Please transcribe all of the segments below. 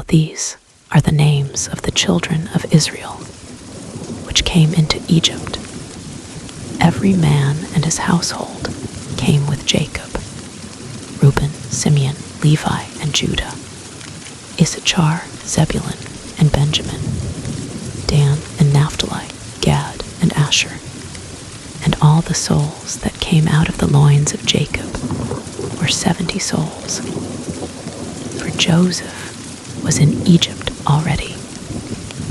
These are the names of the children of Israel, which came into Egypt. Every man and his household came with Jacob: Reuben, Simeon, Levi, and Judah; Issachar, Zebulun, and Benjamin; Dan and Naphtali, Gad and Asher. And all the souls that came out of the loins of Jacob were 70 souls. For Joseph was in Egypt already,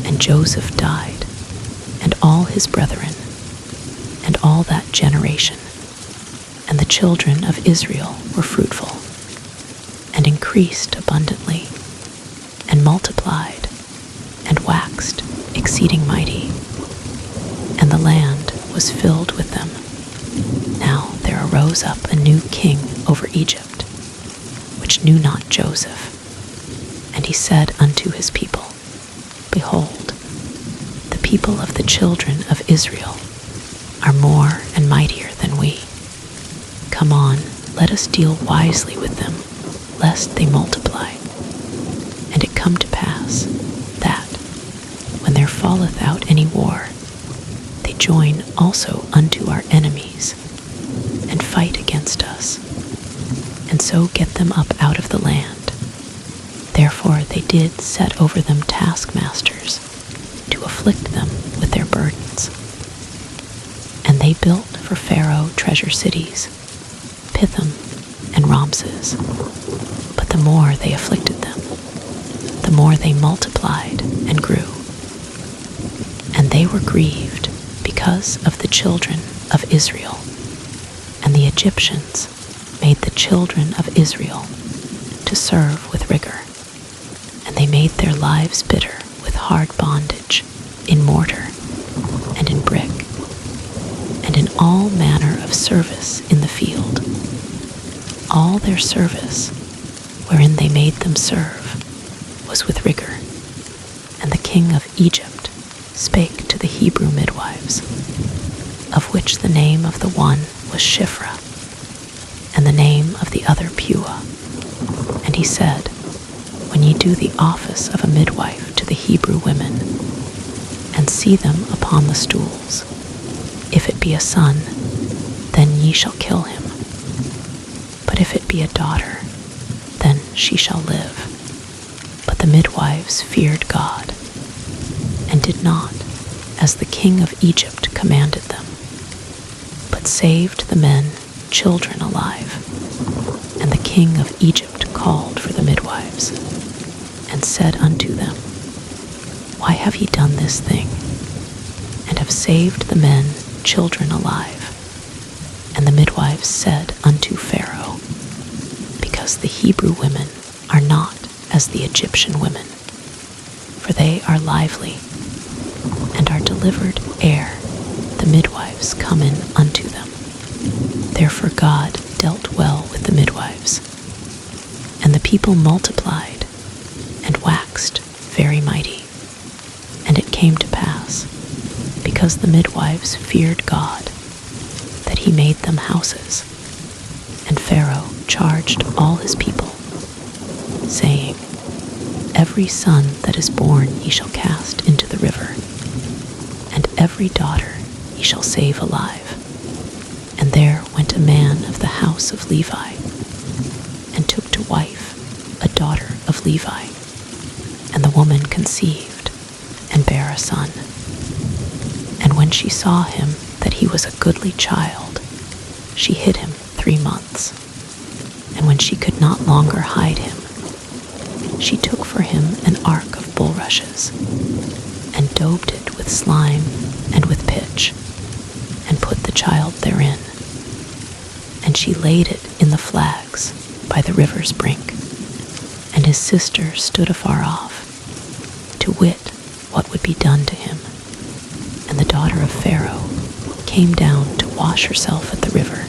and Joseph died, and all his brethren, and all that generation. And the children of Israel were fruitful, and increased abundantly, and multiplied, and waxed exceeding mighty, and the land was filled with them. Now there arose up a new king over Egypt, which knew not Joseph. And he said unto his people, Behold, the people of the children of Israel are more and mightier than we. Come on, let us deal wisely with them, lest they multiply. And it come to pass that, when there falleth out any war, they join also unto our enemies, and fight against us, and so get them up out of the land. Therefore they did set over them taskmasters, to afflict them with their burdens. And they built for Pharaoh treasure cities, Pithom and Ramses. But the more they afflicted them, the more they multiplied and grew. And they were grieved because of the children of Israel. And the Egyptians made the children of Israel to serve with rigor. And they made their lives bitter with hard bondage, in mortar and in brick, and in all manner of service in the field. All their service, wherein they made them serve, was with rigor. And the king of Egypt spake to the Hebrew midwives, of which the name of the one was Shiphrah, and the name of the other Puah. And he said, When ye do the office of a midwife to the Hebrew women, and see them upon the stools, if it be a son, then ye shall kill him. But if it be a daughter, then she shall live. But the midwives feared God, and did not, as the king of Egypt commanded them, but saved the men, children alive. And the king of Egypt called for the midwives, and said unto them, Why have ye done this thing, and have saved the men, children alive? And the midwives said unto Pharaoh, Because the Hebrew women are not as the Egyptian women, for they are lively, and are delivered ere the midwives come in unto them. Therefore God dealt well with the midwives. And the people multiplied, and waxed very mighty. And it came to pass, because the midwives feared God, that he made them houses. And Pharaoh charged all his people, saying, Every son that is born ye shall cast into the river, and every daughter ye shall save alive. And there went a man of the house of Levi, and took to wife a daughter of Levi. And the woman conceived, and bare a son. And when she saw him that he was a goodly child, she hid him 3 months. And when she could not longer hide him, she took for him an ark of bulrushes, and daubed it with slime and with pitch, and put the child therein. And she laid it in the flags by the river's brink. And his sister stood afar off, to wit what would be done to him. And the daughter of Pharaoh came down to wash herself at the river,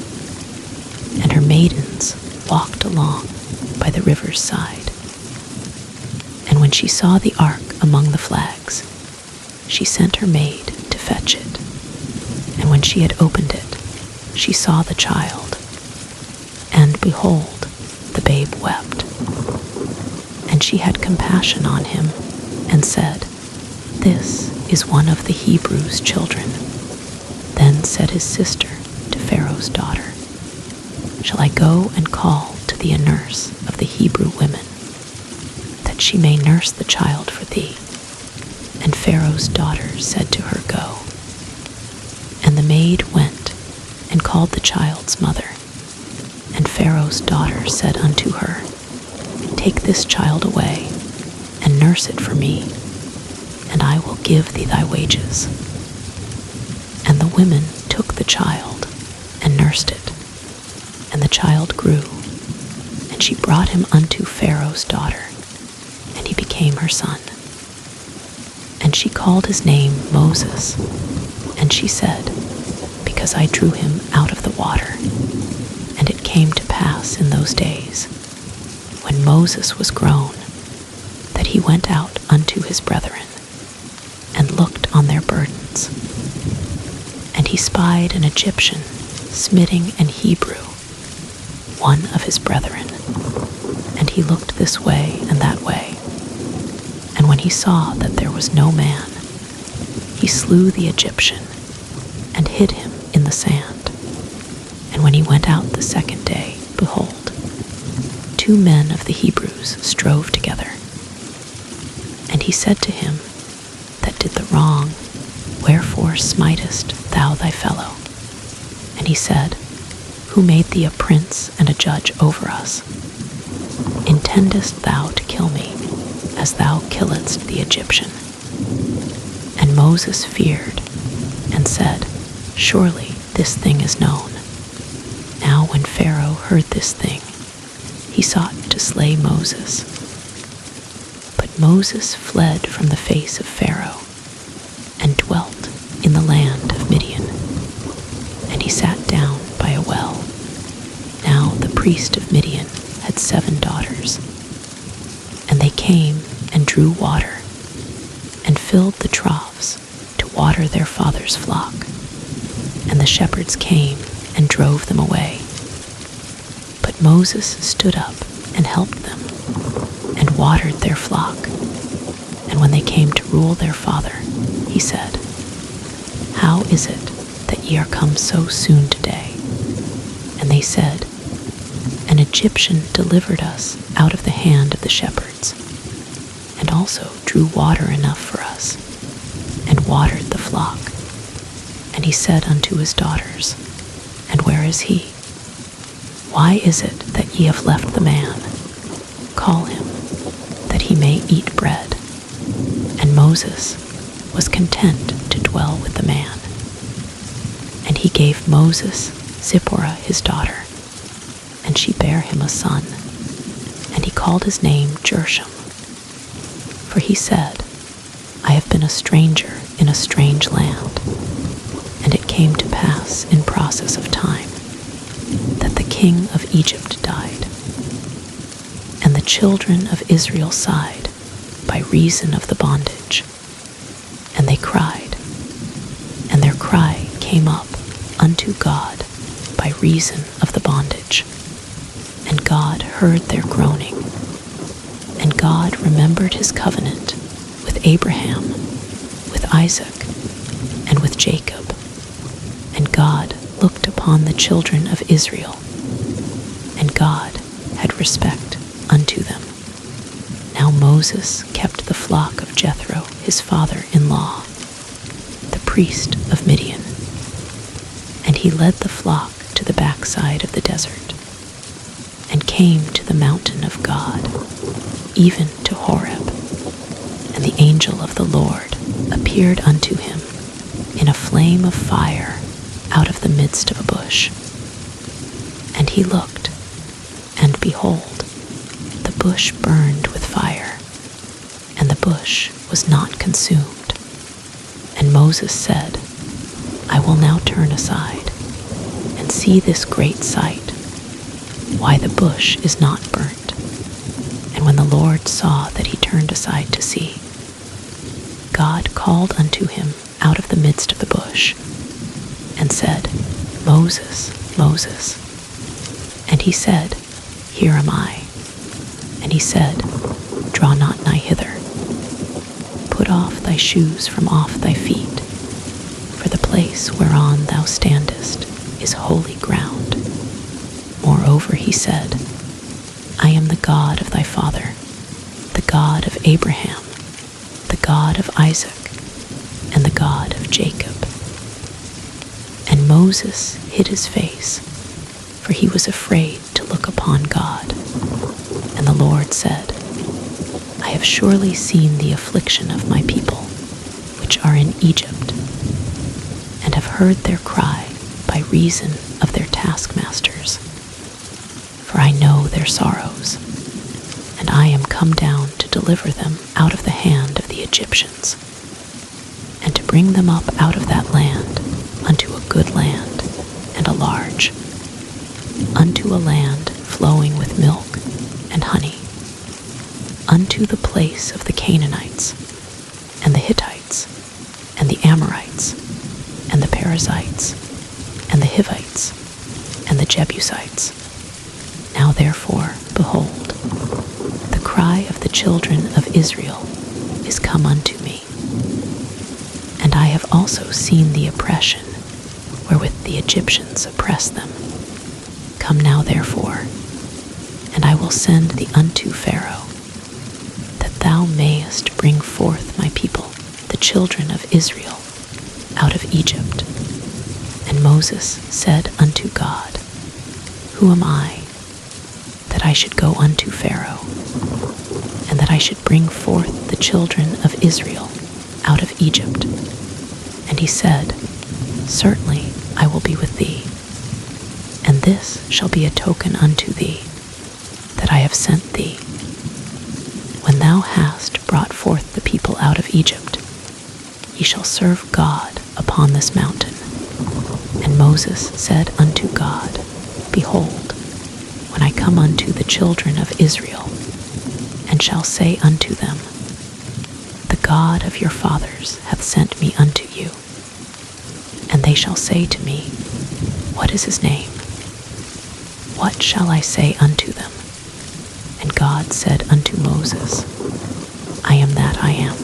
and her maidens walked along by the river's side. And when she saw the ark among the flags, she sent her maid to fetch it. And when she had opened it, she saw the child, and behold, the babe wept. And she had compassion on him and said, "This is one of the Hebrews' children." Then said his sister to Pharaoh's daughter, "Shall I go and call to thee a nurse of the Hebrew women, that she may nurse the child for thee?" And Pharaoh's daughter said to her, "Go." And the maid went and called the child's mother. And Pharaoh's daughter said unto her, "Take this child away, and nurse it for me, and I will give thee thy wages." And the women took the child and nursed it. And the child grew, and she brought him unto Pharaoh's daughter, and he became her son. And she called his name Moses, and she said, "Because I drew him out of the water." And it came to pass in those days, when Moses was grown, that he went out unto his brethren, and looked on their burdens. And he spied an Egyptian smitting an Hebrew, one of his brethren. And he looked this way and that way. And when he saw that there was no man, he slew the Egyptian, and hid him in the sand. And when he went out the second day, behold, 2 men of the Hebrews strove together. And he said to him that did the wrong, "Wherefore smitest thou thy fellow?" And he said, "Who made thee a prince and a judge over us? Intendest thou to kill me, as thou killedst the Egyptian?" And Moses feared, and said, "Surely this thing is known." Now when Pharaoh heard this thing, he sought to slay Moses. But Moses fled from the face of Pharaoh, and dwelt in the land of Midian. And he sat down by a well. Now the priest of Midian had 7 daughters. And they came and drew water, and filled the troughs to water their father's flock. And the shepherds came and drove them away. But Moses stood up and helped them, and watered their flock. And when they came to rule their father, he said, "How is it that ye are come so soon today?" And they said, "An Egyptian delivered us out of the hand of the shepherds, and also drew water enough for us, and watered the flock." And he said unto his daughters, "And where is he? Why is it that ye have left the man? Call him, that he may eat bread." And Moses was content to dwell with the man. And he gave Moses Zipporah his daughter, and she bare him a son, and he called his name Gershom. For he said, "I have been a stranger in a strange land." And it came to pass in process of time that the king of Egypt died. And the children of Israel sighed by reason of the bondage. And they cried, and their cry came up unto God by reason of the bondage. And God heard their groaning. And God remembered his covenant with Abraham, with Isaac, and with Jacob. And God looked upon the children of Israel, and God had respect unto them. Now Moses kept the flock of Jethro his father-in-law, the priest of Midian. And he led the flock to the backside of the desert, and came to the mountain of God, even to Horeb. And the angel of the Lord appeared unto him in a flame of fire out of the midst of a bush. And he looked, and behold, the bush burned with fire, and the bush was not consumed. And Moses said, "I will now turn aside, and see this great sight, why the bush is not burnt." And when the Lord saw that he turned aside to see, God called unto him out of the midst of the bush, and said, "Moses, Moses." And he said, "Here am I." And he said, draw not nigh hither. Put off thy shoes from off thy feet, for the place whereon thou standest is holy ground. Moreover he said, I am the God of thy father, the God of Abraham, the God of Isaac, and the God of Jacob. And Moses hid his face, for he was afraid to look upon God. And the Lord said, I have surely seen the affliction of my people, which are in Egypt, and have heard their cry by reason of their taskmasters. For I know their sorrows, and I am come down to deliver them out of the hand of the Egyptians, and to bring them up out of that land unto a good land and a large, unto a land flowing with milk and honey, unto the place of the Canaanites, and the Hittites, and the Amorites, and the Perizzites, and the Hivites, and the Jebusites. Now therefore, behold, the cry of the children of Israel is come unto me, and I have also seen the oppression wherewith the Egyptians oppress them. Come now therefore, and I will send thee unto Pharaoh, that thou mayest bring forth my people, the children of Israel, out of Egypt. And Moses said unto God, Who am I, that I should go unto Pharaoh, and that I should bring forth the children of Israel out of Egypt? And he said, Certainly I will be with thee, and this shall be a token unto thee, that I have sent thee. When thou hast brought forth the people out of Egypt, ye shall serve God upon this mountain. And Moses said unto God, Behold, when I come unto the children of Israel, and shall say unto them, The God of your fathers hath sent me unto you. And they shall say to me, What is his name? What shall I say unto them? And God said unto Moses, I am that I am.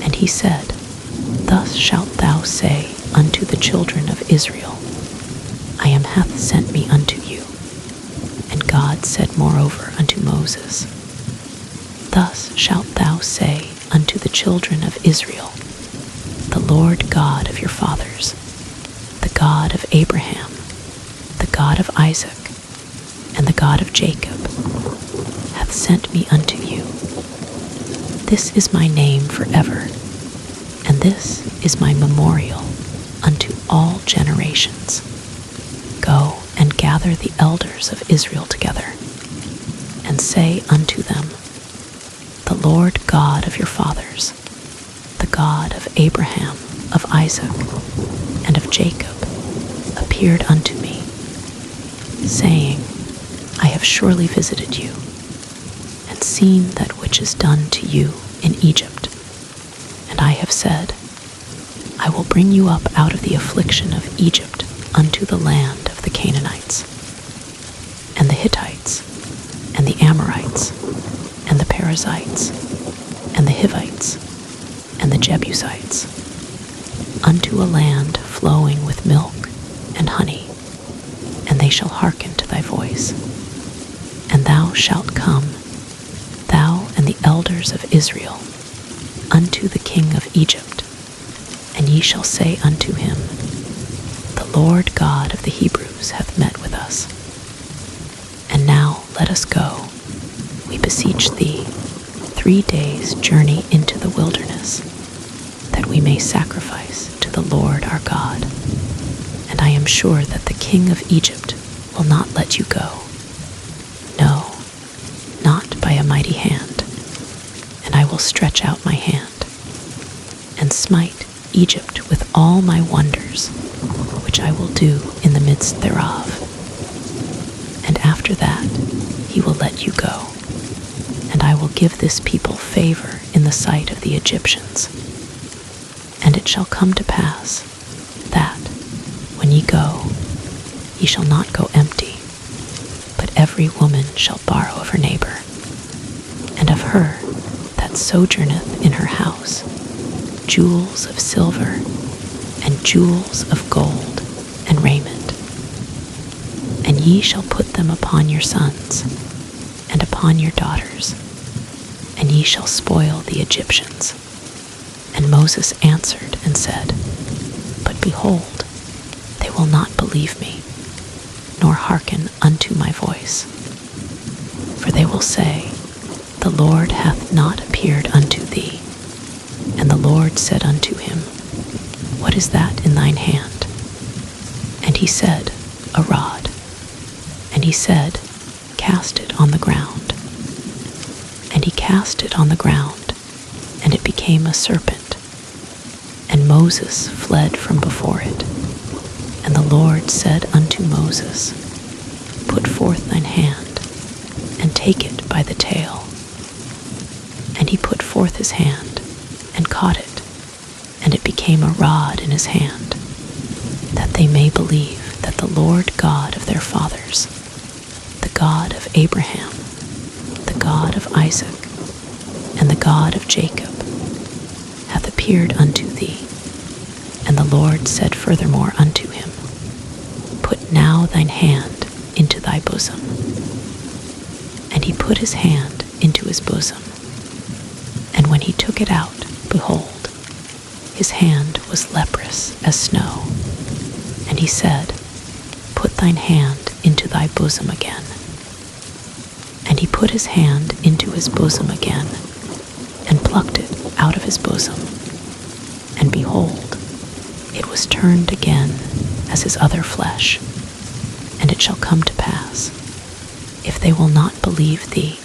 And he said, Thus shalt thou say unto the children of Israel, I am hath sent me unto you. And God said moreover unto Moses, Thus shalt thou say unto the children of Israel, The Lord God of your fathers, the God of Abraham, the God of Isaac, and the God of Jacob, hath sent me unto you. This is my name forever, and this is my memorial unto all generations. Go and gather the elders of Israel together, and say unto them, The Lord God of your fathers, the God of Abraham, of Isaac, and of Jacob, appeared unto me, saying, I have surely visited you, and seen that which is done to you in Egypt. And I have said, I will bring you up out of the affliction of Egypt unto the land of the Canaanites, and the Hittites, and the Amorites, and the Perizzites, and the Hivites, and the Jebusites, unto a land flowing with milk and honey, and they shall hearken to thy voice. And thou shalt come, thou and the elders of Israel, unto the king of Egypt, and ye shall say unto him, The Lord God of the Hebrews hath met with us. And now let us go, we beseech thee, 3 days' journey into the wilderness, that we may sacrifice to the Lord our God. And I am sure that the king of Egypt will not let you go. No, not by a mighty hand. And I will stretch out my hand, and smite Egypt with all my wonders, which I will do in the midst thereof. And after that he will let you go, and I will give this people favor in the sight of the Egyptians. And it shall come to pass that, when ye go, ye shall not go empty, but every woman shall borrow of her neighbor. And of her that sojourneth in her house, jewels of silver, and jewels of gold, and raiment. And ye shall put them upon your sons, and upon your daughters, and ye shall spoil the Egyptians. And Moses answered and said, But behold, they will not believe me, nor hearken unto my voice. For they will say, The Lord hath not appeared unto thee. And the Lord said unto him, What is that in thine hand? And he said, A rod. And he said, Cast it on the ground. And he cast it on the ground, and it became a serpent. And Moses fled from before it. And the Lord said unto Moses, Put forth thine hand, and take it by the tail. And he put forth his hand, and caught it, and it became a rod in his hand, that they may believe that the Lord God of their fathers, the God of Abraham, the God of Isaac, and the God of Jacob, hath appeared unto thee. And the Lord said furthermore unto him, Put now thine hand into thy bosom. And he put his hand into his bosom. And when he took it out, behold, his hand was leprous as snow. And he said, Put thine hand into thy bosom again. And he put his hand into his bosom again, and plucked it out of his bosom. And behold, it was turned again as his other flesh. And it shall come to pass, if they will not believe thee,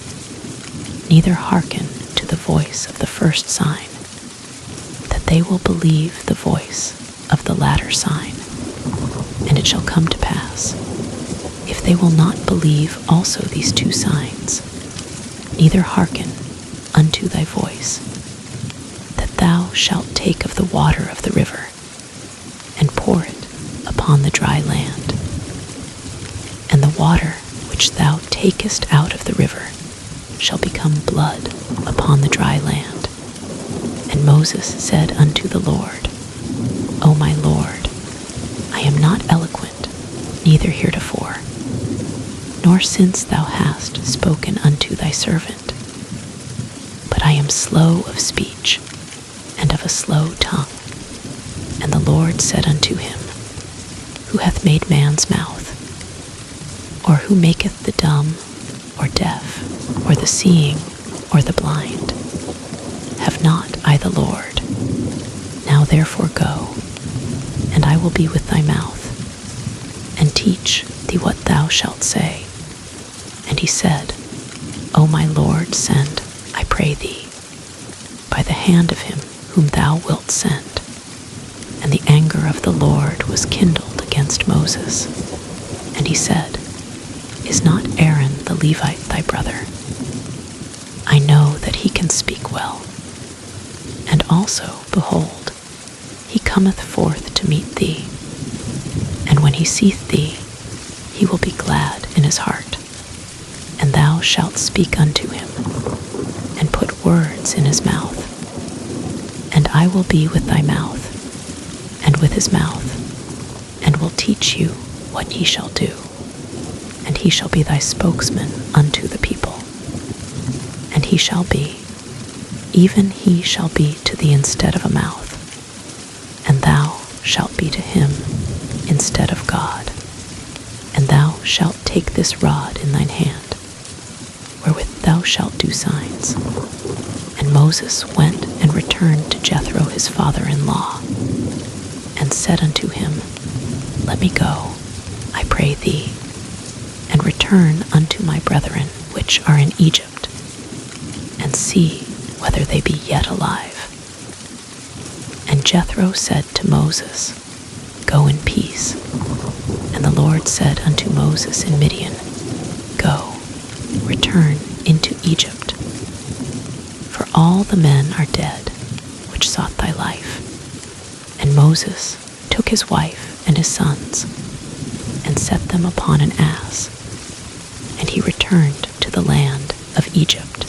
neither hearken to the voice of the first sign, that they will believe the voice of the latter sign. And it shall come to pass, if they will not believe also these two signs, neither hearken unto thy voice, that thou shalt take of the water of the river, and pour it upon the dry land. And the water which thou takest out of the river shall become blood upon the dry land. And Moses said unto the Lord, O my Lord, I am not eloquent, neither heretofore, nor since thou hast spoken unto thy servant, but I am slow of speech, and of a slow tongue. And the Lord said unto him, Who hath made man's mouth? Or who maketh the dumb, or deaf, or the seeing, or the blind? Have not I the Lord? Now therefore go, and I will be with thy mouth, and teach thee what thou shalt say. And he said, O my Lord, send, I pray thee, by the hand of him whom thou wilt send. And the anger of the Lord was kindled against Moses. And he said, Is not Aaron the Levite thy brother? I know that he can speak well. And also, behold, he cometh forth to meet thee. And when he seeth thee, he will be glad in his heart. And thou shalt speak unto him, and put words in his mouth. And I will be with thy mouth, and with his mouth, and will teach you what ye shall do. And he shall be thy spokesman unto the people. And he shall be, even he shall be to thee instead of a mouth, and thou shalt be to him instead of God. And thou shalt take this rod in thine hand, wherewith thou shalt do signs. And Moses went and returned to Jethro his father-in-law, and said unto him, Let me go, I pray thee, and return unto my brethren which are in Egypt, and see whether they be yet alive. And Jethro said to Moses, Go in peace. And the Lord said unto Moses in Midian, Go, return into Egypt. For all the men are dead which sought thy life. And Moses took his wife and his sons, and set them upon an ass, and he returned to the land of Egypt.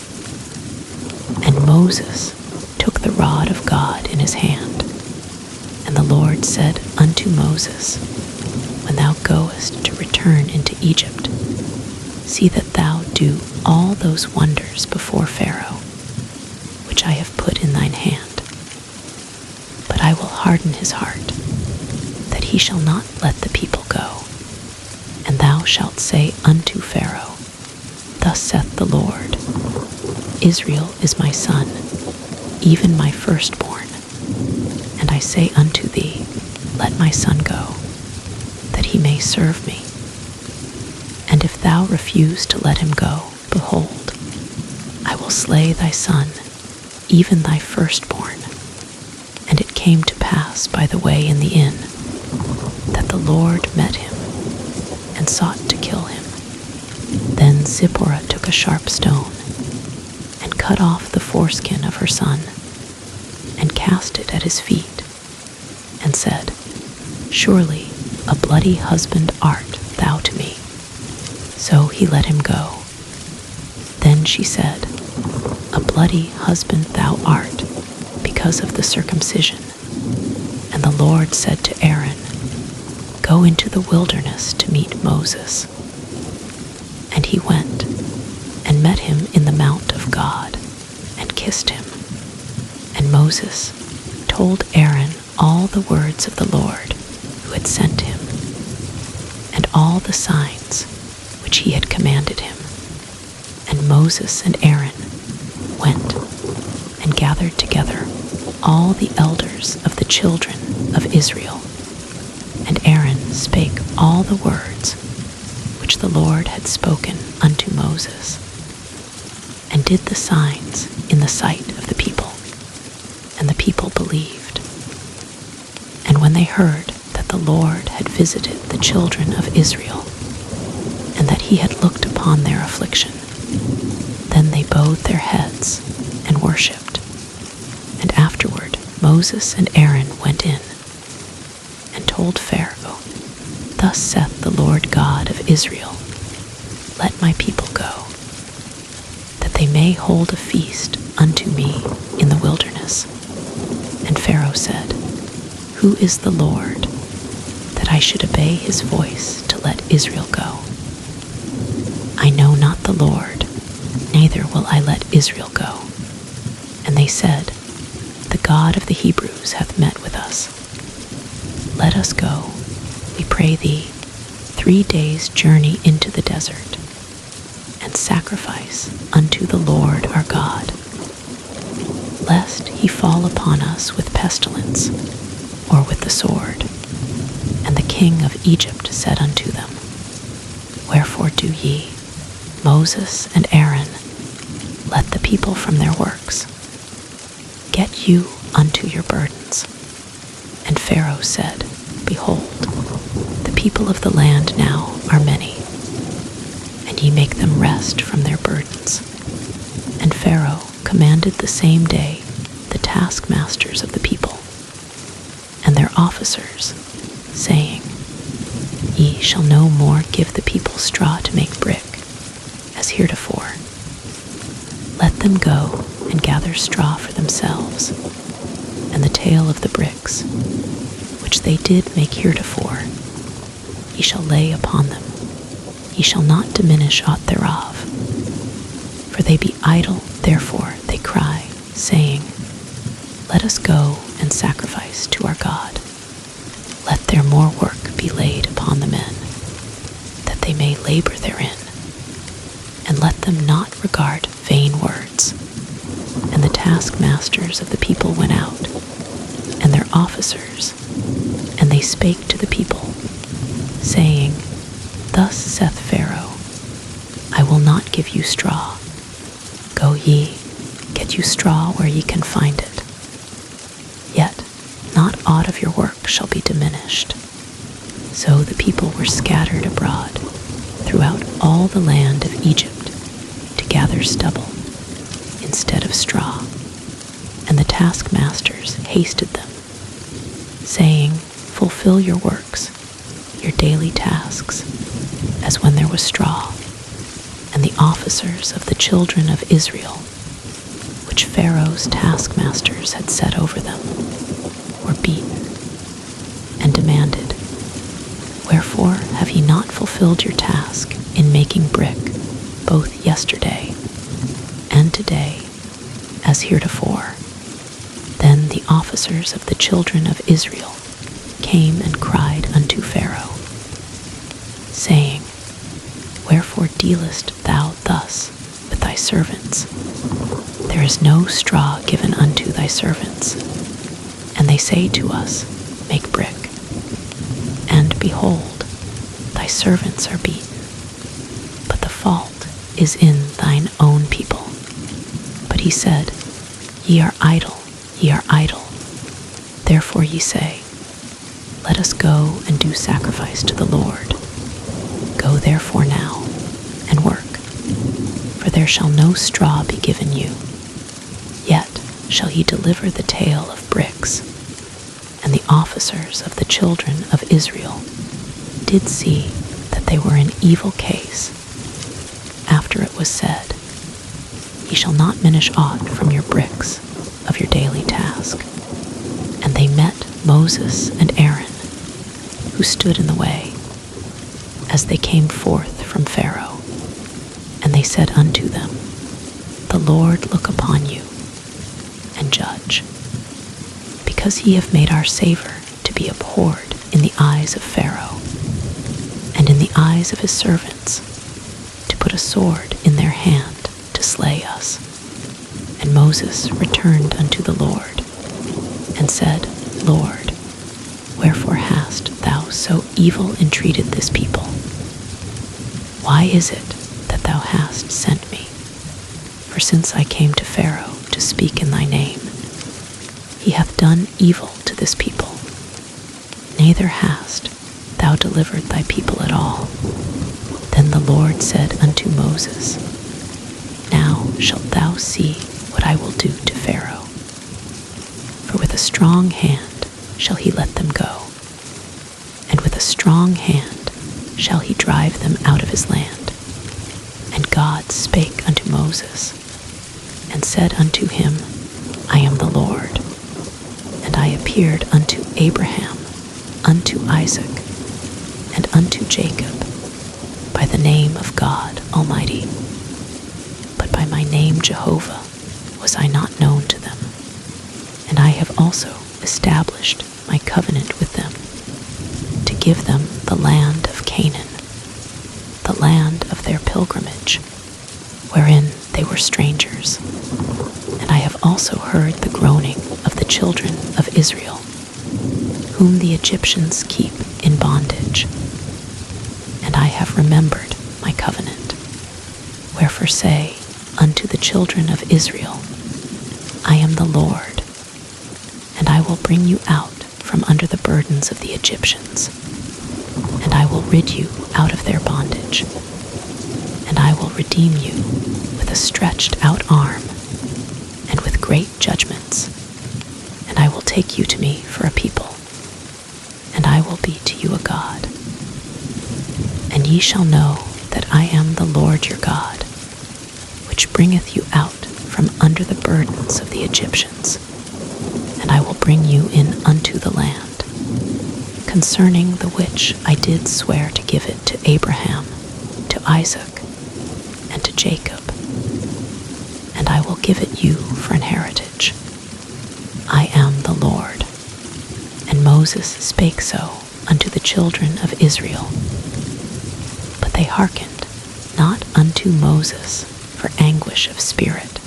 Moses took the rod of God in his hand, and the Lord said unto Moses, When thou goest to return into Egypt, see that thou do all those wonders before Pharaoh, which I have put in thine hand. But I will harden his heart, that he shall not let the people go. And thou shalt say unto Pharaoh, Thus saith the Lord, Israel is my son, even my firstborn. And I say unto thee, Let my son go, that he may serve me. And if thou refuse to let him go, behold, I will slay thy son, even thy firstborn. And it came to pass by the way in the inn, that the Lord met him, and sought to kill him. Then Zipporah took a sharp stone, and cut off the foreskin of her son, and cast it at his feet, and said, Surely a bloody husband art thou to me. So he let him go. Then she said, A bloody husband thou art, because of the circumcision. And the Lord said to Aaron, Go into the wilderness to meet Moses. And he went, and met him in the mount of God, and kissed him. And Moses told Aaron all the words of the Lord, who had sent him, and all the signs which he had commanded him. And Moses and Aaron went and gathered together all the elders of the children of Israel. And Aaron spake all the words which the Lord had spoken unto Moses, and did the signs in the sight of the people. And the people believed. And when they heard that the Lord had visited the children of Israel, and that he had looked upon their affliction, then they bowed their heads and worshipped. And afterward Moses and Aaron went in, and told Pharaoh, Thus saith the Lord God of Israel, Let my people go, that they may hold a feast unto me in the wilderness. And Pharaoh said, Who is the Lord, that I should obey his voice to let Israel go? I know not the Lord, neither will I let Israel go. And they said, The God of the Hebrews hath met with us. Let us go, we pray thee, 3 days' journey into the desert, and sacrifice unto the Lord our God, lest he fall upon us with pestilence, or with the sword. And the king of Egypt said unto them, Wherefore do ye, Moses and Aaron, let the people from their works? Get you unto your burdens. And Pharaoh said, Behold, the people of the land now are many, and ye make them rest from their burdens. And Pharaoh commanded the same day the taskmasters of the people, and their officers, saying, Ye shall no more give the people straw to make brick, as heretofore. Let them go and gather straw for themselves, and the tale of the bricks, which they did make heretofore, ye shall lay upon them, ye shall not diminish aught thereof. For they be idle, therefore they cry, saying, Let us go and sacrifice to our God. Let their more work be laid upon the men, that they may labor therein. And let them not regard vain words. And the taskmasters of the people went out, and their officers, and they spake to the people, saying, Thus saith Pharaoh, I will not give you straw. Go ye, get you straw where ye can find it. Yet not aught of your work shall be diminished. So the people were scattered abroad throughout all the land of Egypt to gather stubble instead of straw. And the taskmasters hasted them, saying, Fulfill your works, your daily tasks, as when there was straw. And the officers of the children of Israel, which which Pharaoh's taskmasters had set over them, were beaten, and demanded, "Wherefore have ye not fulfilled your task in making brick both yesterday and today as heretofore?" Then the officers of the children of Israel came and cried unto Pharaoh, saying, "Wherefore dealest thou thus with thy servants? There is no straw given unto thy servants. And they say to us, Make brick. And behold, thy servants are beaten. But the fault is in thine own people." But he said, "Ye are idle, ye are idle. Therefore ye say, Let us go and do sacrifice to the Lord. Go therefore now, and work, for there shall no straw be given you. Yet shall ye deliver the tale of bricks." And the officers of the children of Israel did see that they were in evil case, after it was said, "Ye shall not minish aught from your bricks of your daily task." And they met Moses and Aaron, who stood in the way, as they came forth from Pharaoh. And they said unto them, "The Lord look upon you, and judge, because ye have made our savor to be abhorred in the eyes of Pharaoh, and in the eyes of his servants, to put a sword in their hand to slay us." And Moses returned unto the Lord, and said, "Lord, wherefore hast thou so evil entreated this people? Why is it that thou hast sent me? For since I came to Pharaoh to speak in thy name, he hath done evil to this people. Neither hast thou delivered thy people at all." Then the Lord said unto Moses, "Now shalt thou see what I will do to Pharaoh. For with a strong hand shall he let them go, and with a strong hand shall he drive them out of his land." And God spake unto Moses, and said unto him, "I am the Lord. And I appeared unto Abraham, unto Isaac, and unto Jacob by the name of God Almighty. But by my name Jehovah was I not known to them. And I have also established my covenant with them, to give them the land of Canaan, the land of their pilgrimage, wherein they were strangers. And I have also heard the groaning of the children of Israel, whom the Egyptians keep in bondage. And I have remembered my covenant. Wherefore say unto the children of Israel, I am the Lord, and I will bring you out from under the burdens of the Egyptians, and I will rid you out of their bondage, and I will redeem you with a stretched out arm and with great judgments, and I will take you to me for a people, and I will be to you a God. And ye shall know that I am the Lord your God, which bringeth you out from under the burdens of the Egyptians, and I will bring you in unto the land, concerning the which I did swear to give it to Abraham, to Isaac, and to Jacob, and I will give it you for an heritage. I am the Lord. And Moses spake so unto the children of Israel. But they hearkened not unto Moses for anguish of spirit,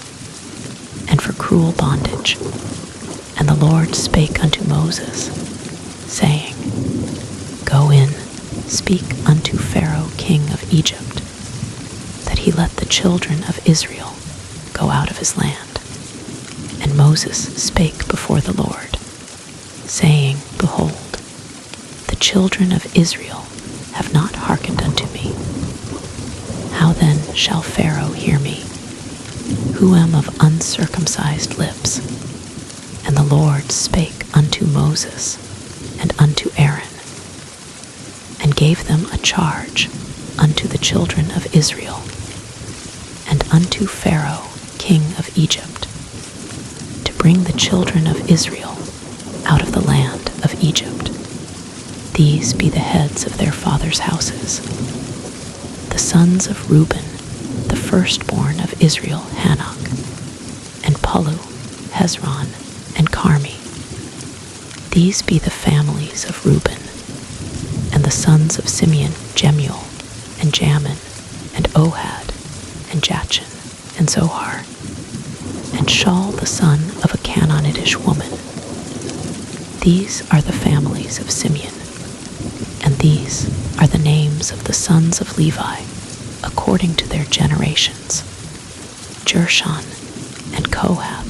and for cruel bondage. And the Lord spake unto Moses, saying, Go in, speak unto Pharaoh king of Egypt, that he let the children of Israel go out of his land. And Moses spake before the Lord, saying, Behold, the children of Israel have not hearkened unto me. How then shall Pharaoh hear me, who am of uncircumcised lips? And the Lord spake unto Moses and unto Aaron, and gave them a charge unto the children of Israel, and unto Pharaoh king of Egypt, bring the children of Israel out of the land of Egypt. These be the heads of their fathers' houses. The sons of Reuben, the firstborn of Israel, Hanok, and Palu, Hezron, and Carmi. These be the families of Reuben. And the sons of Simeon, Jemuel, and Jamin, and Ohad, and Jachin, and Zohar, and Shaul the son of a Canaanitish woman. These are the families of Simeon, and these are the names of the sons of Levi, according to their generations: Jershon, and Kohath,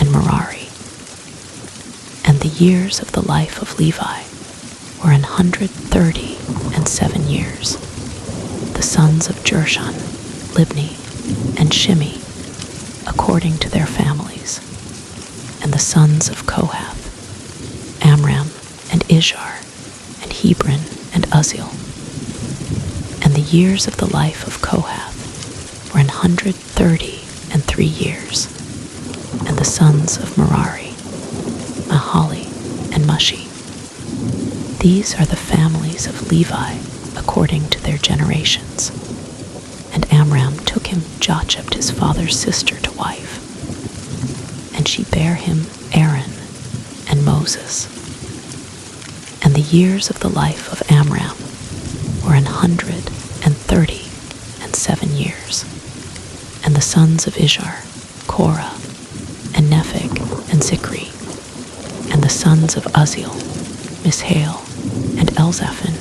and Merari. And the years of the life of Levi were 137 years. The sons of Jershon, Libni, and Shimi, according to their families. And the sons of Kohath, Amram, and Izhar, and Hebron, and Uzziel. And the years of the life of Kohath were 133 years. And the sons of Merari, Mahali, and Mushi. These are the families of Levi according to their generations. And Amram took him Jochebed his father's sister to wife, and she bare him Aaron and Moses. And the years of the life of Amram were 137 years. And the sons of Izhar, Korah, and Nepheg, and Zikri. And the sons of Uzziel, Mishael, and Elzaphan,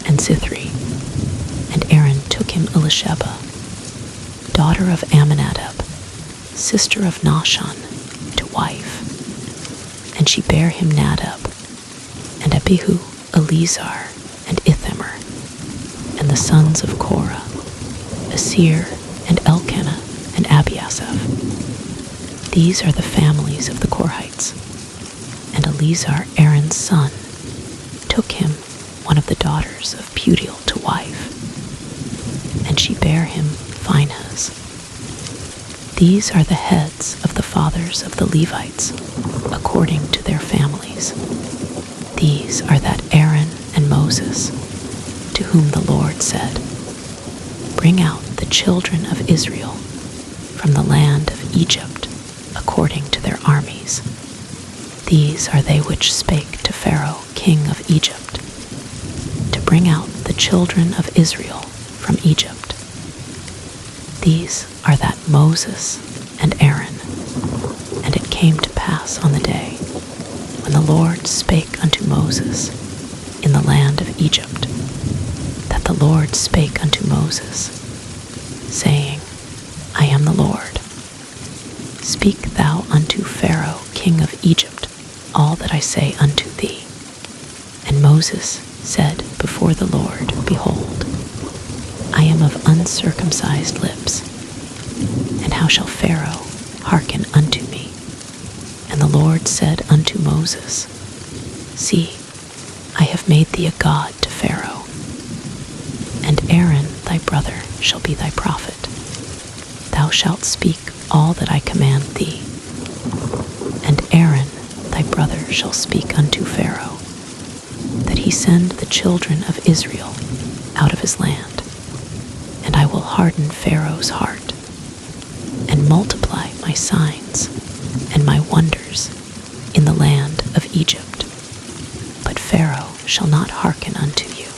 and Zithri. And Aaron took him Elisheba, daughter of Amminadab, sister of Nahshon, to wife. And she bare him Nadab, and Abihu, Eleazar, and Ithamar. And the sons of Korah, Asir, and Elkanah, and Abiasaph. These are the families of the Korhites. And Eleazar, Aaron's son, took him one of the daughters of Putiel to wife, and she bare him Phinehas. These are the heads of the fathers of the Levites, according to their families. These are that Aaron and Moses, to whom the Lord said, Bring out the children of Israel from the land of Egypt, according to their armies. These are they which spake to Pharaoh, king of Egypt, to bring out the children of Israel from Egypt. These are that Moses and Aaron. And it came to pass on the day when the Lord spake unto Moses in the land of Egypt, that the Lord spake unto Moses, saying, I am the Lord. Speak thou unto Pharaoh, king of Egypt, all that I say unto thee. And Moses said before the Lord, Behold, I am of uncircumcised lips, and how shall Pharaoh hearken unto me? And the Lord said unto Moses, See, I have made thee a god to Pharaoh, and Aaron thy brother shall be thy prophet. Thou shalt speak all that I command thee, and Aaron thy brother shall speak unto Pharaoh, that he send the children of Israel out of his land. And I will harden Pharaoh's heart, and multiply my signs and my wonders in the land of Egypt. But Pharaoh shall not hearken unto you,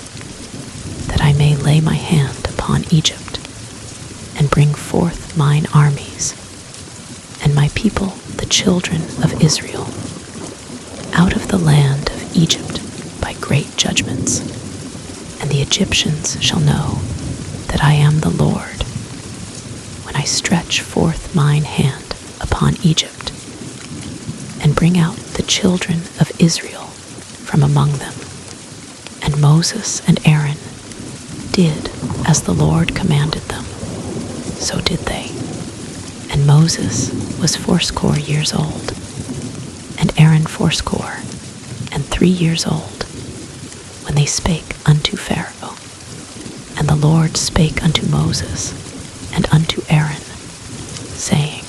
that I may lay my hand upon Egypt, and bring forth mine armies, and my people, the children of Israel, out of the land of Egypt by great judgments. And the Egyptians shall know that I am the Lord, when I stretch forth mine hand upon Egypt, and bring out the children of Israel from among them. And Moses and Aaron did as the Lord commanded them, so did they. And Moses was 80 years old, and Aaron 83 years old, when they spake unto Pharaoh. And the Lord spake unto Moses and unto Aaron, saying,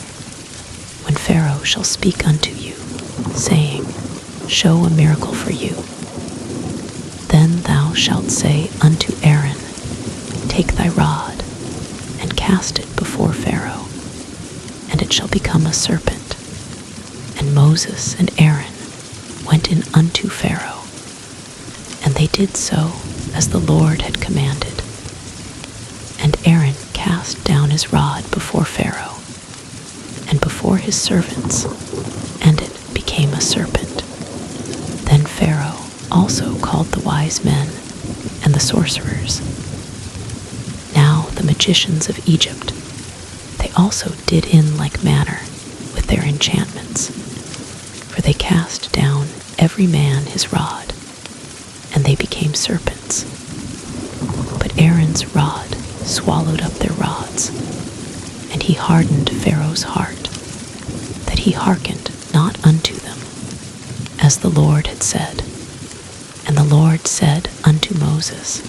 When Pharaoh Pharaoh shall speak unto you, saying, Show a miracle for you. Then thou shalt say unto Aaron, Take thy rod, and cast it before Pharaoh, and it shall become a serpent. And Moses and Aaron went in unto Pharaoh, and they did so as the Lord had commanded. And Aaron cast down his rod before Pharaoh, and before his servants, and it became a serpent. Then Pharaoh also called the wise men and the sorcerers. Now the magicians of Egypt, they also did in like manner with their enchantments, for they cast down every man his rod, and they became serpents. But Aaron's rod swallowed up their rods, and he hardened Pharaoh's heart, that he hearkened not unto them, as the Lord had said. And the Lord said unto Moses,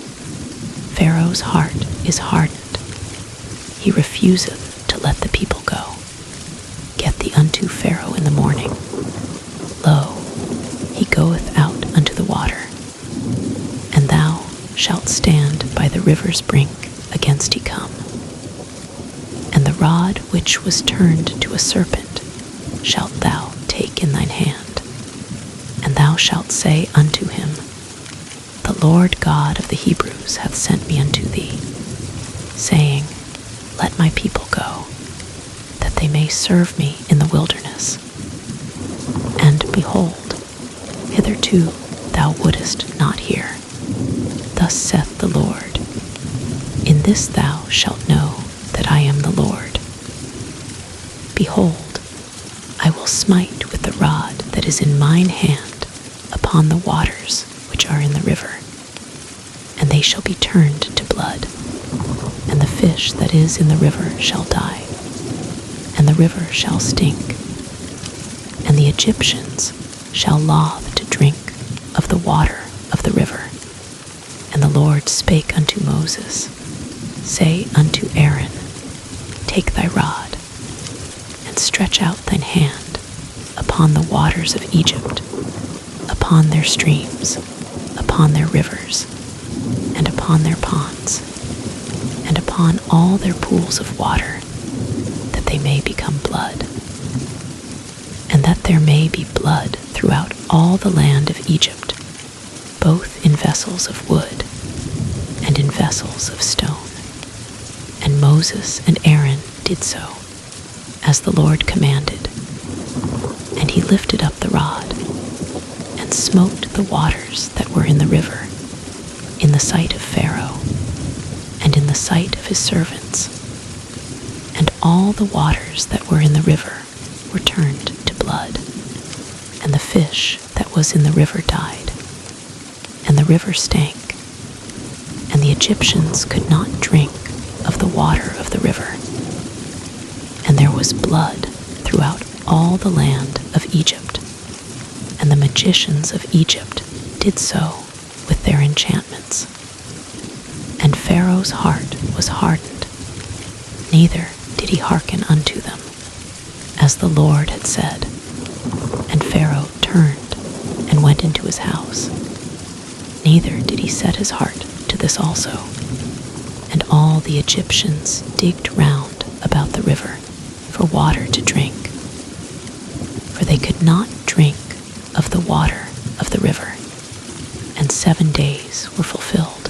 Pharaoh's heart is hardened. He refuseth to let the people go. Get thee unto Pharaoh in the morning. Lo, he goeth out unto the water, and thou shalt stand by the river's brink against he come. And the rod which was turned to a serpent shalt thou take in thine hand, and thou shalt say unto him, The Lord God of the Hebrews hath sent me unto thee, saying, Let my people go, that they may serve me in the wilderness. And behold, hitherto thou wouldest not hear. Thus saith the Lord, In this thou shalt know that I am the Lord. Behold, I will smite with the rod that is in mine hand upon the waters which are in the river, and they shall be turned to blood, and the fish that is in the river shall die, and the river shall stink, and the Egyptians shall lothe to drink of the water of the river. And the Lord spake unto Moses, Say unto Aaron, Take thy rod, and stretch out thine hand upon the waters of Egypt, upon their streams, upon their rivers, and upon their ponds, and upon all their pools of water, that they may become blood, and that there may be blood throughout all the land of Egypt, both in vessels of wood and in vessels of stone. And Moses and Aaron did so, as the Lord commanded. And he lifted up the rod, and smote the waters that were in the river, in the sight of Pharaoh, and in the sight of his servants. And all the waters that were in the river were turned to blood, and the fish that was in the river died, and the river stank, and the Egyptians could not drink of the water of the river. And there was blood throughout all the land of Egypt, and the magicians of Egypt did so with their enchantments. And Pharaoh's heart was hardened, neither did he hearken unto them, as the Lord had said. And Pharaoh turned and went into his house, neither did he set his heart to this also. And all the Egyptians digged round about the river for water to drink, for they could not drink of the water of the river. And 7 days were fulfilled,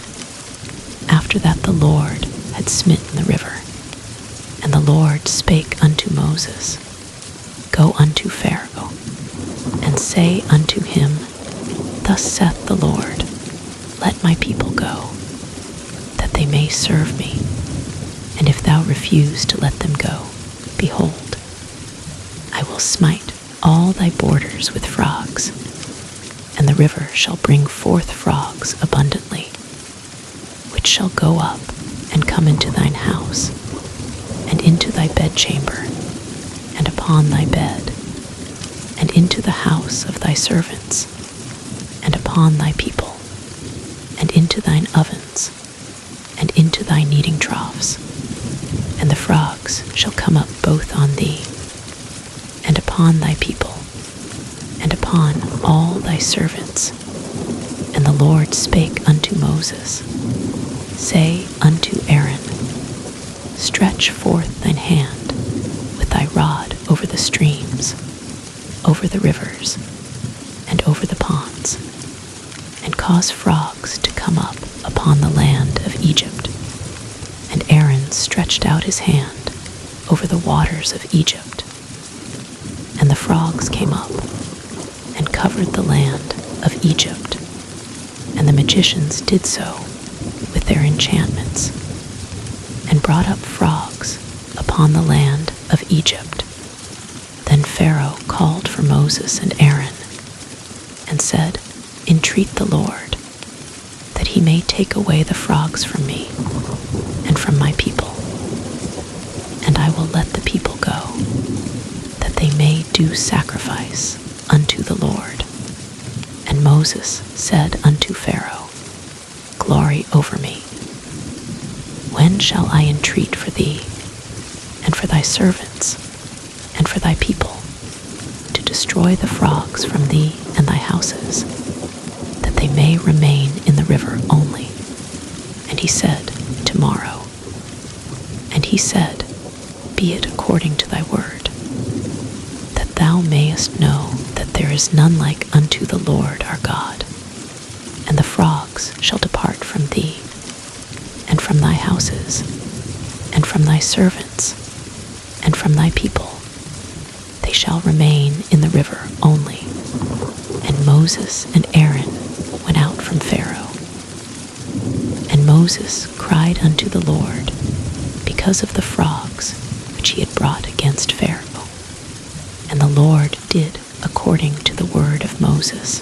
after that the Lord had smitten the river. And the Lord spake unto Moses, Go unto Pharaoh, and say unto him, Thus saith the Lord, Let my people go, that they may serve me. And if thou refuse to let them go, behold, I will smite all thy borders with frogs, and the river shall bring forth frogs abundantly, which shall go up and come into thine house, and into thy bedchamber, and upon thy bed, and into the house of thy servants, and upon thy people, and into thine ovens, and into thy kneading troughs. And the frogs shall come up both on thee, and upon upon thy people, and upon all thy servants. And the Lord spake unto Moses, Say unto Aaron, Stretch forth thine hand with thy rod over the streams, over the rivers, and over the ponds, and cause frogs to come up upon the land of Egypt. And Aaron stretched out his hand over the waters of Egypt, and the frogs came up and covered the land of Egypt. And the magicians did so with their enchantments, and brought up frogs upon the land of Egypt. Then Pharaoh called for Moses and Aaron, and said, Entreat the Lord, that he may take away the frogs from me, and from my people. And I will let the people go, that they may do sacrifice unto the Lord. And Moses said unto Pharaoh, Glory over me. When shall I entreat for thee, and for thy servants, and for thy people, to destroy the frogs from thee and thy houses, that they may remain in the river only? And he said, Tomorrow. And he said, Be it according to thy word, that thou mayest know that there is none like unto the Lord our God. And the frogs shall depart from thee, and from thy houses, and from thy servants, and from thy people. They shall remain in the river only. And Moses and Aaron went out from Pharaoh. And Moses cried unto the Lord because of the frogs which he had brought against Pharaoh. And the Lord did according to the word of Moses.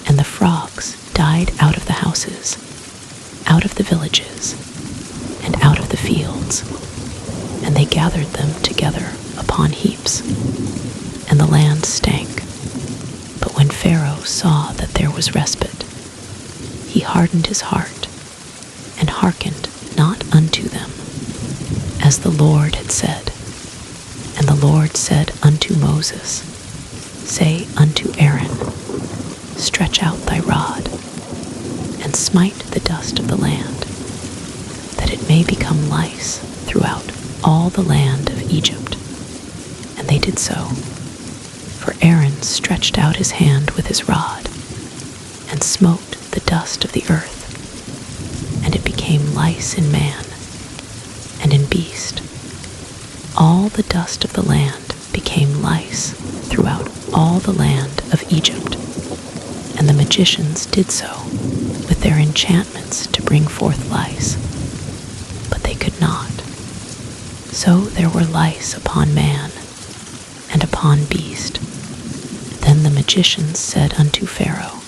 And the frogs died out of the houses, out of the villages, and out of the fields. And they gathered them together upon heaps. And the land stank. But when Pharaoh saw that there was respite, he hardened his heart, and hearkened not unto them, as the Lord had said. And the Lord said unto Moses, Say unto Aaron, Stretch out thy rod, and smite the dust of the land, that it may become lice throughout all the land of Egypt. And they did so. For Aaron stretched out his hand with his rod, and smote the dust of the earth, and it became lice in man, and in beast. All the dust of the land became lice throughout all the land of Egypt. And the magicians did so with their enchantments to bring forth lice, but they could not. So there were lice upon man, and upon beast. Then the magicians said unto Pharaoh,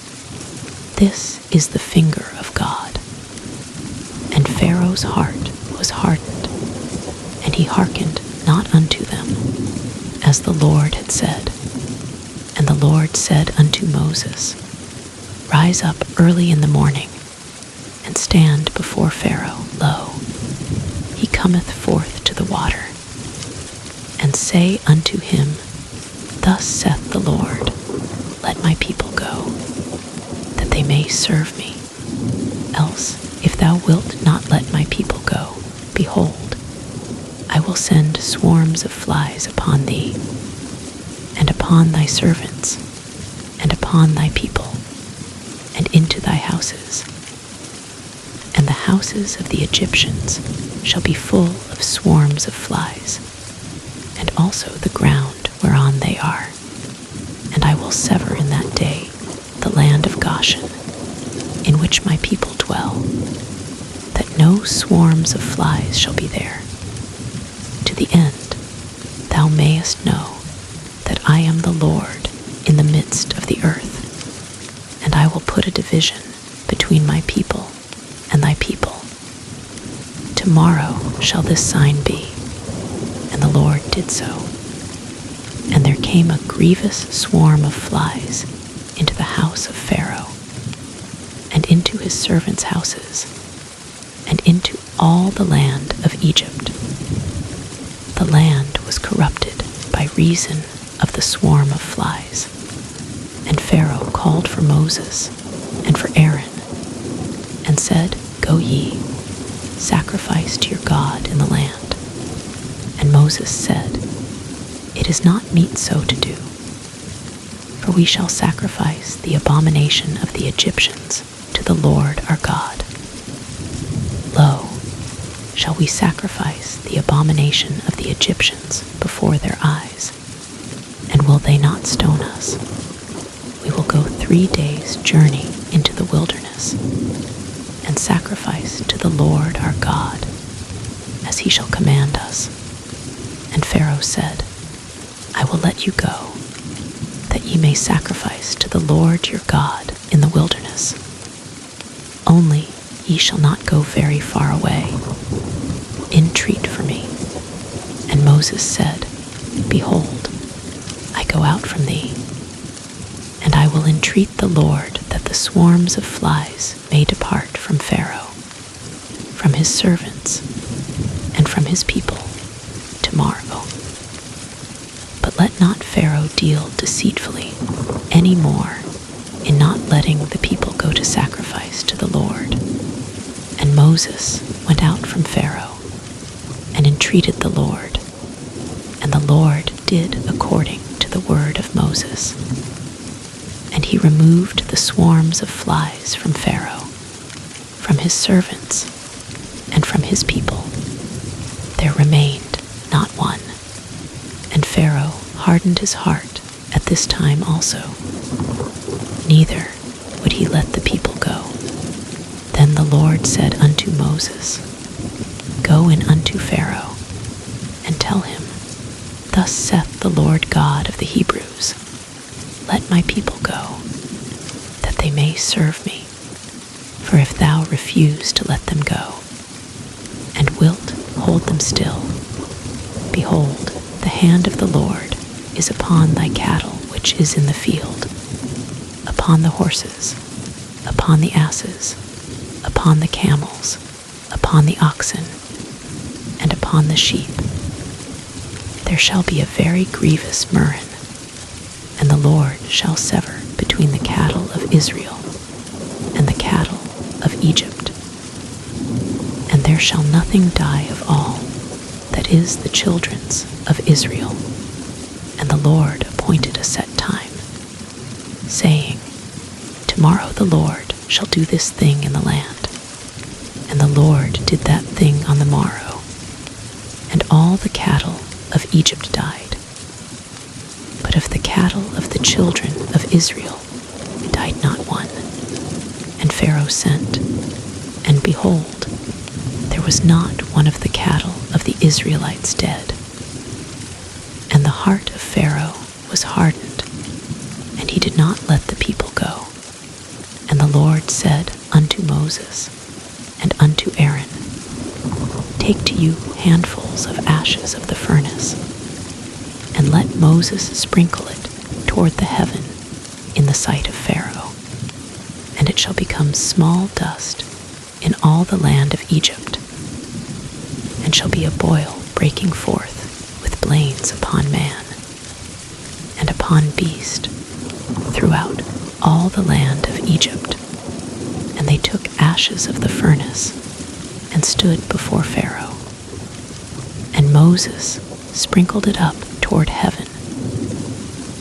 This is the finger of God. And Pharaoh's heart was hardened, and he hearkened not unto them, as the Lord had said. And the Lord said unto Moses, Rise up early in the morning, and stand before Pharaoh. Lo, he cometh forth to the water. And say unto him, Thus saith the Lord, Let my people go, that they may serve me. Else, if thou wilt not let my people go, behold, I will send swarms of flies upon thee, and upon thy servants, and upon thy people, and into thy houses. And the houses of the Egyptians shall be full of swarms of flies, and also the ground whereon they are. And I will sever in that day the land of Goshen, in which my people dwell, that no swarms of flies shall be there, to the end thou mayest know that I am the Lord in the midst of the earth. And I will put a division between my people and thy people. Tomorrow shall this sign be. And the Lord did so. And there came a grievous swarm of flies into the house of Pharaoh, and into his servants' houses, and into all the land of Egypt. The land was corrupted by reason of the swarm of flies. And Pharaoh called for Moses and for Aaron, and said, Go ye, sacrifice to your God in the land. And Moses said, It is not meet so to do, for we shall sacrifice the abomination of the Egyptians to the Lord our God. Lo, shall we sacrifice the abomination of the Egyptians before their eyes? And will they not stone us? We will go 3 days' journey into the wilderness, and sacrifice to the Lord our God, as he shall command us. And Pharaoh said, I will let you go, that ye may sacrifice to the Lord your God in the wilderness. Only ye shall not go very far away. Entreat for me. And Moses said, Behold, I go out from thee, and I will entreat the Lord that the swarms of flies may depart from Pharaoh, from his servants, and from his people tomorrow. But let not Pharaoh deal deceitfully any more in not letting the people go to sacrifice to the Lord. And Moses went out from Pharaoh and entreated the Lord, and the Lord did according to the word of Moses. And he removed the swarms of flies from Pharaoh, from his servants, and from his people. There remained not one. And Pharaoh hardened his heart at this time also, neither would he let the people go. Then the Lord said unto Moses, Go in unto Pharaoh, and tell him, Thus saith the Lord God of the Hebrews, Let my people go, that they may serve me. For if thou refuse to let them go, and wilt hold them still, behold, the hand of the Lord is upon thy cattle which is in the field, upon the horses, upon the asses, upon the camels, upon the oxen, and upon the sheep. There shall be a very grievous murrain, and the Lord shall sever between the cattle of Israel and the cattle of Egypt. And there shall nothing die of all that is the children's of Israel. And the Lord appointed a set time, saying, Tomorrow the Lord shall do this thing in the land. And the Lord did that thing on the morrow, and all the cattle of Egypt died. But of the cattle of the children of Israel died not one. And Pharaoh sent, and behold, there was not one of the cattle of the Israelites dead. And the heart of Pharaoh was hardened, and he did not let the people go. And the Lord said unto Moses and unto Aaron, Take to you handfuls of ashes of the furnace, and let Moses sprinkle it toward the heaven in the sight of Pharaoh. And it shall become small dust in all the land of Egypt, and shall be a boil breaking forth with blains upon man, and upon beast, throughout all the land of Egypt. And they took ashes of the furnace, and stood before Pharaoh. And Moses sprinkled it up toward heaven,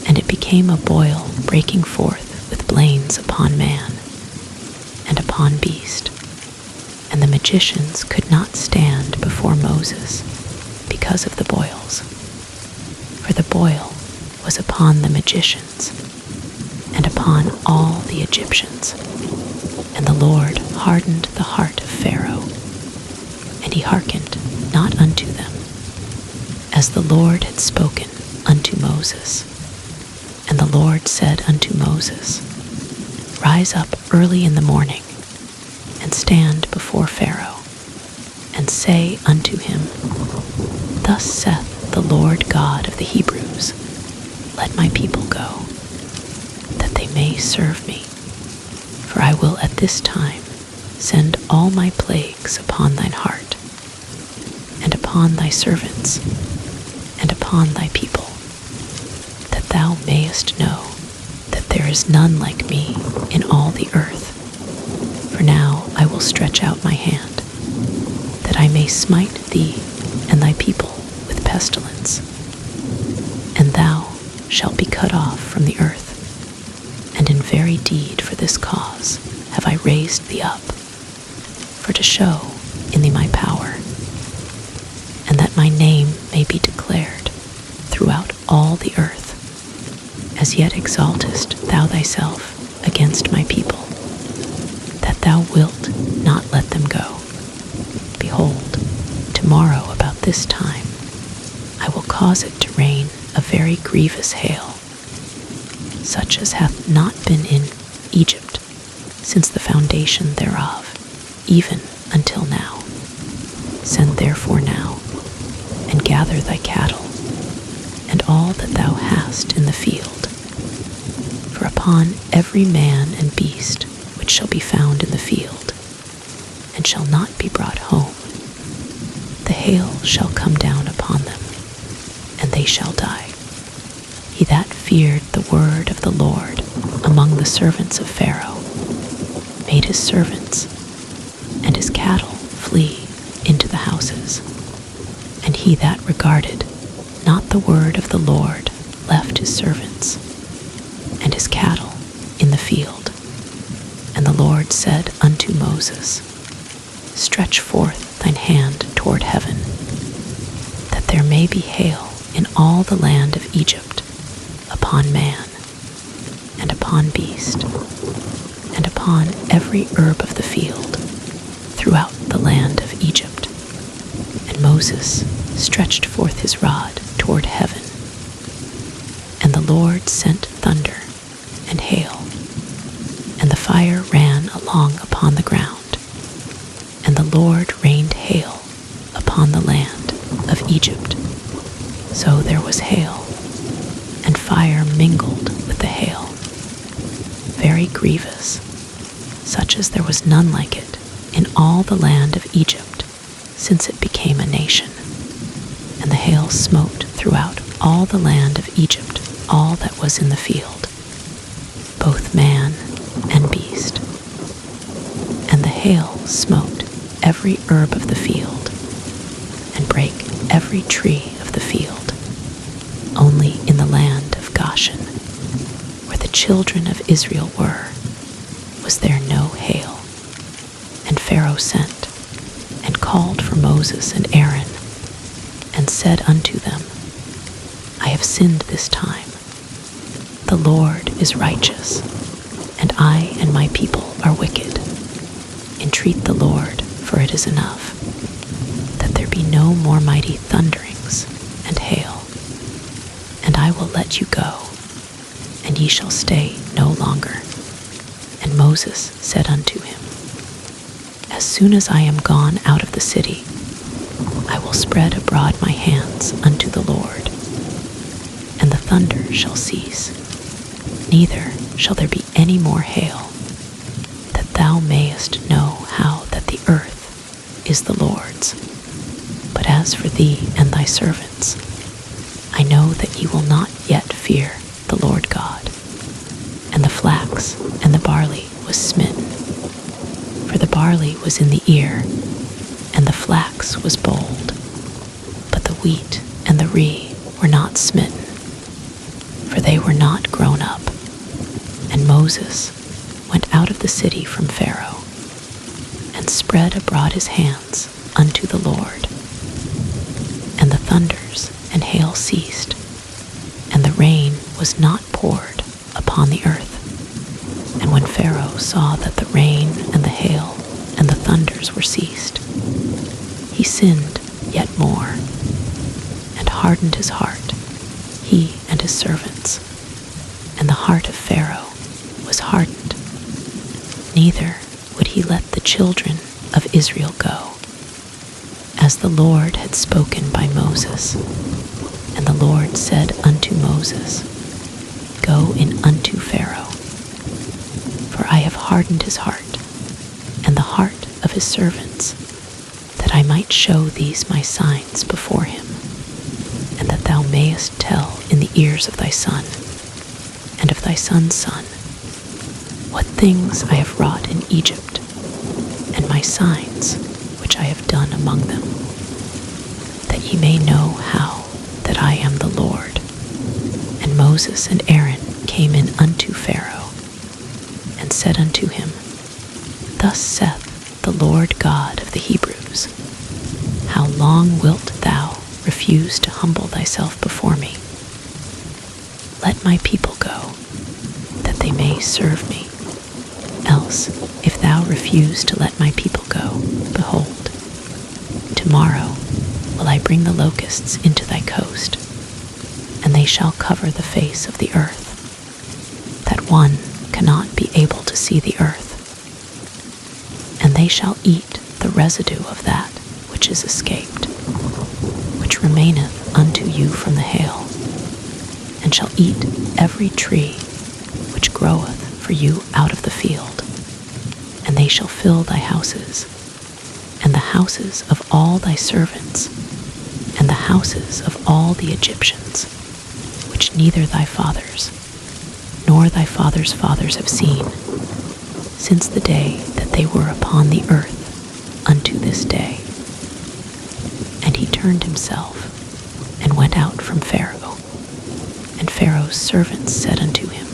and it became a boil breaking forth with blains upon man, and upon beast. And the magicians could not stand before Moses because of the boils, for the boil was upon the magicians, and upon all the Egyptians. And the Lord hardened the heart of Pharaoh, and he hearkened not unto them, as the Lord had spoken unto Moses. And the Lord said unto Moses, Rise up early in the morning, and stand before Pharaoh, and say unto him, Thus saith the Lord God of the Hebrews, Let my people go, that they may serve me. For I will at this time send all my plagues upon thine heart, and upon thy servants, and upon thy people, that thou mayest know that there is none like me in all the earth. For now I will stretch out my hand, that I may smite thee and thy people with pestilence, and thou shalt be cut off from the earth. And in very deed for this cause have I raised thee up, for to show in thee my power, and that my name may be declared throughout all the earth. As yet exaltest thou thyself against my people, that thou wilt not let them go. Behold, tomorrow about this time I will cause it to rain a very grievous hail, such as hath not been in Egypt since the foundation thereof, even until now. Send therefore now, and gather thy cattle, and all that thou hast in the field. For upon every man and beast which shall be found in the field, and shall not be brought home, the hail shall come down upon them, and they shall die. He that feared the word of the Lord among the servants of Pharaoh made his servants and his cattle flee into the houses. And he that regarded not the word of the Lord left his servants and his cattle in the field. And the Lord said unto Moses, Stretch forth thine hand toward heaven, that there may be hail in all the land of Egypt, upon man, and upon beast, and upon every herb of the field, throughout the land of Egypt. And Moses stretched forth his rod toward heaven, and the Lord sent thunder and hail, and the fire ran along upon the ground, and the Lord rained hail upon the land of Egypt. So there was hail, and fire mingled with the hail, very grievous, such as there was none like it in all the land of Egypt since it became a nation. And the hail smote throughout all the land of Egypt all that was in the field, both man and beast. And the hail smote every herb of the field, and brake every tree of the field. Only in the land of Goshen, where the children of Israel were, was there no hail. And Pharaoh sent, and called for Moses and Aaron, and said unto them, I have sinned this time. The Lord is righteous, and I and my people are wicked. Entreat the Lord, for it is enough, that there be no more mighty thunderings and hail. And I will let you go, and ye shall stay no longer. And Moses said unto him, As soon as I am gone out of the city, I will spread abroad my hands unto the Lord, and the thunder shall cease, neither shall there be any more hail, that thou mayest know how that the earth is the Lord's. But as for thee and thy servants, I know that ye will not yet fear the Lord God. And the flax and the barley was smitten, for the barley was in the ear, and the flax was bold, but the wheat and the rye were not smitten, for they were not grown up. And Moses went out of the city from Pharaoh, and spread abroad his hands unto the Lord. And the thunders and hail ceased, and the rain was not poured upon the earth. And when Pharaoh saw that the rain and the hail and the thunders were ceased, he sinned yet more, and hardened his heart, he and his servants. And the heart of Pharaoh was hardened, neither would he let the children of Israel go, as the Lord had spoken by Moses. And the Lord said unto Moses, Go in unto Pharaoh, for I have hardened his heart, and the heart of his servants, that I might show these my signs before him, and that thou mayest tell in the ears of thy son, and of thy son's son, what things I have wrought in Egypt, and my signs which I have done among them, that ye may know how that I am the Lord. And Moses and Aaron came in unto Pharaoh, and said unto him, Thus saith the Lord God of the Hebrews, How long wilt thou refuse to humble thyself before me? Let my people go, that they may serve me. Else, if thou refuse to let my people go, behold, tomorrow will I bring the locusts into thy coast, and they shall cover the face of the earth, that one cannot be able to see the earth. And they shall eat the residue of that which is escaped, which remaineth unto you from the hail, and shall eat every tree which groweth for you out of the field, and they shall fill thy houses, and the houses of all thy servants, and the houses of all the Egyptians, which neither thy fathers nor thy fathers' fathers have seen, since the day that they were upon the earth unto this day. And he turned himself and went out from Pharaoh. And Pharaoh's servants said unto him,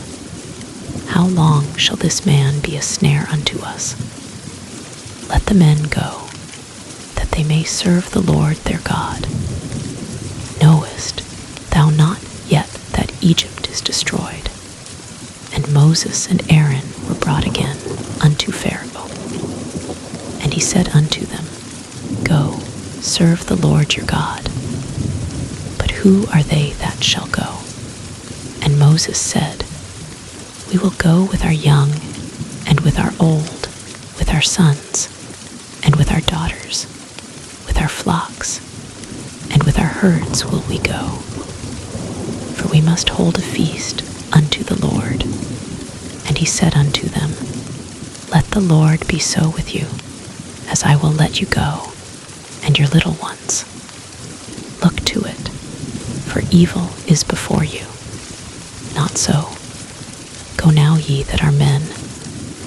How long shall this man be a snare unto us? Let the men go, that they may serve the Lord their God. Knowest thou not yet that Egypt is destroyed? And Moses and Aaron were brought again unto Pharaoh. And he said unto them, Go, serve the Lord your God. But who are they that shall go? And Moses said, We will go with our young, and with our old, with our sons, and with our daughters, with our flocks, and with our herds will we go. For we must hold a feast unto the Lord. And he said unto them, Let the Lord be so with you, as I will let you go, and your little ones. Look to it, for evil is before you. Not so. Go now, ye that are men,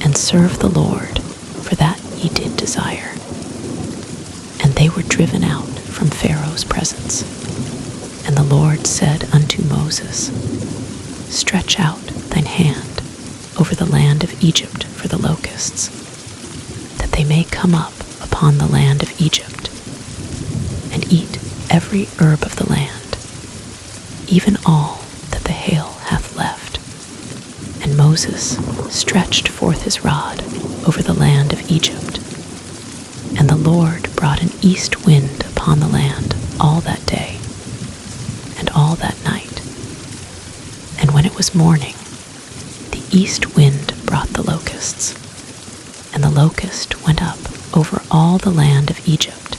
and serve the Lord, for that ye did desire. And they were driven out from Pharaoh's presence. And the Lord said unto Moses, Stretch out thine hand over the land of Egypt for the locusts, that they may come up upon the land of Egypt, and eat every herb of the land, even all that the hail hath left. And Moses stretched forth his rod over the land of Egypt, and the Lord brought an east wind upon the land all that day, and all that night. And when it was morning, the east wind brought the locusts, and the locust went up over all the land of Egypt,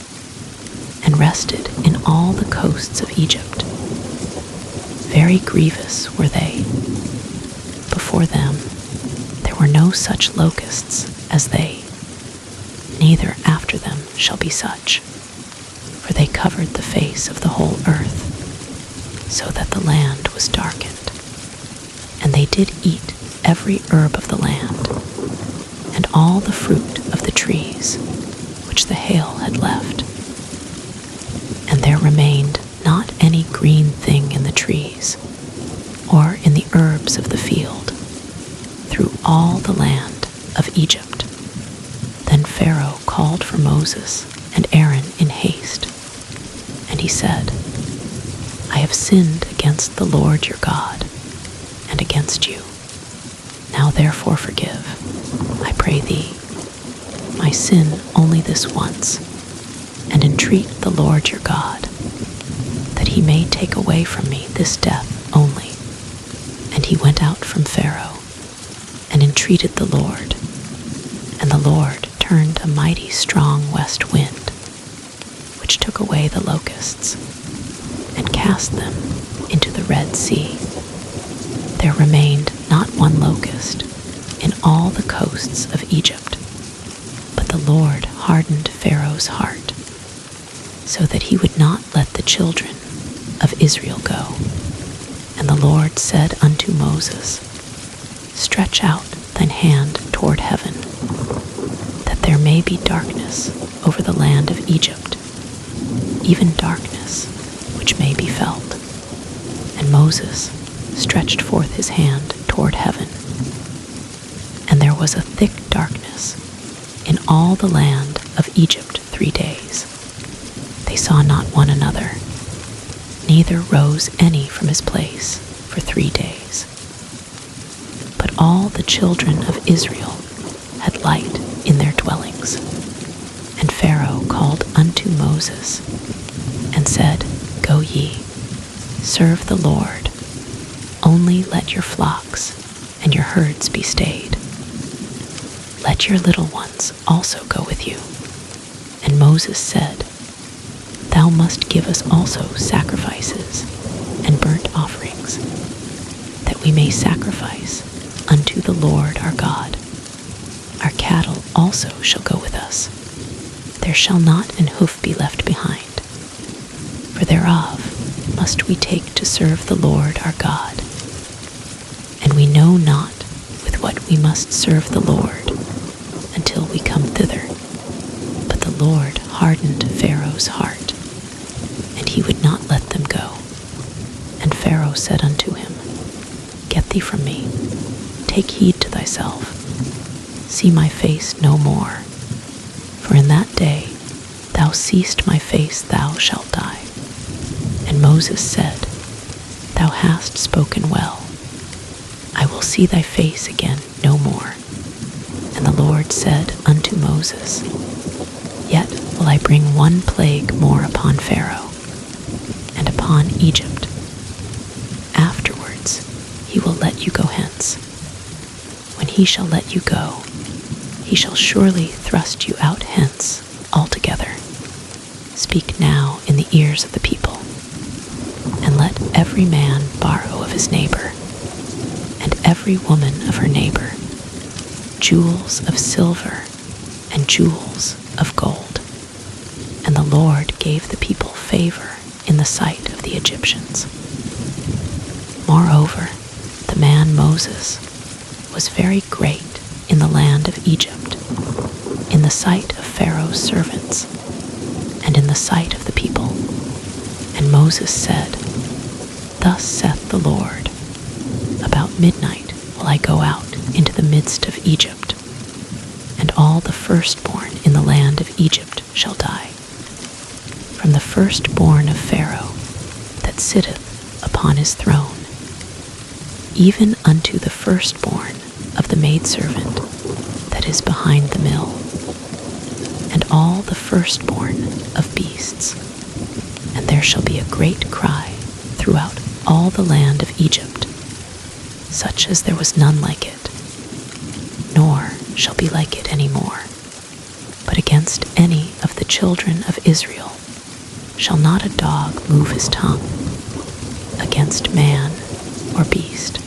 and rested in all the coasts of Egypt. Very grievous were they. Before them there were no such locusts as they, neither after them shall be such, for they covered the face of the whole earth, so that the land was darkened. And they did eat every herb of the land, and all the fruit of the trees, which the hail had left. And there remained not any green thing in the trees, or in the herbs of the field, through all the land of Egypt. Then Pharaoh called for Moses and Aaron in haste, and he said, I have sinned against the Lord your God, and against you. Now therefore forgive, I pray thee, my sin only this once, and entreat the Lord your God, that he may take away from me this death only. And he went out from Pharaoh, and entreated the Lord, and the Lord turned a mighty strong west wind, which took away the locusts, and cast them into the Red Sea. There remained not one locust in all the coasts of Egypt, but the Lord hardened Pharaoh's heart, so that he would not let the children of Israel go. And the Lord said unto Moses, stretch out thine hand toward heaven, that there may be darkness over the land of Egypt, even darkness which may be felt. And Moses stretched forth his hand toward heaven, and there was a thick darkness in all the land of Egypt 3 days. They saw not one another, neither rose any from his place for 3 days. But all the children of Israel had light in their dwellings. And Pharaoh called unto Moses, and said, Go ye, serve the Lord, only let your flocks and your herds be stayed. Let your little ones also go with you. And Moses said, Thou must give us also sacrifices and burnt offerings, that we may sacrifice unto the Lord our God. Our cattle also shall go with us. There shall not an hoof be left behind. For thereof must we take to serve the Lord our God. And we know not with what we must serve the Lord until we come thither. But the Lord hardened Pharaoh's heart, and he would not let them go. And Pharaoh said unto him, Get thee from me, take heed to thyself, see my face no more. For in that day thou seest my face, thou shalt die. And Moses said, Thou hast spoken well. I will see thy face again no more. And the Lord said unto Moses, Yet will I bring one plague more upon Pharaoh, and upon Egypt. Afterwards he will let you go hence. When he shall let you go, he shall surely thrust you out hence altogether. Speak now in the ears of the people, and let every man borrow of his neighbor, and every woman of her neighbor, jewels of silver and jewels of gold. And the Lord gave the people favor in the sight of the Egyptians. Moreover, the man Moses was very great in the land of Egypt, in the sight of Pharaoh's servants, and in the sight of the people. And Moses said, Thus saith the Lord, About midnight will I go out into the midst of Egypt, and all the firstborn in the land of Egypt shall die, from the firstborn of Pharaoh that sitteth upon his throne, even unto the firstborn of the maidservant that is behind the mill, and all the firstborn of beasts. And there shall be a great cry throughout all the land of Egypt, such as there was none like it, nor shall be like it any more. But against any of the children of Israel shall not a dog move his tongue, against man or beast,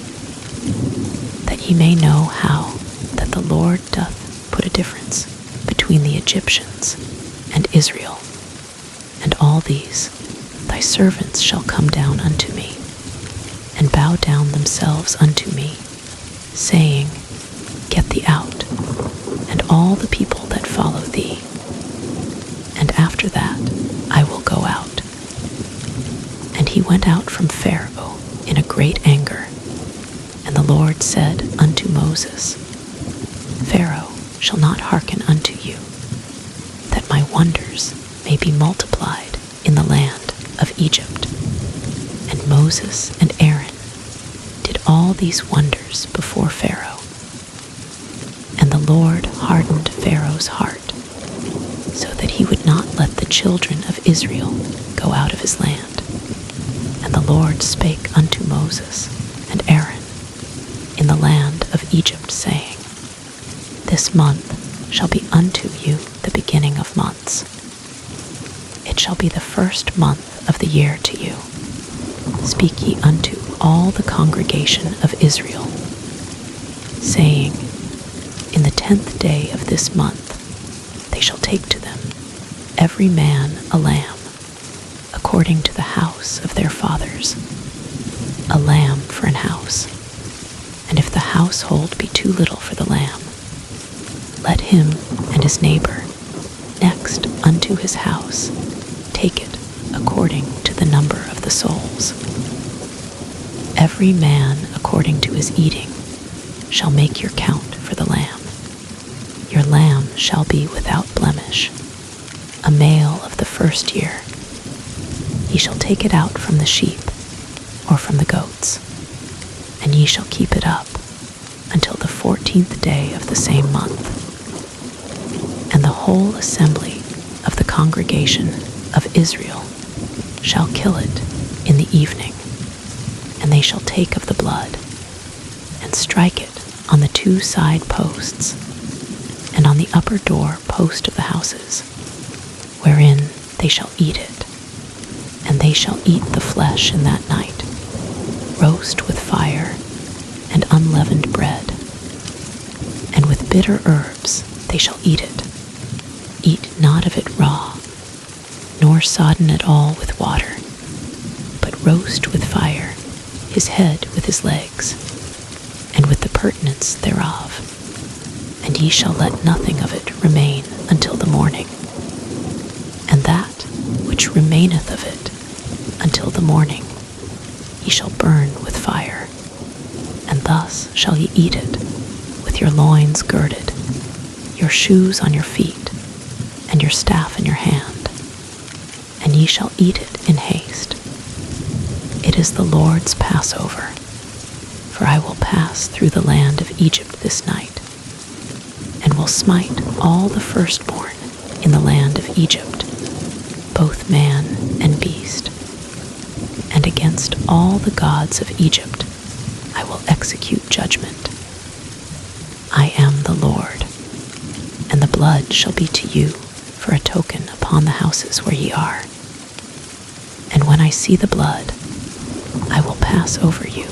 that ye may know how that the Lord doth put a difference between the Egyptians and Israel. And all these thy servants shall come down unto me, and bow down themselves unto me, saying, Get thee out, and all the people that follow thee. And after that I will go out. And he went out from Pharaoh in a great anger. And the Lord said unto Moses, Pharaoh shall not hearken unto you, that my wonders may be multiplied in the land of Egypt. And Moses and Aaron did all these wonders before Pharaoh. And the Lord hardened Pharaoh's heart, so that he would not let the children of Israel go out of his land. And the Lord spake unto Moses and Aaron in the land of Egypt, saying, This month shall be unto you the beginning of months. It shall be the first month of the year to you. Speak ye unto all the congregation of Israel, saying, In the 10th day of this month they shall take to them every man a lamb, according to the house of their fathers, a lamb for an house. And if the household be too little for the lamb, let him and his neighbor next unto his house take it according to the number of the souls. Every man according to his eating shall make your count for the lamb. Your lamb shall be without blemish, a male of the first year. Ye shall take it out from the sheep or from the goats, and ye shall keep it up until the 14th day of the same month. And the whole assembly of the congregation of Israel shall kill it in the evening, and they shall take of the blood, and strike it on the 2 side posts, and on the upper door post of the houses, wherein they shall eat it. And they shall eat the flesh in that night, roast with fire, and unleavened bread. And with bitter herbs they shall eat it. Eat not of it raw, nor sodden at all with water, but roast with fire his head with his legs, and with the purtenance thereof. And ye shall let nothing of it remain until the morning. And that which remaineth of it until the morning ye shall burn with fire. And thus shall ye eat it, with your loins girded, your shoes on your feet, and your staff in your hand. And ye shall eat it in haste. It is the Lord's Passover, for I will pass through the land of Egypt this night, and will smite all the firstborn in the land of Egypt, both man and beast. And against all the gods of Egypt I will execute judgment. I am the Lord, and the blood shall be to you for a token upon the houses where ye are. And when I see the blood, I will pass over you,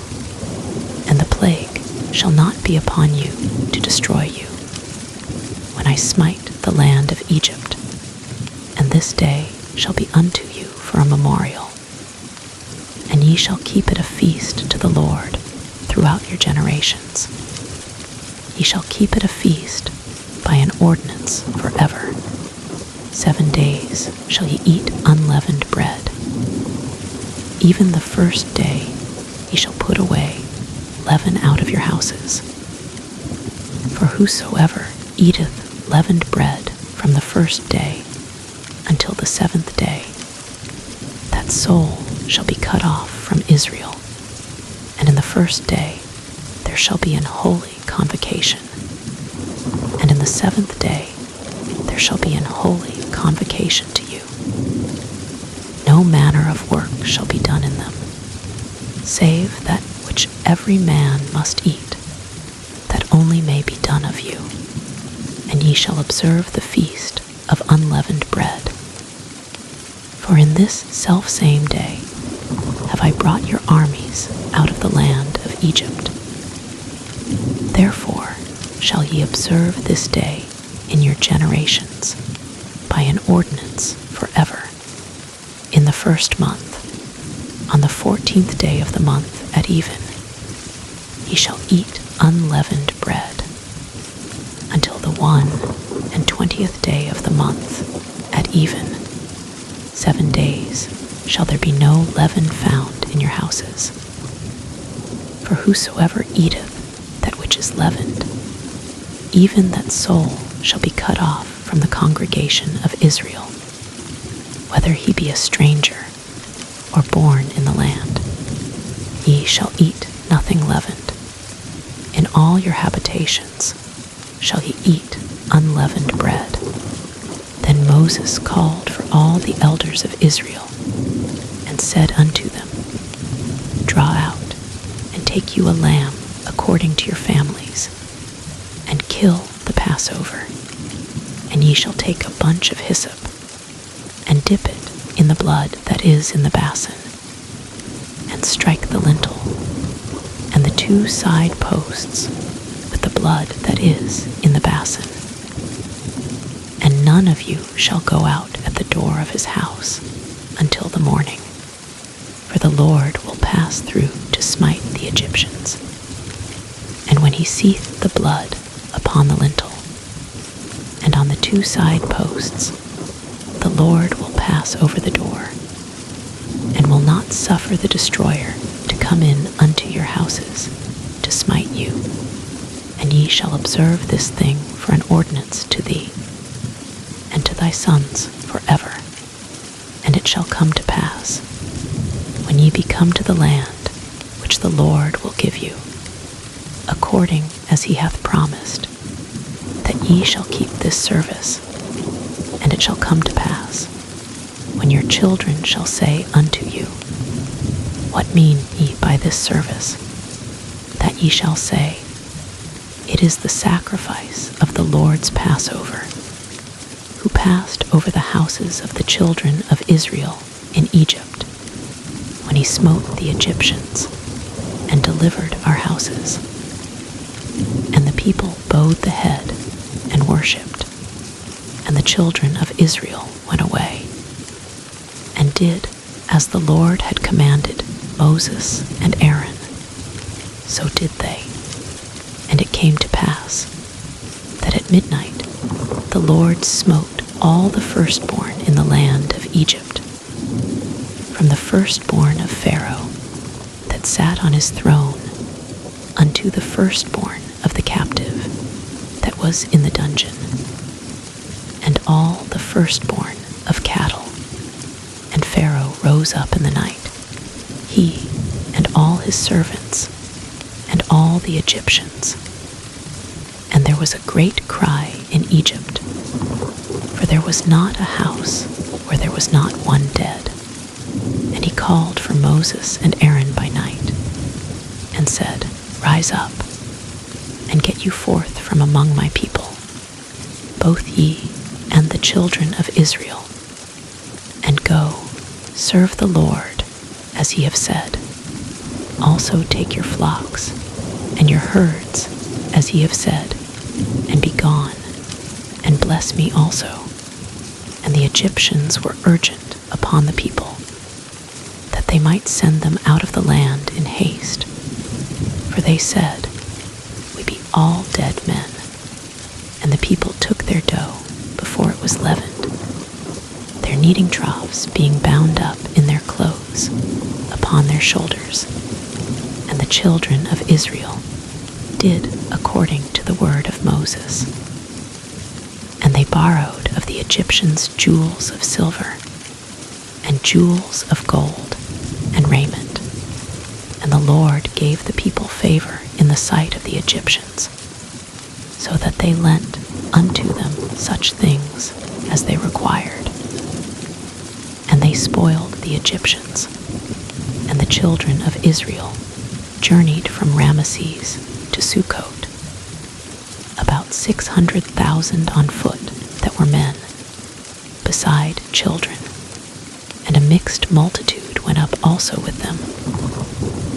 and the plague shall not be upon you to destroy you, when I smite the land of Egypt. And this day shall be unto you for a memorial. And ye shall keep it a feast to the Lord throughout your generations. Ye shall keep it a feast by an ordinance forever. 7 days shall ye eat unleavened bread. Even the first day ye shall put away leaven out of your houses. For whosoever eateth leavened bread from the first day until the 7th day, that soul shall be cut off from Israel. And in the first day there shall be an holy convocation. And in the 7th day there shall be an holy convocation to you. No manner of work shall be done in them, save that which every man must eat, that only may be done of you. And ye shall observe the feast of unleavened bread. For in this selfsame day have I brought your armies out of the land of Egypt. Therefore shall ye observe this day in your generations by an ordinance forever. In the first month, on the 14th day of the month at even, ye shall eat unleavened bread. Until the 21st day of the month at even, 7 days shall there be no leaven found in your houses. For whosoever eateth that which is leavened, even that soul shall be cut off from the congregation of Israel, whether he be a stranger or born in the land. Ye shall eat nothing leavened. In all your habitations shall ye eat unleavened bread. Then Moses called for all the elders of Israel, and said unto them, Draw out, and take you a lamb according to your families, and kill the Passover. And ye shall take a bunch of hyssop, and dip it in the blood that is in the basin, and strike the lintel, and the 2 side posts with the blood that is in the basin. And none of you shall go out at the door of his house until the morning, for the Lord will pass through to smite the Egyptians. And when when he seeth the blood upon the lintel, and on the two side posts, the Lord will pass over the door, and will not suffer the destroyer to come in unto your houses to smite you. And ye shall observe this thing for an ordinance to thee, and to thy sons forever. And it shall come to pass, when ye be come to the land which the Lord will give you, according as he hath promised, that ye shall keep this service. And it shall come to pass, when your children shall say unto you, What mean ye by this service? That ye shall say, It is the sacrifice of the Lord's Passover, who passed over the houses of the children of Israel in Egypt, when he smote the Egyptians and delivered our houses. And the people bowed the head and worshipped, and the children of Israel went away, and did as the Lord had commanded Moses and Aaron. So did they. And it came to pass that at midnight the Lord smote all the firstborn in the land of Egypt, from the firstborn of Pharaoh that sat on his throne unto the firstborn of the captive that was in the dungeon, and all the firstborn of cattle. And Pharaoh rose up in the night, he and all his servants, and all the Egyptians. And there was a great cry in Egypt, for there was not a house where there was not one dead. And he called for Moses and Aaron by night, and said, Rise up, and get you forth from among my people, both ye and the children of Israel, and go, serve the Lord, as ye have said. Also take your flocks and your herds, as ye have said, and be gone, and bless me also. And the Egyptians were urgent upon the people, that they might send them out of the land in haste. For they said, We be all dead men. And the people took their dough before it was leavened, their kneading troughs being bound up in their clothes upon their shoulders. And the children of Israel did according to the word of Moses. And they borrowed of the Egyptians jewels of silver, and jewels of gold, and raiment. And the Lord gave the people favor in the sight of the Egyptians, so that they lent unto them such things as they required. And they spoiled the Egyptians, and the children of Israel journeyed from Ramesses to Sukkot, about 600,000 on foot that were men, beside children, and a mixed multitude went up also with them,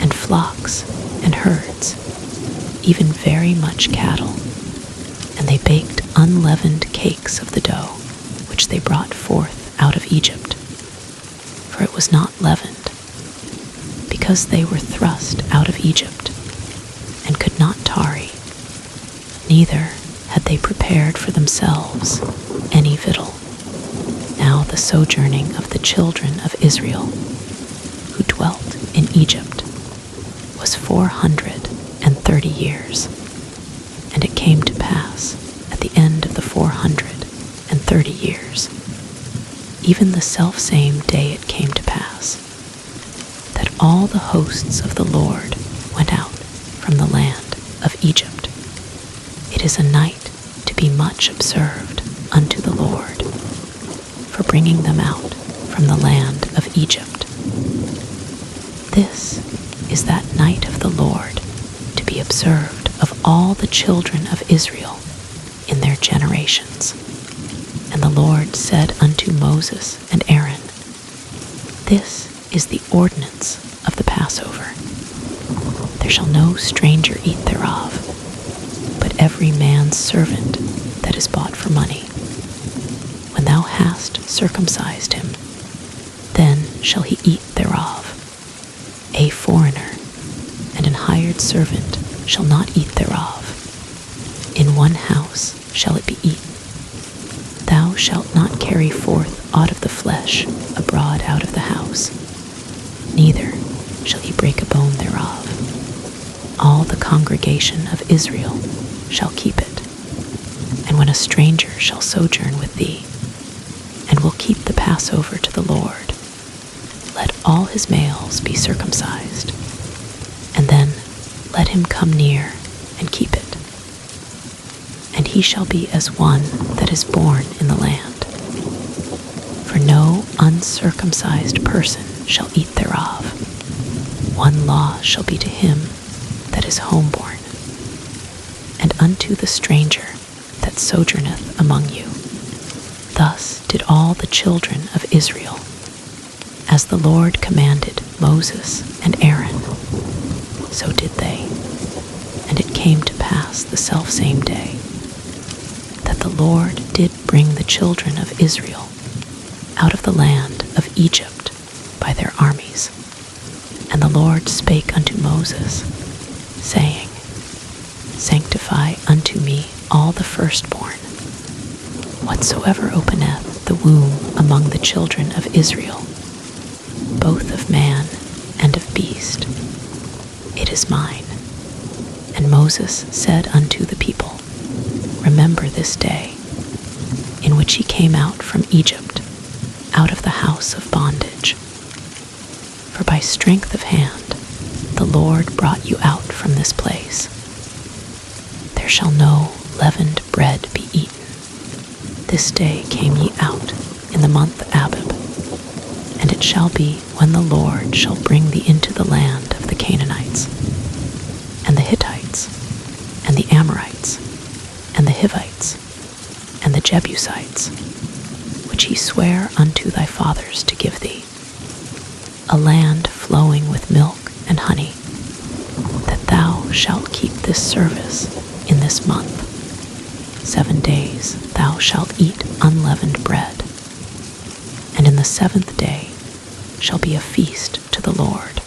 and flocks and herds, even very much cattle. And they baked unleavened cakes of the dough, which they brought forth out of Egypt, for it was not leavened, because they were thrust out of Egypt, and could not tarry, neither had they prepared for themselves any victual. Now the sojourning of the children of Israel, who dwelt in Egypt, was 430 years. And it came to pass at the end of the 430 years, even the selfsame day it came to pass, that all the hosts of the Lord went out from the land of Egypt. It is a night to be much observed unto the Lord, for bringing them out from the land of Egypt. This is that night of the Lord to be observed of all the children of Israel in their generations. And the Lord said unto Moses and Aaron, This is the ordinance of the Passover. There shall no stranger eat thereof, but every man's servant that is bought for money. When thou hast circumcised him, then shall he eat thereof. A foreigner and an hired servant shall not eat thereof. In one house shall it be eaten. Thou shalt not carry forth aught of the flesh abroad out of the house, neither shall ye break a bone thereof. All the congregation of Israel shall keep it. And when a stranger shall sojourn with thee, and will keep the Passover to the Lord, let all his males be circumcised, and then let him come near and keep it. And he shall be as one that is born in the land. For no uncircumcised person shall eat thereof. One law shall be to him that is homeborn, and unto the stranger that sojourneth among you. Thus did all the children of Israel, as the Lord commanded Moses and Aaron, so did they. And it came to pass the selfsame day, that the Lord did bring the children of Israel out of the land of Egypt by their armies. And the Lord spake unto Moses, saying, Sanctify unto me all the firstborn, whatsoever openeth the womb among the children of Israel, both of man and of beast. It is mine. And Moses said unto the people, Remember this day, in which ye came out from Egypt, out of the house of bondage. For by strength of hand the Lord brought you out from this place. There shall no leavened bread be eaten. This day came ye out in the month Abib. And it shall be when the Lord shall bring thee into the land of the Canaanites, and the Hittites, and the Amorites, and the Hivites, and the Jebusites, which he sware unto thy fathers to give thee, a land flowing with milk and honey, that thou shalt keep this service in this month. 7 days thou shalt eat unleavened bread, and in the 7th day shall be a feast to the Lord.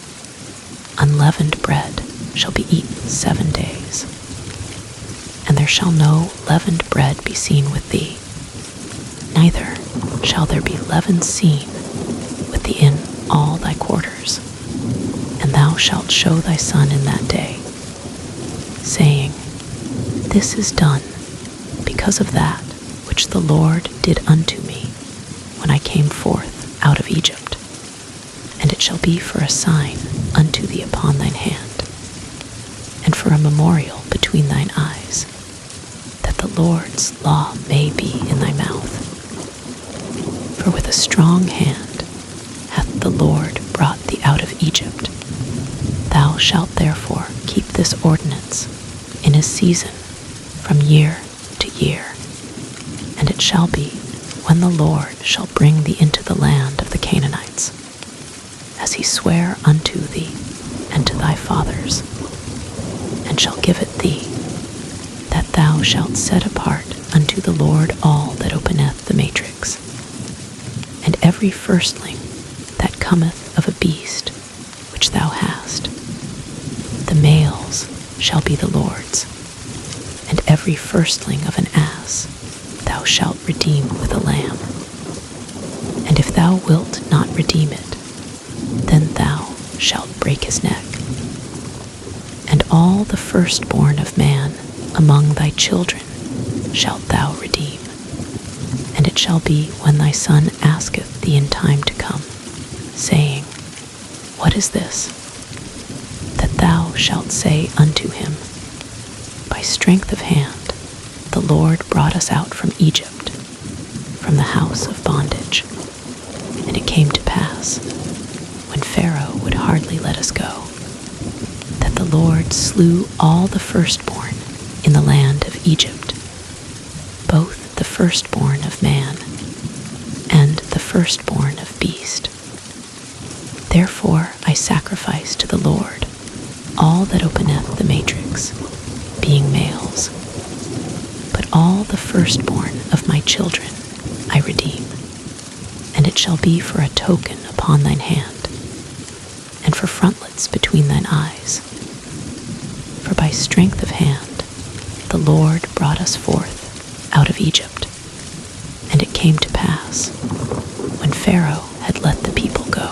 Unleavened bread shall be eaten 7 days, and there shall no leavened bread be seen with thee, neither shall there be leaven seen with thee in all thy quarters. And thou shalt show thy son in that day, saying, This is done because of that which the Lord did unto me when I came forth out of Egypt. And it shall be for a sign unto thee upon thine hand, and for a memorial between thine eyes, that the Lord's law may be in thy mouth. For with a strong hand hath the Lord brought thee out of Egypt. Thou shalt therefore keep this ordinance in his season from year to year. And it shall be, when the Lord shall bring thee into the land of the Canaanites, as he sware unto thee and to thy fathers, and shall give it thee, that thou shalt set apart unto the Lord all that openeth the matrix. And every firstling that cometh of a beast which thou hast, the males shall be the Lord's. And every firstling of an ass thou shalt redeem with a lamb. And if thou wilt not redeem it, then thou shalt break his neck. And all the firstborn of man among thy children shalt thou redeem. And it shall be when thy son asketh thee in time to come, saying, What is this? That thou shalt say unto him, By strength of hand the Lord brought us out from Egypt, from the house of bondage. And it came to pass, when Pharaoh would hardly let us go, that the Lord slew all the firstborn in the land of Egypt, both the firstborn of man and the firstborn of beast. Therefore I sacrifice to the Lord all that openeth the matrix, being males. But all the firstborn of my children I redeem. And it shall be for a token upon thine hand, and for frontlets between thine eyes. For by strength of hand the Lord brought us forth out of Egypt. And it came to pass, when Pharaoh had let the people go,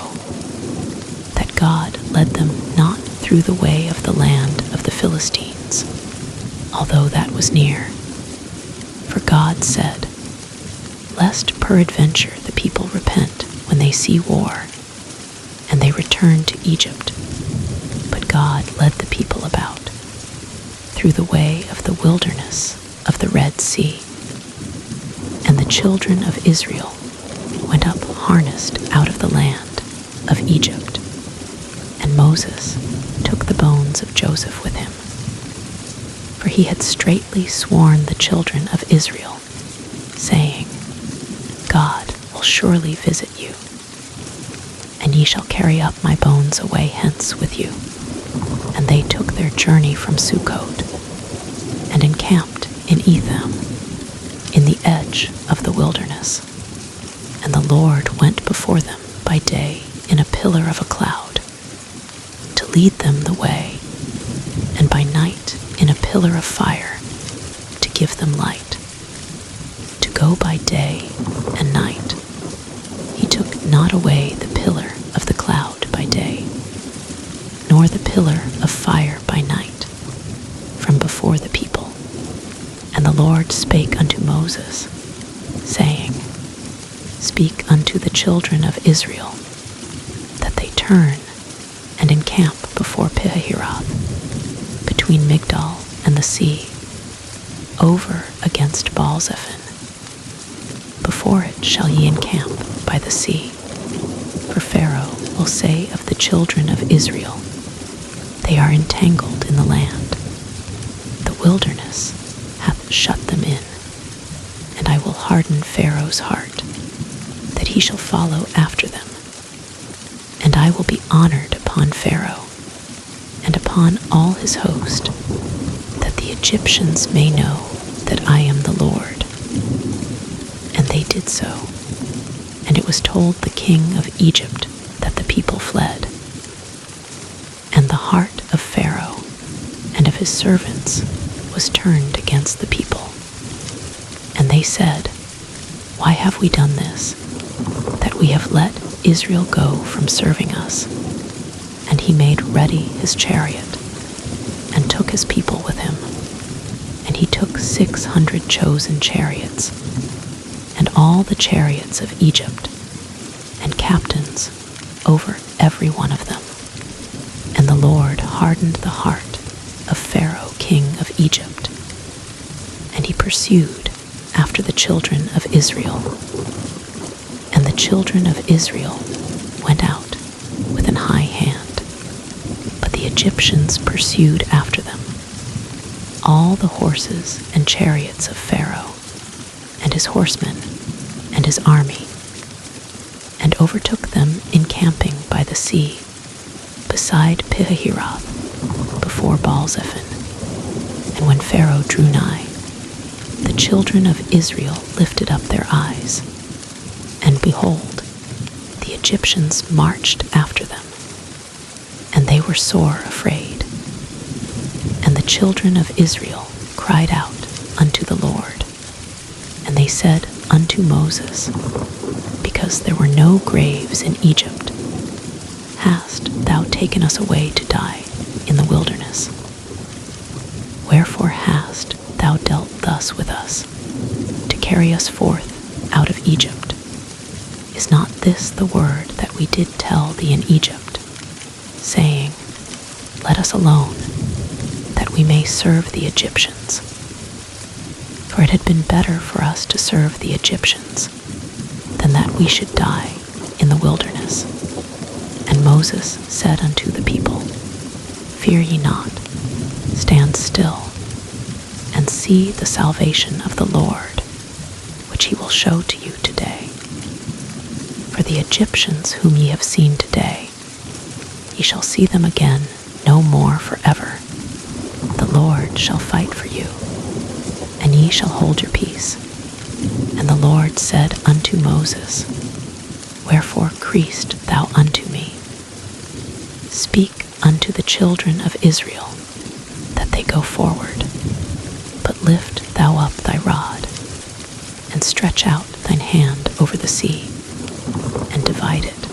that God led them not through the way of the land of the Philistines, although that was near. For God said, lest peradventure the people repent when they see war, and they return to Egypt. But God led the people about through the way of the wilderness of the Red Sea. And the children of Israel went up harnessed out of the land of Egypt. And Moses took the bones of Joseph with him, for he had straitly sworn the children of Israel, saying, God will surely visit you, and ye shall carry up my bones away hence with you. And they took their journey from Sukkot, and encamped in Etham, in the edge of the wilderness. And the Lord went before them by day in a pillar of a cloud, to lead them the way, and by night in a pillar of fire, to give them light. To go by day and night. He took not away the pillar of the cloud by day, nor the pillar of fire by night, from before the people. And the Lord spake unto Moses, saying, Speak unto the children of Israel, that they turn and encamp before Pihahiroth, between Migdol and the sea, over against Baalzephon. Before it shall ye encamp by the sea. For Pharaoh will say of the children of Israel, They are entangled in the land. The wilderness hath shut them in, and I will harden Pharaoh's heart, that he shall follow after them. And I will be honored upon Pharaoh, and upon all his host, that the Egyptians may know that I am the Lord. And they did so. And it was told the king of Egypt that the people fled. And the heart of Pharaoh and of his servants was turned against the people. And they said, Why have we done this, that we have let Israel go from serving us? And he made ready his chariot, and took his people with him. And he took 600 chosen chariots, and all the chariots of Egypt, and captains over every one of them. And the Lord hardened the heart of Pharaoh king of Egypt, and he pursued after the children of Israel. And the children of Israel went out with an high hand, but the Egyptians pursued after them, all the horses and chariots of Pharaoh, and his horsemen, and his army, and overtook them encamping by the sea, beside Pihahiroth, before Baalzephon. And when Pharaoh drew nigh, the children of Israel lifted up their eyes, and behold, the Egyptians marched after them, and they were sore afraid. And the children of Israel cried out unto the Lord, and they said unto Moses, Because there were no graves in Egypt, hast thou taken us away to die in the wilderness? Wherefore hast thou dealt thus with us, to carry us forth out of Egypt? Is not this the word that we did tell thee in Egypt, saying, Let us alone, that we may serve the Egyptians? For it had been better for us to serve the Egyptians, than that we should die in the wilderness. And Moses said unto the people, Fear ye not, stand still, and see the salvation of the Lord, which he will show to you today. For the Egyptians whom ye have seen today, ye shall see them again no more forever. The Lord shall fight for you, and ye shall hold your peace. And the Lord said unto Moses, Wherefore criest thou unto me? Speak unto the children of Israel, that they go forward. But lift thou up thy rod, and stretch out thine hand over the sea, and divide it.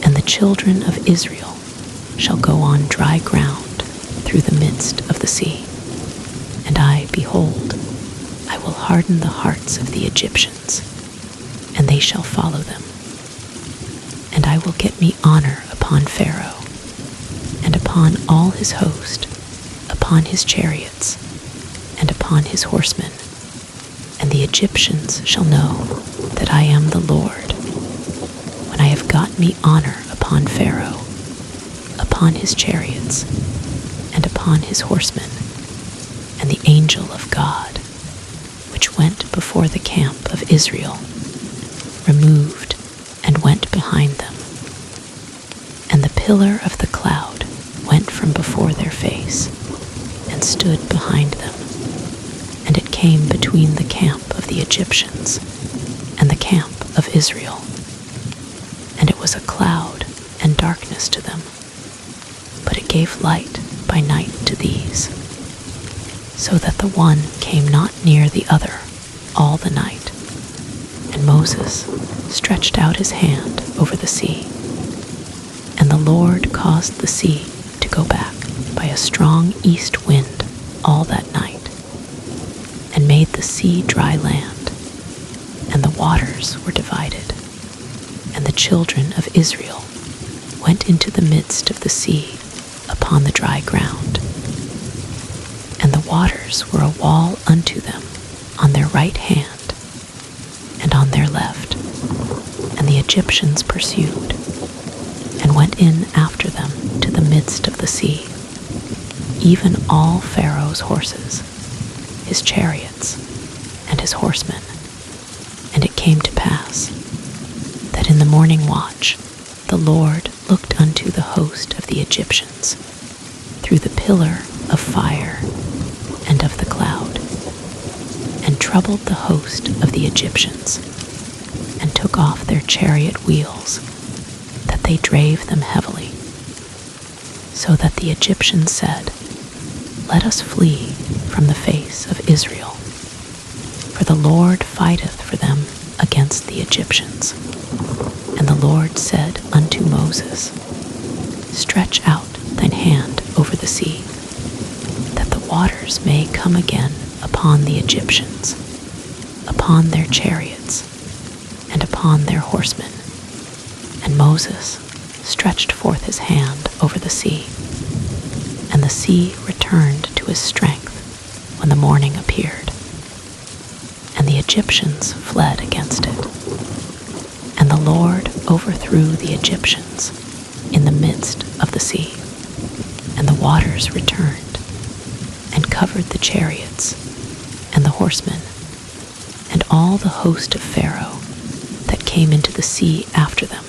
And the children of Israel shall go on dry ground through the midst of the sea. And I, behold, I will harden the hearts of the Egyptians, and they shall follow them. And I will get me honor upon Pharaoh, and upon all his host, upon his chariots, and upon his horsemen. And the Egyptians shall know that I am the Lord, when I have got me honor upon Pharaoh, upon his chariots, and upon his horsemen. And the angel of God, which went before the camp of Israel, removed and went behind them. And the pillar of the cloud went from before their face, and stood behind them. And it came between the camp of the Egyptians and the camp of Israel. And it was a cloud and darkness to them, but it gave light by night to these, so that the one came not near the other all the night. And Moses stretched out his hand over the sea, and the Lord caused the sea to go back by a strong east wind all that night, and made the sea dry land, and the waters were divided. And the children of Israel went into the midst of the sea upon the dry ground. And the waters were a wall unto them on their right hand and on their left. And the Egyptians pursued, and went in after them to the midst of the sea, even all Pharaoh's horses, his chariots, and his horsemen. And it came to pass that in the morning watch the Lord looked unto the host of the Egyptians through the pillar of fire and of the cloud, and troubled the host of the Egyptians, and took off their chariot wheels, that they drave them heavily. So that the Egyptians said, Let us flee from the face of Israel, for the Lord fighteth for them against the Egyptians. And the Lord said unto Moses, Stretch out thine hand over the sea, that the waters may come again upon the Egyptians, upon their chariots, and upon their horsemen. And Moses stretched forth his hand over the sea, and the sea returned to his strength when the morning appeared. And the Egyptians fled against it. And the Lord overthrew the Egyptians in the midst of the sea, and the waters returned, and covered the chariots, and the horsemen, and all the host of Pharaoh that came into the sea after them.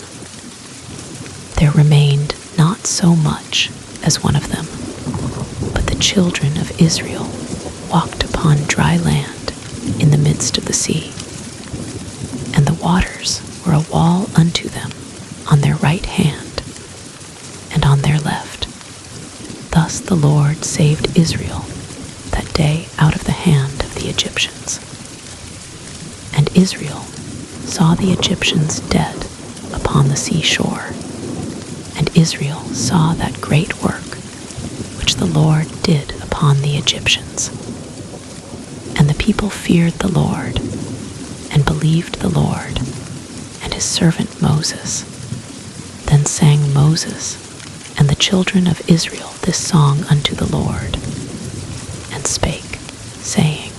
There remained not so much as one of them, but the children of Israel walked upon dry land in the midst of the sea, and the waters were a wall unto them on their right hand and on their left. Thus the Lord saved Israel that day out of the hand of the Egyptians. And Israel saw the Egyptians dead upon the seashore, and Israel saw that great work which the Lord did upon the Egyptians. And the people feared the Lord, and believed the Lord, and his servant Moses. Then sang Moses and the children of Israel this song unto the Lord, and spake, saying,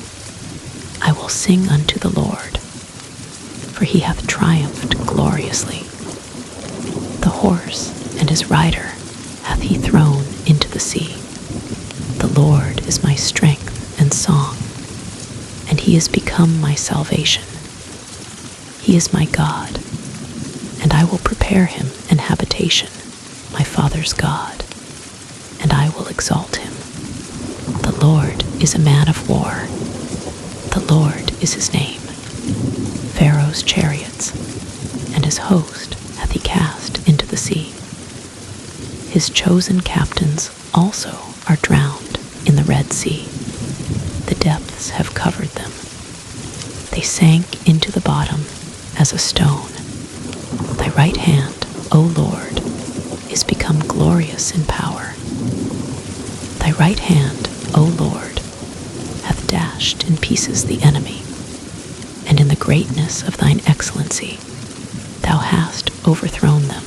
I will sing unto the Lord, for he hath triumphed gloriously. The horse and his rider hath he thrown into the sea. The Lord is my strength and song, and he is become my salvation. He is my God, and I will prepare him an habitation, my father's God, and I will exalt him. The Lord is a man of war. The Lord is his name. Pharaoh's chariots and his host hath he cast into the sea. His chosen captains also are drowned. Red Sea. The depths have covered them. They sank into the bottom as a stone. Thy right hand, O Lord, is become glorious in power. Thy right hand, O Lord, hath dashed in pieces the enemy, and in the greatness of thine excellency thou hast overthrown them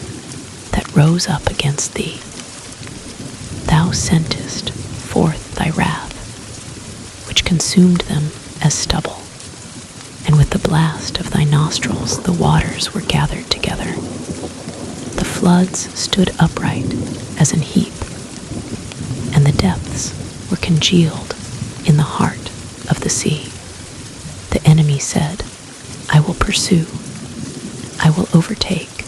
that rose up against thee. Thou sentest forth thy wrath, which consumed them as stubble, and with the blast of thy nostrils the waters were gathered together. The floods stood upright as an heap, and the depths were congealed in the heart of the sea. The enemy said, I will pursue, I will overtake,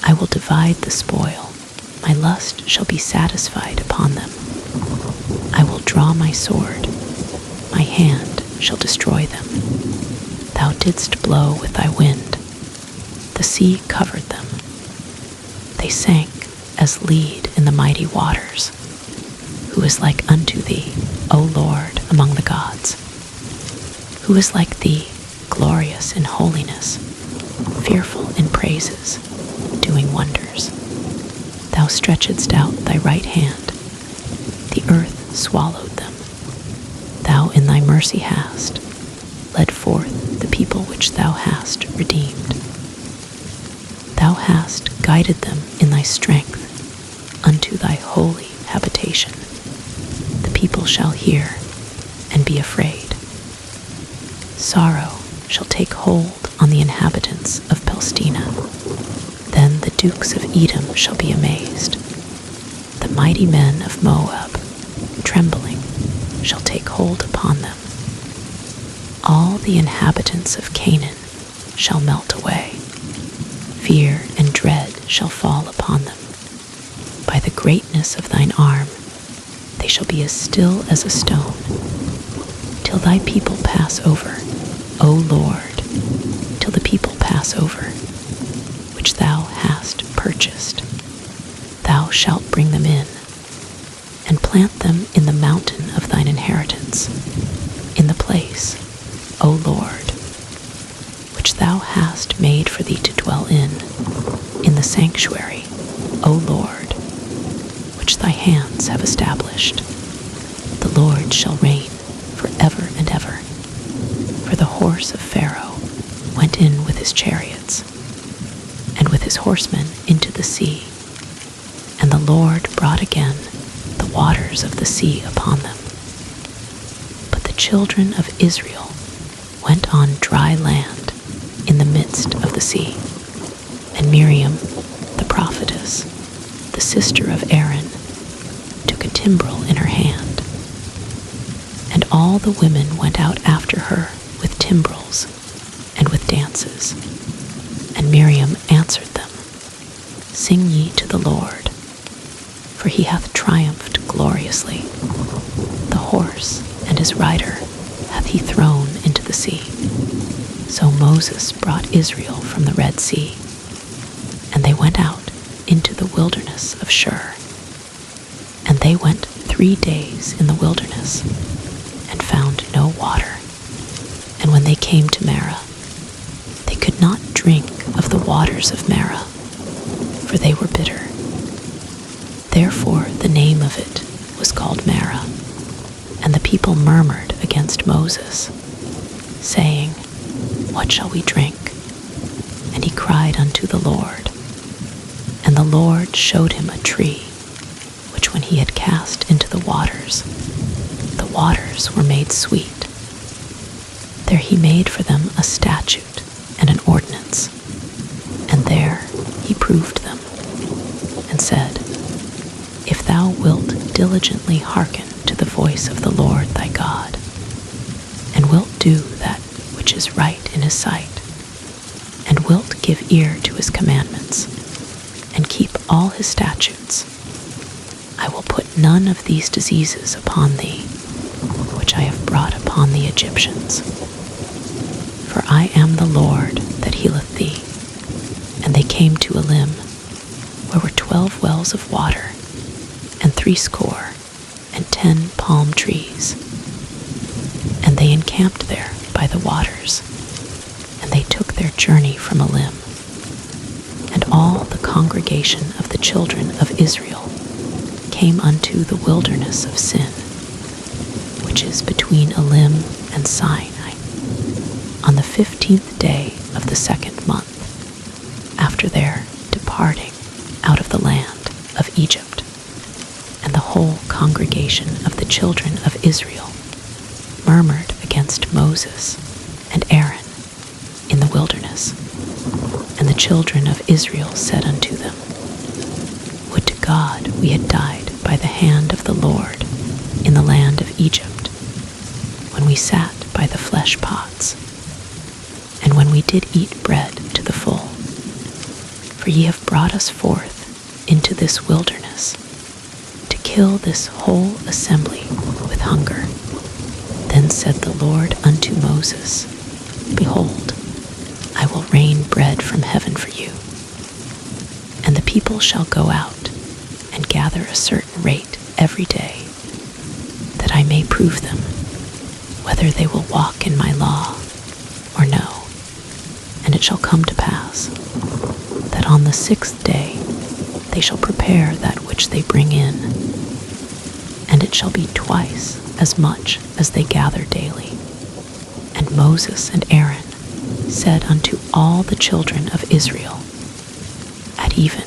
I will divide the spoil, my lust shall be satisfied upon them. I will draw my sword, my hand shall destroy them. Thou didst blow with thy wind, the sea covered them. They sank as lead in the mighty waters. Who is like unto thee, O Lord, among the gods? Who is like thee, glorious in holiness, fearful in praises, doing wonders? Thou stretchedst out thy right hand, the earth swallowed them. Thou in thy mercy hast led forth the people which thou hast redeemed. Thou hast guided them in thy strength unto thy holy habitation. The people shall hear and be afraid. Sorrow shall take hold on the inhabitants of Palestina. Then the dukes of Edom shall be amazed. The mighty men of Moab, trembling, shall take hold upon them. All the inhabitants of Canaan shall melt away. Fear and dread shall fall upon them. By the greatness of thine arm, they shall be as still as a stone, till thy people pass over, O Lord, till the people pass over, which thou hast purchased. Thou shalt bring them in, and plant them in the mountain of thine inheritance, in the place, O Lord, which thou hast made for thee to dwell in the sanctuary, O Lord, which thy hands have established. The Lord shall reign forever and ever. For the horse of Pharaoh went in with his chariots, and with his horsemen into the sea, and the Lord brought again the waters of the sea upon them. But the children of Israel went on dry land in the midst of the sea. And Miriam, the prophetess, the sister of Aaron, took a timbrel in her hand. And all the women went out after her with timbrels and with dances. And Miriam answered them, Sing ye to the Lord, for he hath triumphed gloriously. The horse and his rider hath he thrown into the sea. So Moses brought Israel from the Red Sea, and they went out into the wilderness of Shur. And they went 3 days in the wilderness, and found no water. And when they came to Marah, they could not drink of the waters of Marah, for they were bitter. Therefore the name of it was called Marah. And the people murmured against Moses, saying, What shall we drink? And he cried unto the Lord. And the Lord showed him a tree, which when he had cast into the waters were made sweet. There he made for them a statute and an ordinance, and there he proved them, and said, If thou wilt diligently hearken to the voice of the Lord thy God, and wilt do that which is right in his sight, and wilt give ear to his commandments, and keep all his statutes, I will put none of these diseases upon thee, which I have brought upon the Egyptians. For I am the Lord that healeth thee. And they came to Elim, where were 12 wells of water, and 70 10 palm trees, and they encamped there by the waters, and they took their journey from Elim. And all the congregation of the children of Israel came unto the wilderness of Sin, which is between Elim and Sinai, on the 15th day of the 2nd month, after their departing out of the land of Egypt. And the whole congregation of the children of Israel murmured against Moses and Aaron in the wilderness. And the children of Israel said unto them, Would to God we had died by the hand of the Lord in the land of Egypt, when we sat by the flesh pots, and when we did eat bread to the full. For ye have brought us forth into this wilderness, to kill this whole assembly with hunger. Then said the Lord unto Moses, Behold, I will rain bread from heaven for you, and the people shall go out and gather a certain rate every day, that I may prove them, whether they will walk in my law or no. And it shall come to pass, that on the 6th day they shall prepare that which they bring in, and it shall be twice as much as they gather daily. And Moses and Aaron said unto all the children of Israel, At even,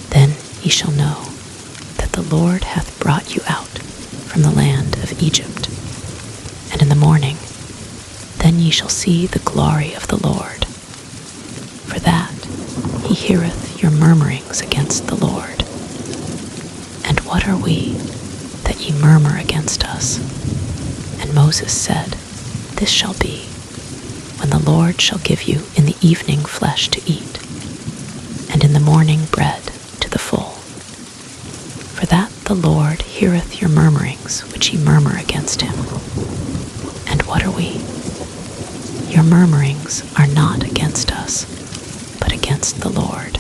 then ye shall know that the Lord hath brought you out from the land of Egypt. And in the morning, then ye shall see the glory of the Lord, for that he heareth your murmurings against the Lord. And what are we, that ye murmur against us? And Moses said, This shall be, when the Lord shall give you in the evening flesh to eat, and in the morning bread to the full. For that the Lord heareth your murmurings which ye murmur against him. And what are we? Your murmurings are not against us, but against the Lord.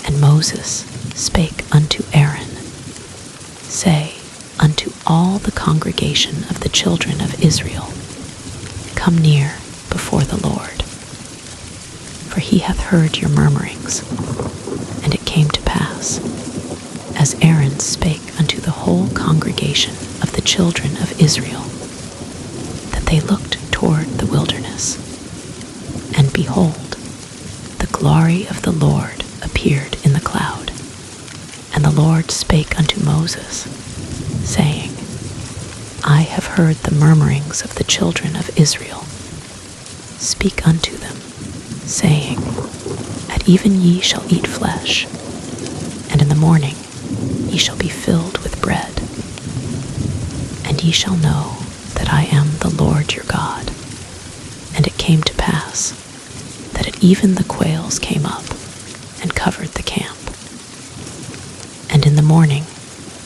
And Moses spake unto Aaron, Say unto all the congregation of the children of Israel, Come near before the Lord. For he hath heard your murmurings. And it came to pass, as Aaron spake unto the whole congregation of the children of Israel, that they looked toward the wilderness. And behold, the glory of the Lord appeared in the cloud. And the Lord spake unto Moses, saying, I have heard the murmurings of the children of Israel. Speak unto them, saying, At even ye shall eat flesh, and in the morning ye shall be filled with bread. And ye shall know that I am the Lord your God. And it came to pass, that at even the quails came up, and covered the camp. And in the morning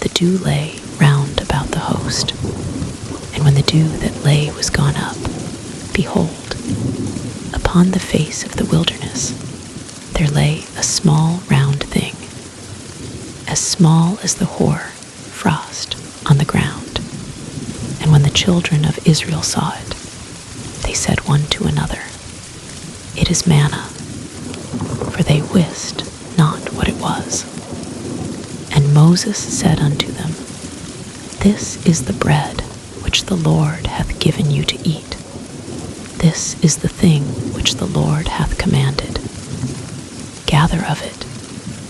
the dew lay round about the host. And when the dew that lay was gone up, behold, upon the face of the wilderness there lay a small round thing, as small as the hoar frost on the ground. And when the children of Israel saw it, they said one to another, It is manna, for they wist not what it was. And Moses said unto them, This is the bread which the Lord hath given you to eat. This is the thing which the Lord hath commanded. Gather of it,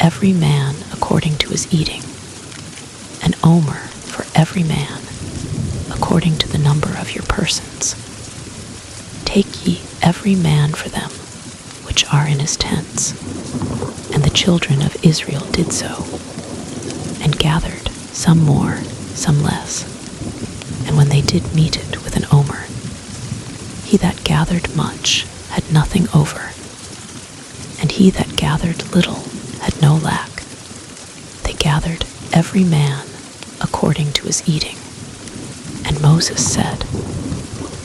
every man according to his eating, an omer for every man, according to the number of your persons. Take ye every man for them, which are in his tents. And the children of Israel did so, and gathered, some more, some less. And when they did meet it with an omer, he that gathered much had nothing over, and he that gathered little had no lack. They gathered every man according to his eating. And Moses said,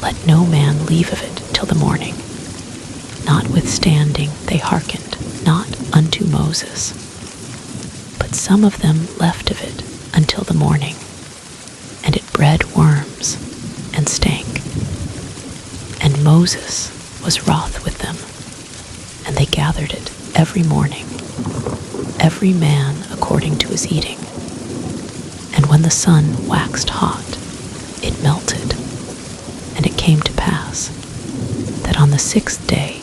Let no man leave of it till the morning. Notwithstanding they hearkened not unto Moses, but some of them left of it until the morning, bred worms and stank. And Moses was wroth with them, and they gathered it every morning, every man according to his eating. And when the sun waxed hot, it melted. And it came to pass that on the 6th day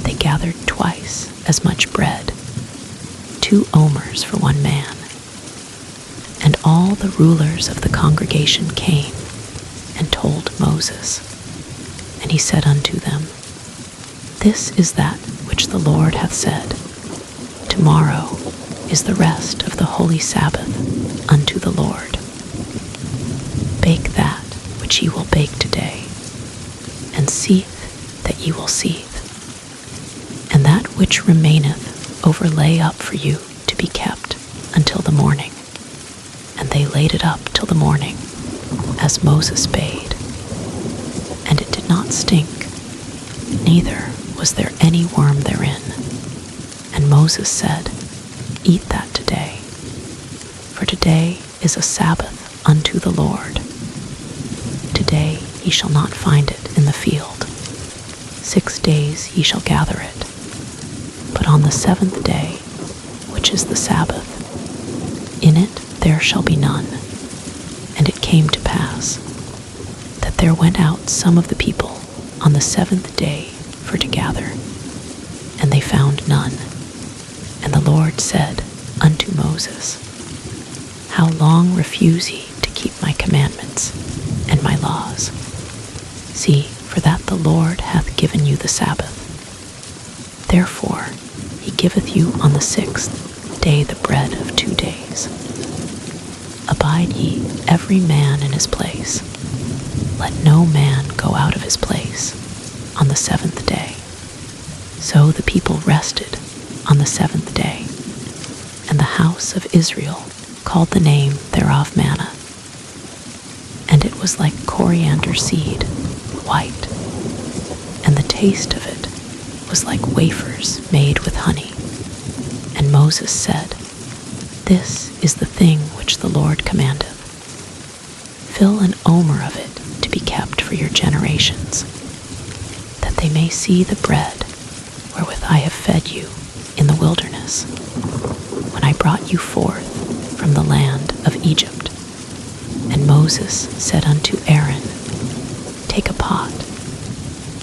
they gathered twice as much bread, 2 omers for one man. And all the rulers of the congregation came and told Moses. And he said unto them, This is that which the Lord hath said, Tomorrow is the rest of the holy Sabbath unto the Lord. Bake that which ye will bake today, and seethe that ye will seethe, and that which remaineth overlay up for you to be kept until the morning. And they laid it up till the morning, as Moses bade. And it did not stink, neither was there any worm therein. And Moses said, Eat that today, for today is a Sabbath unto the Lord. Today ye shall not find it in the field. 6 days ye shall gather it. But on the 7th day, which is the Sabbath, in it there shall be none. And it came to pass that there went out some of the people on the 7th day for to gather, and they found none. And the Lord said unto Moses, How long refuse ye to keep my commandments and my laws? See, for that the Lord hath given you the Sabbath. Therefore he giveth you on the 6th day the bread of 2 days. Abide ye every man in his place. Let no man go out of his place on the 7th day. So the people rested on the 7th day, and the house of Israel called the name thereof manna. And it was like coriander seed, white, and the taste of it was like wafers made with honey. And Moses said, This is the thing which the Lord commandeth. Fill an omer of it to be kept for your generations, that they may see the bread wherewith I have fed you in the wilderness, when I brought you forth from the land of Egypt. And Moses said unto Aaron, Take a pot,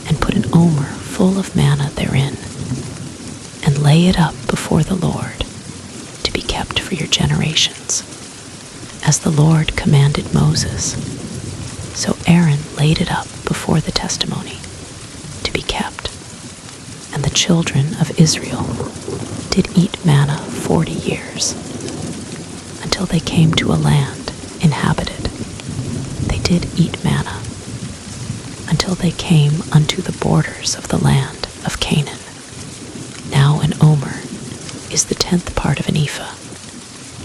and put an omer full of manna therein, and lay it up before the Lord, to be kept for your generations, as the Lord commanded Moses. So Aaron laid it up before the testimony, to be kept. And the children of Israel did eat manna 40 years, until they came to a land inhabited. They did eat manna, until they came unto the borders of the land of Canaan. Now an omer is the 10th part of an ephah.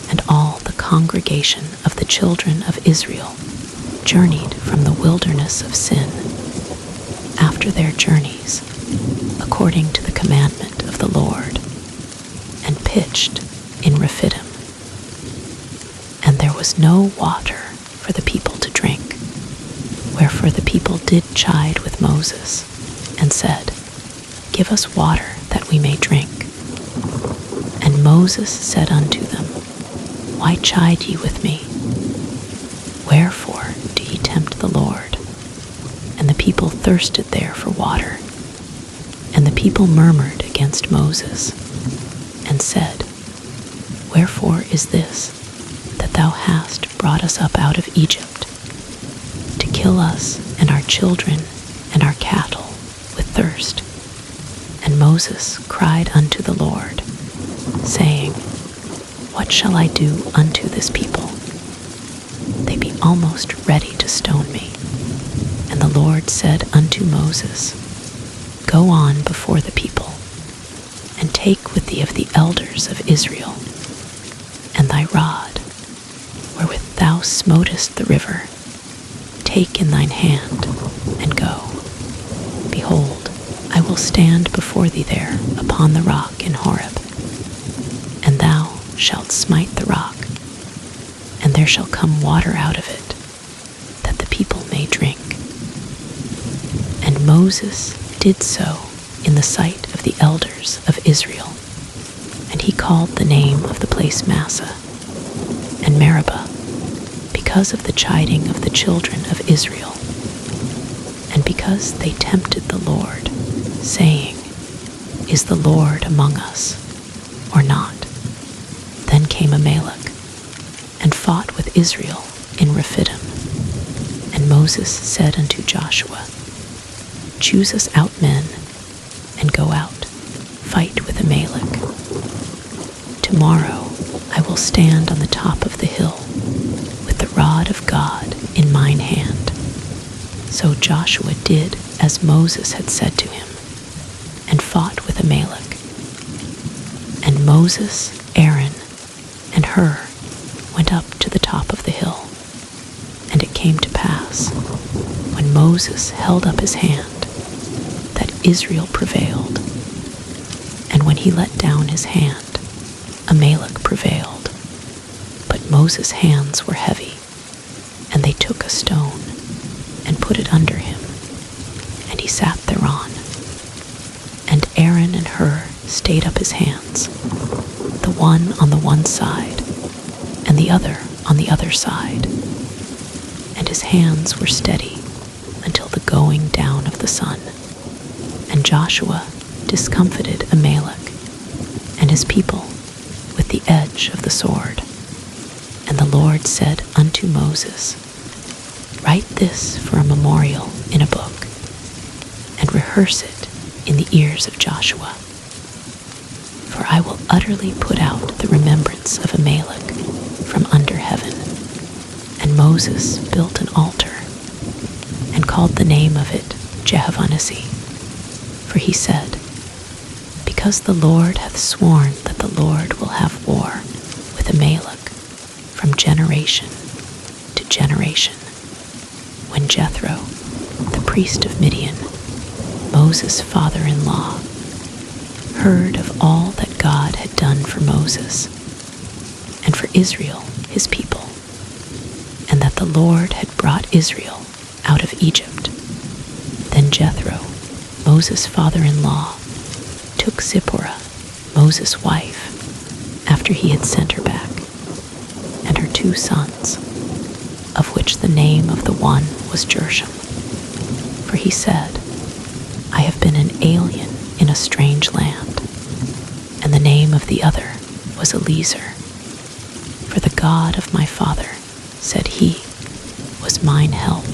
And all the congregation of the children of Israel journeyed from the wilderness of Sin, after their journeys, according to the commandment of the Lord, and pitched in Rephidim. And there was no water for the people to drink, wherefore the people did chide with Moses, and said, Give us water that we may drink. And Moses said unto them, Why chide ye with me? Wherefore do ye tempt the Lord? And the people thirsted there for water. And the people murmured against Moses, and said, Wherefore is this, that thou hast brought us up out of Egypt, to kill us and our children and our cattle with thirst? And Moses cried unto the Lord, saying, What shall I do unto this people? They be almost ready to stone me. And the Lord said unto Moses, Go on before the people, and take with thee of the elders of Israel, and thy rod, wherewith thou smotest the river, take in thine hand, and go. Behold, I will stand before thee there upon the rock in Horeb, and thou shalt smite the rock, and there shall come water out of it, Moses did so in the sight of the elders of Israel, and he called the name of the place Massah and Meribah, because of the chiding of the children of Israel, and because they tempted the Lord, saying, Is the Lord among us, or not? Then came Amalek, and fought with Israel in Rephidim. And Moses said unto Joshua, Choose us out men, and go out, fight with Amalek. Tomorrow I will stand on the top of the hill, with the rod of God in mine hand. So Joshua did as Moses had said to him, and fought with Amalek. And Moses, Aaron, and Hur went up to the top of the hill. And it came to pass, when Moses held up his hand, that Israel prevailed. And when he let down his hand, Amalek prevailed. But Moses' hands were heavy, and they took a stone, and put it under him, and he sat thereon. And Aaron and Hur stayed up his hands, the one on the one side, and the other on the other side. And his hands were steady until the going down of the sun. And Joshua discomfited Amalek and his people with the edge of the sword. And the Lord said unto Moses, Write this for a memorial in a book, and rehearse it in the ears of Joshua. For I will utterly put out the remembrance of Amalek from under heaven. And Moses built an altar, and called the name of it Jehovah-Nissi. For he said, Because the Lord hath sworn that the Lord will have war with Amalek from generation to generation. When Jethro, the priest of Midian, Moses' father-in-law, heard of all that God had done for Moses and for Israel his people, and that the Lord had brought Israel out of Egypt, then Jethro, Moses' father-in-law, took Zipporah, Moses' wife, after he had sent her back, and her 2 sons, of which the name of the one was Gershom. For he said, I have been an alien in a strange land. And the name of the other was Eliezer. For the God of my father, said he, was mine help,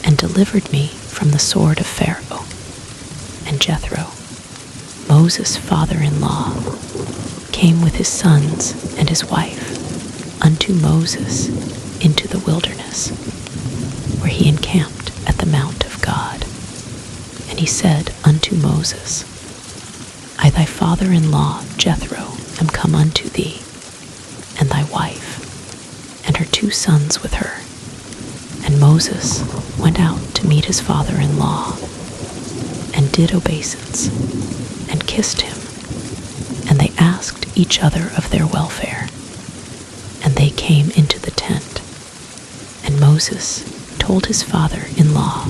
and delivered me from the sword of Pharaoh. And Jethro, Moses' father-in-law, came with his sons and his wife unto Moses into the wilderness, where he encamped at the mount of God. And he said unto Moses, I thy father-in-law Jethro am come unto thee, and thy wife, and her 2 sons with her. And Moses went out to meet his father-in-law, and did obeisance, and kissed him, and they asked each other of their welfare. And they came into the tent, and Moses told his father-in-law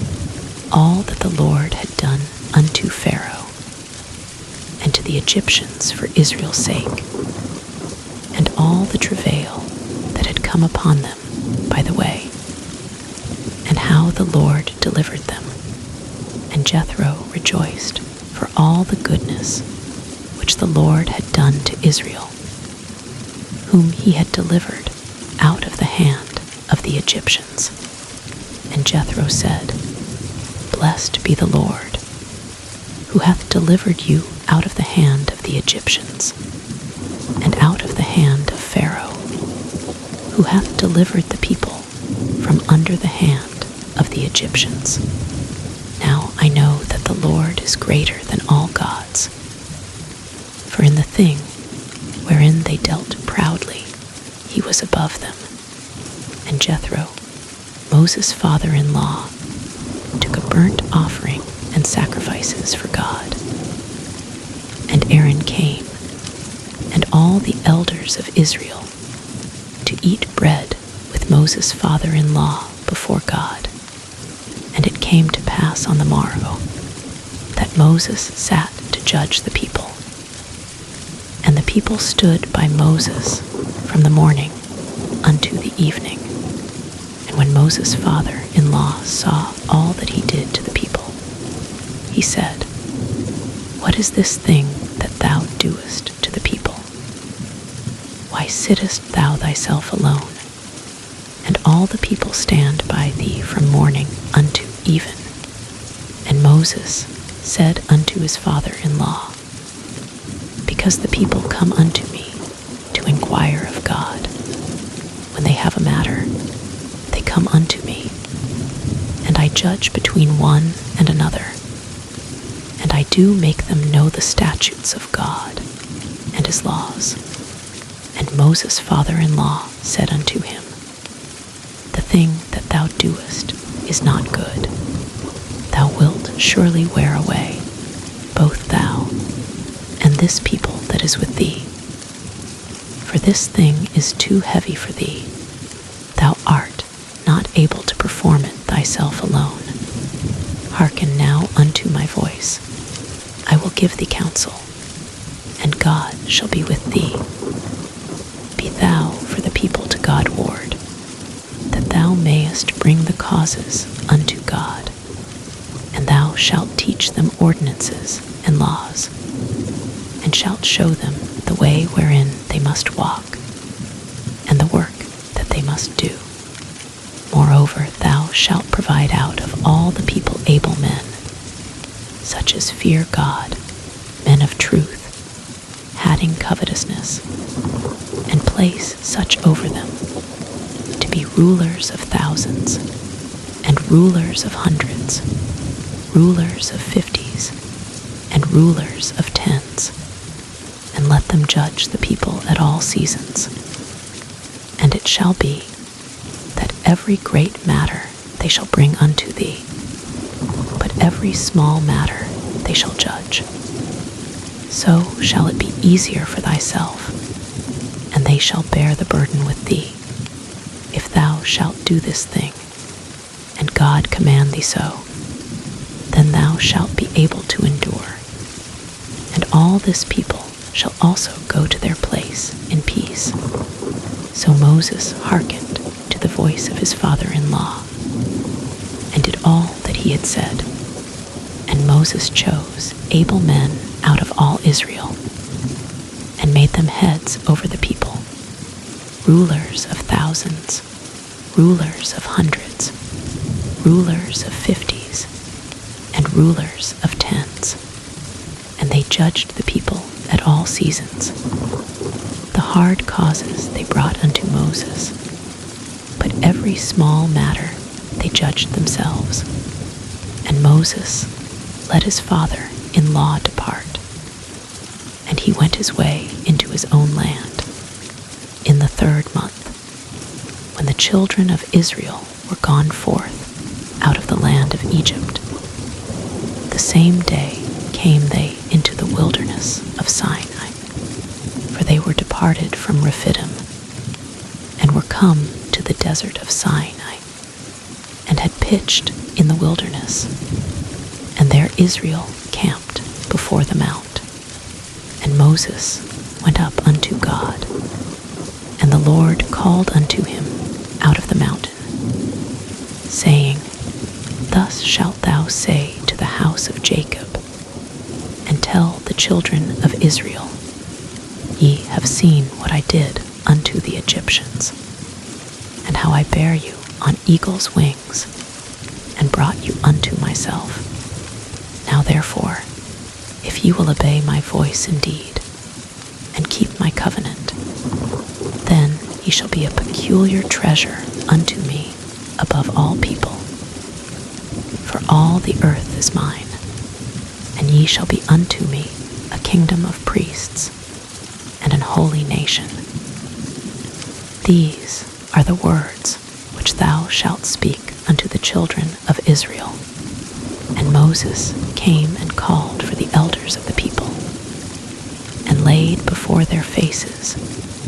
all that the Lord had done unto Pharaoh, and to the Egyptians for Israel's sake, and all the travail that had come upon them by the way, and how the Lord delivered them. And Jethro rejoiced for all the goodness which the Lord had done to Israel, whom he had delivered out of the hand of the Egyptians. And Jethro said, Blessed be the Lord, who hath delivered you out of the hand of the Egyptians, and out of the hand of Pharaoh, who hath delivered the people from under the hand of the Egyptians. Now I know that the Lord is greater than all gods. For in the thing wherein they dealt proudly, he was above them. And Jethro, Moses' father-in-law, took a burnt offering and sacrifices for God. And Aaron came, and all the elders of Israel, to eat bread with Moses' father-in-law before God. And it came to pass, pass on the morrow, that Moses sat to judge the people. And the people stood by Moses from the morning unto the evening. And when Moses' father-in-law saw all that he did to the people, he said, What is this thing that thou doest to the people? Why sittest thou thyself alone? And all the people stand by thee from morning unto even. And Moses said unto his father-in-law, Because the people come unto me to inquire of God. When they have a matter, they come unto me, and I judge between one and another. And I do make them know the statutes of God and his laws. And Moses' father-in-law said unto him, The thing that thou doest is not good. Thou wilt surely wear away, both thou and this people that is with thee. For this thing is too heavy for thee. Thou art not able to perform it thyself alone. Hearken now unto my voice. I will give thee counsel, and God shall be with thee. Be thou for the people to God ward, that thou mayest bring the causes unto God, and thou shalt teach them ordinances and laws, and shalt show them the way wherein they must walk, and the work that they must do. Moreover, thou shalt provide out of all the people able men, such as fear God, men of truth, hatting covetousness, and place such over them, to be rulers of thousands, and rulers of hundreds, rulers of fifties, and rulers of tens, and let them judge the people at all seasons. And it shall be, that every great matter they shall bring unto thee, but every small matter they shall judge. So shall it be easier for thyself, and they shall bear the burden with thee, if thou shalt do this thing, and God command thee so, then thou shalt be able to endure. And all this people shall also go to their place in peace. So Moses hearkened to the voice of his father-in-law, and did all that he had said. And Moses chose able men out of all Israel, and made them heads over the people, rulers of thousands, rulers of hundreds, rulers of fifties, and rulers of tens. And they judged the people at all seasons. The hard causes they brought unto Moses, but every small matter they judged themselves. And Moses let his father-in-law depart, and he went his way into his own land in the 3rd month, when the children of Israel were gone forth out of the land of Egypt. The same day came they into the wilderness of Sinai, for they were departed from Rephidim, and were come to the desert of Sinai, and had pitched in the wilderness. And there Israel camped before the mount. And Moses went up unto God, and the Lord called unto him out of the mountain, saying, Thus shalt thou say to the house of Jacob, and tell the children of Israel, Ye have seen what I did unto the Egyptians, and how I bare you on eagle's wings, and brought you unto myself. Now therefore, if ye will obey my voice indeed, and keep my covenant, then ye shall be a peculiar treasure unto me above all people. For all the earth is mine, and ye shall be unto me a kingdom of priests, and an holy nation. These are the words which thou shalt speak unto the children of Israel. And Moses came and called for the elders of the people, and laid before their faces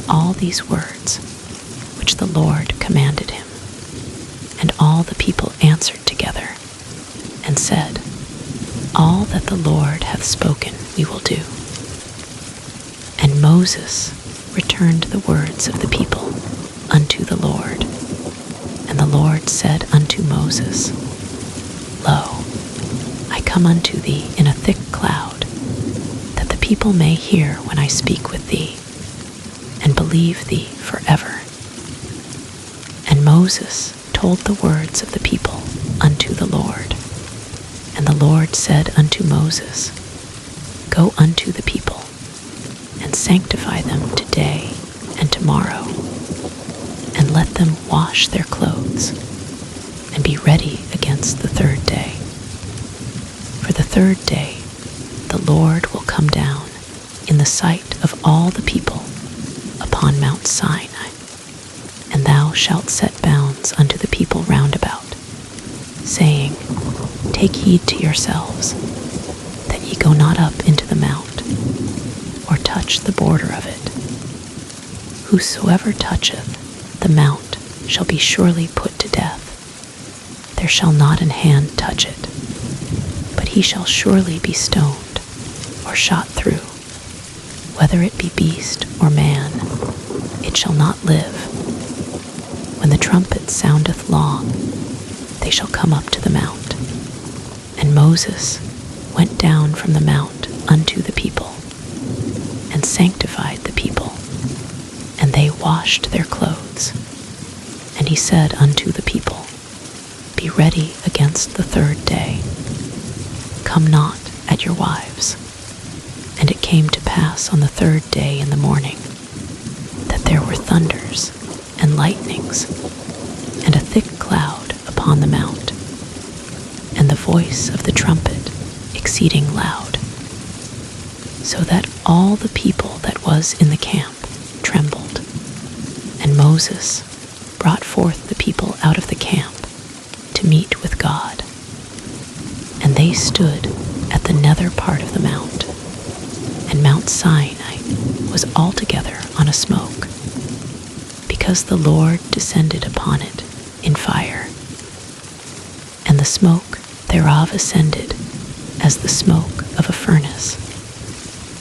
all these words which the Lord commanded him. And all the people answered together, and said, the Lord hath spoken we will do. And Moses returned the words of the people unto the Lord. And the Lord said unto Moses, Lo, I come unto thee in a thick cloud, that the people may hear when I speak with thee, and believe thee forever. And Moses told the words of the people unto the Lord. And the Lord said unto Moses, Go unto the people, and sanctify them today and tomorrow, and let them wash their clothes, and be ready against the third day. For the third day the Lord will come down in the sight of all the people upon Mount Sinai, and thou shalt set bounds unto the people round about, saying, Take heed to yourselves, that ye go not up into the mount, or touch the border of it. Whosoever toucheth the mount shall be surely put to death. There shall not an hand touch it, but he shall surely be stoned, or shot through. Whether it be beast or man, it shall not live. When the trumpet soundeth long, they shall come up to the mount. And Moses went down from the mount unto the people, and sanctified the people, and they washed their clothes. And he said unto the people, Be ready against the third day. Come not at your wives. And it came to pass on the third day in the morning, that there were thunders and lightnings, and a thick cloud upon the mount, and the voice of the trumpet exceeding loud, so that all the people that was in the camp trembled. And Moses brought forth the people out of the camp to meet with God. And they stood at the nether part of the mount, and Mount Sinai was altogether on a smoke, because the Lord descended upon it in fire. And the smoke thereof ascended as the smoke of a furnace,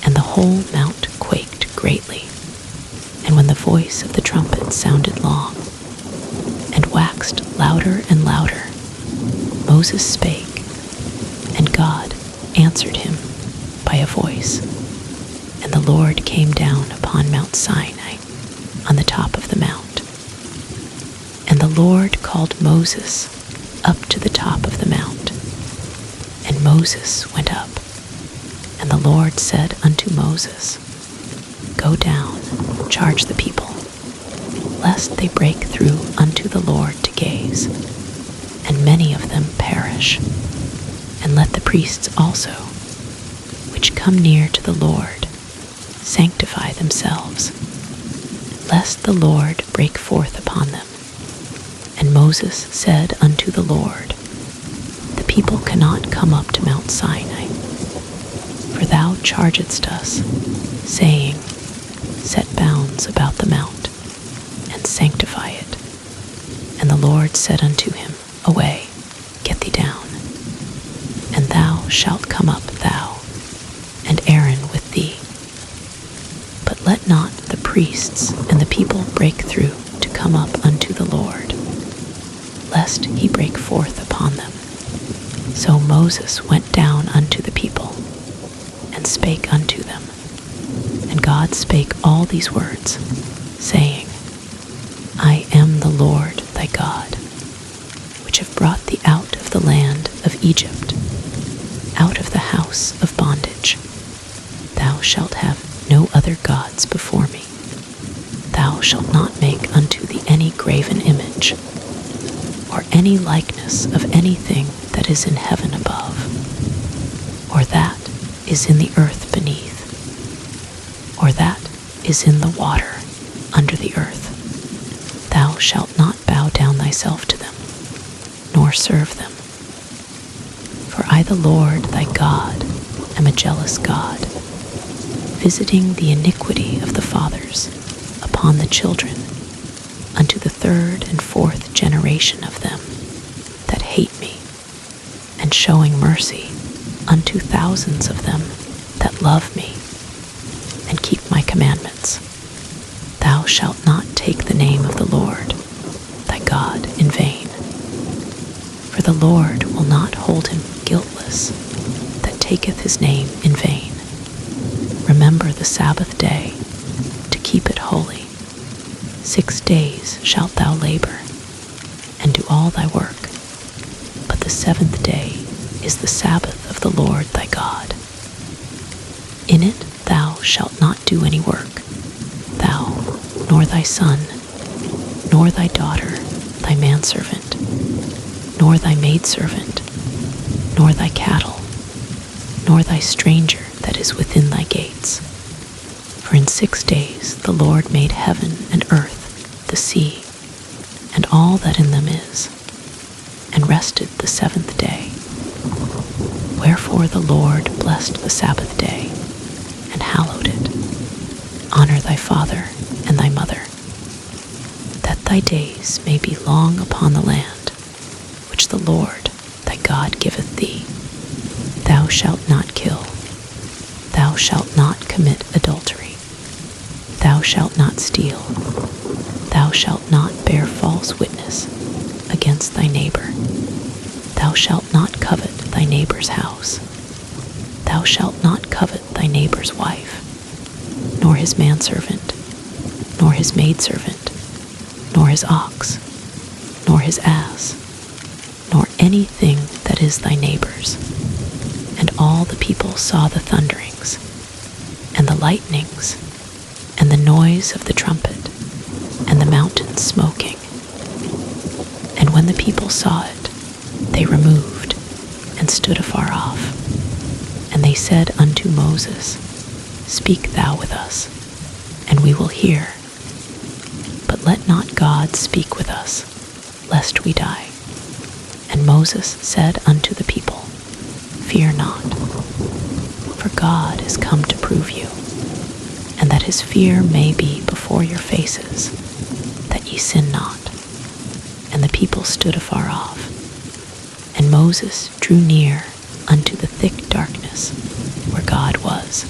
and the whole mount quaked greatly. And when the voice of the trumpet sounded long, and waxed louder and louder, Moses spake, and God answered him by a voice. And the Lord came down upon Mount Sinai on the top of the mount. And the Lord called Moses up to the top of the mount. And Moses went up. And the Lord said unto Moses, Go down, charge the people, lest they break through unto the Lord to gaze, and many of them perish. And let the priests also, which come near to the Lord, sanctify themselves, lest the Lord break forth upon them. And Moses said unto the Lord, The people cannot come up to Mount Sinai, for thou chargedst us, saying, Set bounds about the mount, and sanctify it. And the Lord said unto him, Away, get thee down, and thou shalt come up, thou, and Aaron with thee. But let not the priests and the people break through to come up unto the Lord, lest he break forth upon them. So Moses went down unto the people, and spake unto them. And God spake all these words, saying, I am the Lord thy God, which have brought thee out of the land of Egypt, out of the house of bondage. Thou shalt have no other gods before me. Thou shalt not make unto thee any graven image, or any likeness of anything that is in heaven above, or that is in the earth beneath, or that is in the water under the earth. Thou shalt not bow down thyself to them, nor serve them. For I, the Lord thy God, am a jealous God, visiting the iniquity of the fathers upon the children, unto the third and fourth generation of them that hate me, and showing mercy unto thousands of them that love me and keep my commandments. Thou shalt not take the name of the Lord thy God in vain. For the Lord will not hold him guiltless that taketh his name in vain. Remember the Sabbath day to keep it holy. 6 days shalt thou labor and do all thy work, but the 7th day is the Sabbath of the Lord thy God. In it thou shalt not do any work, thou, nor thy son, nor thy daughter, thy manservant, nor thy maidservant, nor thy cattle, nor thy stranger that is within thy gates. For in 6 days the Lord made heaven and earth, the sea, and all that in them is, and rested the 7th day. Wherefore the Lord blessed the Sabbath day, and hallowed it. Honor thy father and thy mother, that thy days may be long upon the land, which the Lord thy God giveth thee. Thou shalt not kill. Thou shalt not commit adultery. Thou shalt not steal. Thou shalt not bear false witness against thy neighbor. Thou shalt not covet thy neighbor's house. Thou shalt not covet thy neighbor's wife, nor his manservant, nor his maidservant, nor his ox, nor his ass, nor anything that is thy neighbor's. And all the people saw the thunderings, and the lightnings, and the noise of the trumpet, and the mountain smoking. And when the people saw it, they removed, and stood afar off. And they said unto Moses, Speak thou with us, and we will hear. But let not God speak with us, lest we die. And Moses said unto the people, Fear not, for God is come to prove you, and that his fear may be before your faces, that ye sin not. And the people stood afar off. And Moses drew near unto the thick darkness where God was.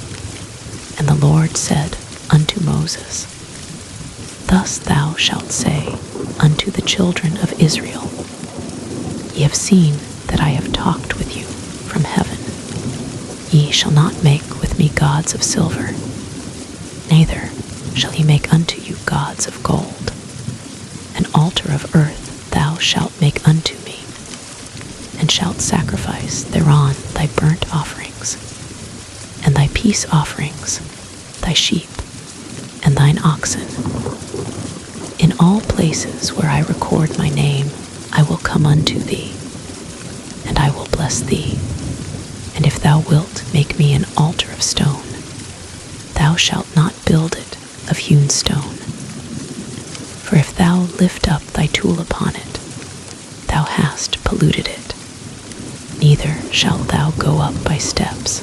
And the Lord said unto Moses, Thus thou shalt say unto the children of Israel, Ye have seen that I have talked with you from heaven. Ye shall not make with me gods of silver, neither shall ye make unto you gods of gold. An altar of earth thou shalt make unto me, and shalt sacrifice thereon thy burnt offerings, and thy peace offerings, thy sheep, and thine oxen. In all places where I record my name, I will come unto thee, and I will bless thee. And if thou wilt make me an altar of stone, thou shalt not build it of hewn stone. For if thou lift up thy tool upon it, thou hast polluted it. Neither shalt thou go up by steps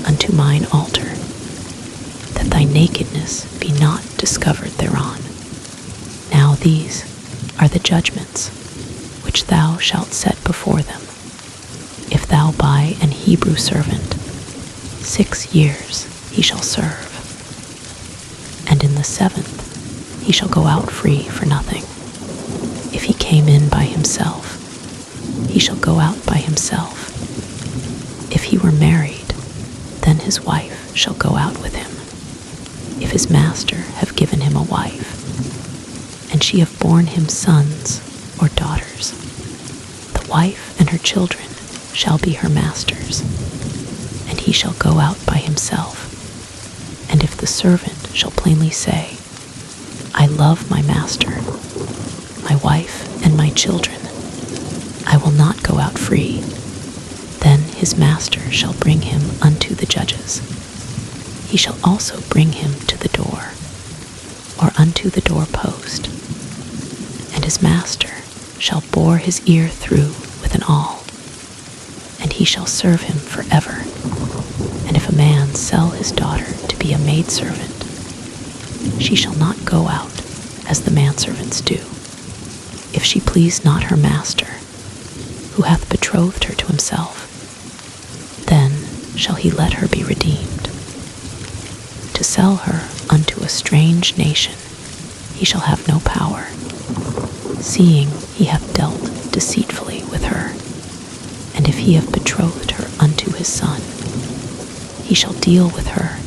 unto mine altar, that thy nakedness be not discovered thereon. Now these are the judgments which thou shalt set before them. If thou buy an Hebrew servant, 6 years he shall serve, and in the 7th he shall go out free for nothing. If he came in by himself, he shall go out by himself. If he were married, then his wife shall go out with him. If his master have given him a wife, and she have borne him sons or daughters, the wife and her children shall be her master's, and he shall go out by himself. And if the servant shall plainly say, I love my master, my wife, and my children, I will not go out free, then his master shall bring him unto the judges. He shall also bring him to the door, or unto the doorpost, and his master shall bore his ear through with an awl, and he shall serve him forever. And if a man sell his daughter to be a maidservant, she shall not go out as the manservants do, if she please not her master, who hath betrothed her to himself. Then shall he let her be redeemed. To sell her unto a strange nation he shall have no power, seeing he hath dealt deceitfully with her. And if he have betrothed her unto his son, he shall deal with her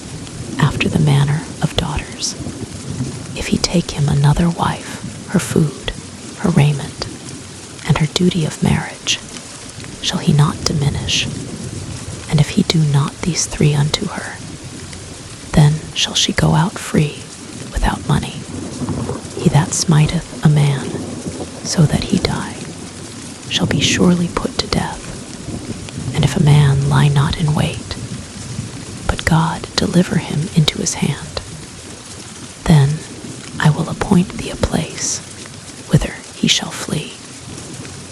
after the manner of daughters. If he take him another wife, her food, her raiment, and her duty of marriage shall he not diminish. And if he do not these three unto her, then shall she go out free without money. He that smiteth a man so that he die shall be surely put to death. And if a man lie not in wait, but God deliver him into his hand, then I will appoint thee a place whither he shall flee.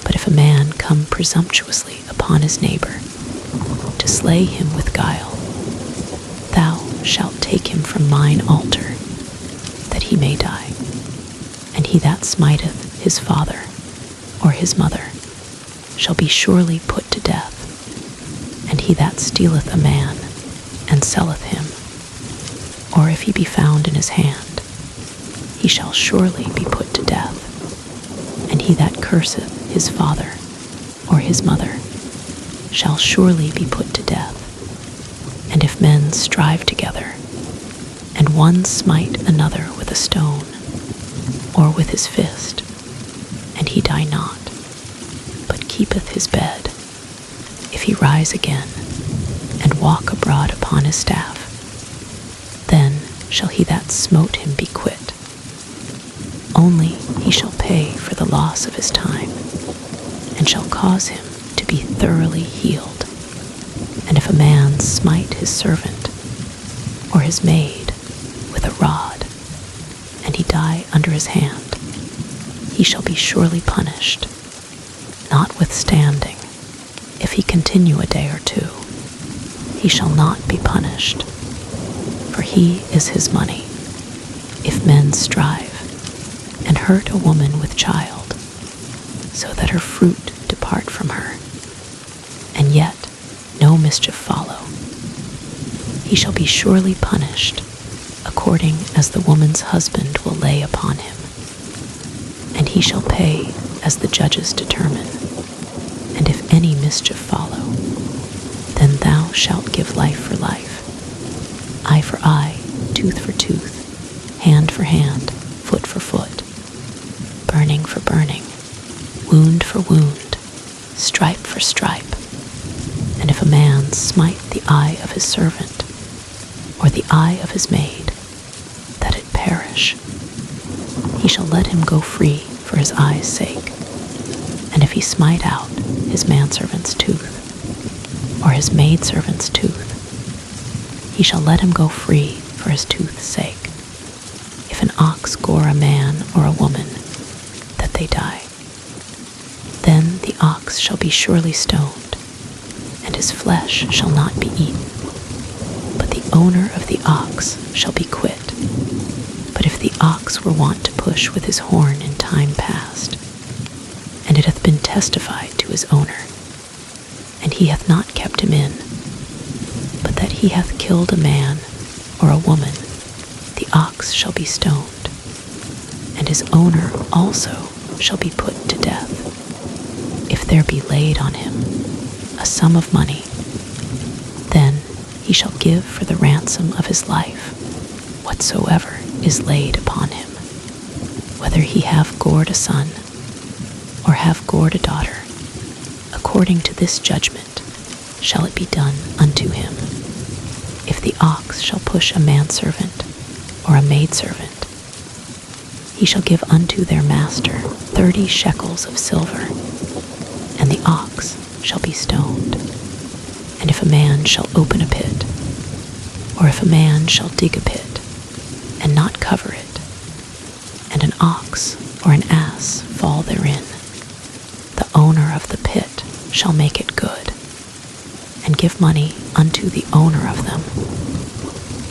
But if a man come presumptuously upon his neighbor to slay him with guile, thou shalt take him from mine altar, that he may die. And he that smiteth his father or his mother shall be surely put to death. And he that stealeth a man and selleth him, or if he be found in his hand, he shall surely be put to death. And he that curseth his father or his mother shall surely be put to death. And if men strive together, and one smite another with a stone, or with his fist, and he die not, but keepeth his bed, if he rise again, and walk abroad upon his staff, then shall he that smote him be quit. Only he shall pay for the loss of his time, and shall cause him to be thoroughly healed. And if a man smite his servant or his maid with a rod, and he die under his hand, he shall be surely punished. Notwithstanding, if he continue a day or two, he shall not be punished, for he is his money. If men strive and hurt a woman with child, so that her fruit depart from her, and yet no mischief follow, he shall be surely punished, according as the woman's husband will lay upon him. And he shall pay as the judges determine. And if any mischief follow, then thou shalt give life for life, eye for eye, tooth for tooth, hand for hand, foot for foot, burning for burning, wound for wound, stripe for stripe. And if a man smite the eye of his servant, or the eye of his maid, that it perish, he shall let him go free for his eye's sake. And if he smite out his manservant's tooth, or his maidservant's tooth, he shall let him go free for his tooth's sake. If an ox gore a man or a woman, that they die, then the ox shall be surely stoned, and his flesh shall not be eaten. But the owner of the ox shall be quit. But if the ox were wont to push with his horn in time past, and it hath been testified to his owner, and he hath not kept him in, but that he hath killed a man or a woman, the ox shall be stoned, and his owner also shall be put to death. If there be laid on him a sum of money, then he shall give for the ransom of his life whatsoever is laid upon him, whether he have gored a son or have gored a daughter. According to this judgment shall it be done unto him. If the ox shall push a manservant or a maidservant, he shall give unto their master 30 shekels of silver, and the ox shall be stoned. And if a man shall open a pit, or if a man shall dig a pit, and not cover it, and an ox or an ass fall therein, the owner of the pit shall make it good, and give money unto the owner of them,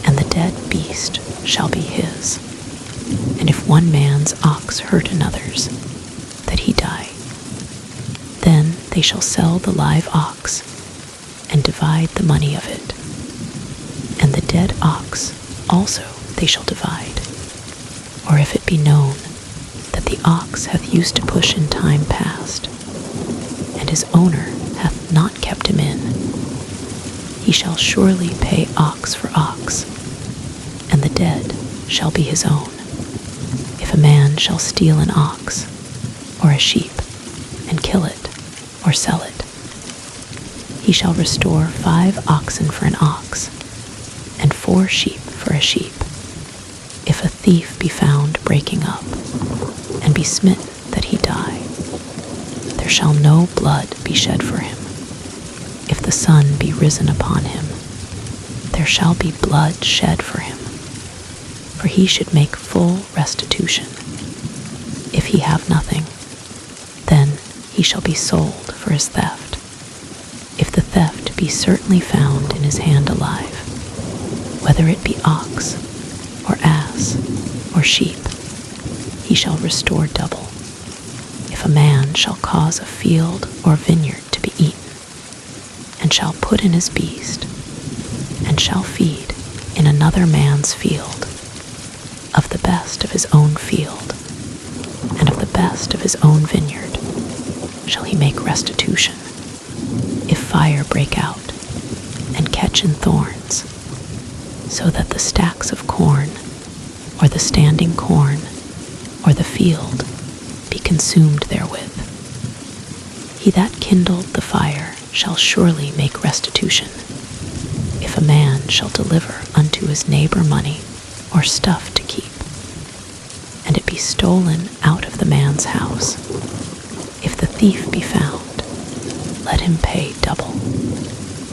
and the dead beast shall be his. And if one man's ox hurt another's, that he die, then they shall sell the live ox, and divide the money of it. And the dead ox also they shall divide. Or if it be known that the ox hath used to push in time past, and his owner hath not kept him in, he shall surely pay ox for ox, and the dead shall be his own. If a man shall steal an ox or a sheep and kill it or sell it, he shall restore 5 oxen for an ox and 4 sheep for a sheep. If a thief be found breaking up and be smitten that he die, there shall no blood be shed for him. If the sun be risen upon him, there shall be blood shed for him, for he should make full restitution. If he have nothing, then he shall be sold for his theft. If the theft be certainly found in his hand alive, whether it be ox or ass or sheep, he shall restore double. If a man shall cause a field or vineyard to be eaten, and shall put in his beast, and shall feed in another man's field, of the best of his own field, and of the best of his own vineyard, shall he make restitution. If fire break out, and catch in thorns, so that the stacks of corn, or the standing corn, or the field, be consumed therewith, he that kindled the fire shall surely make restitution. If a man shall deliver unto his neighbor money or stuff to keep, and it be stolen out of the man's house, if the thief be found, let him pay double.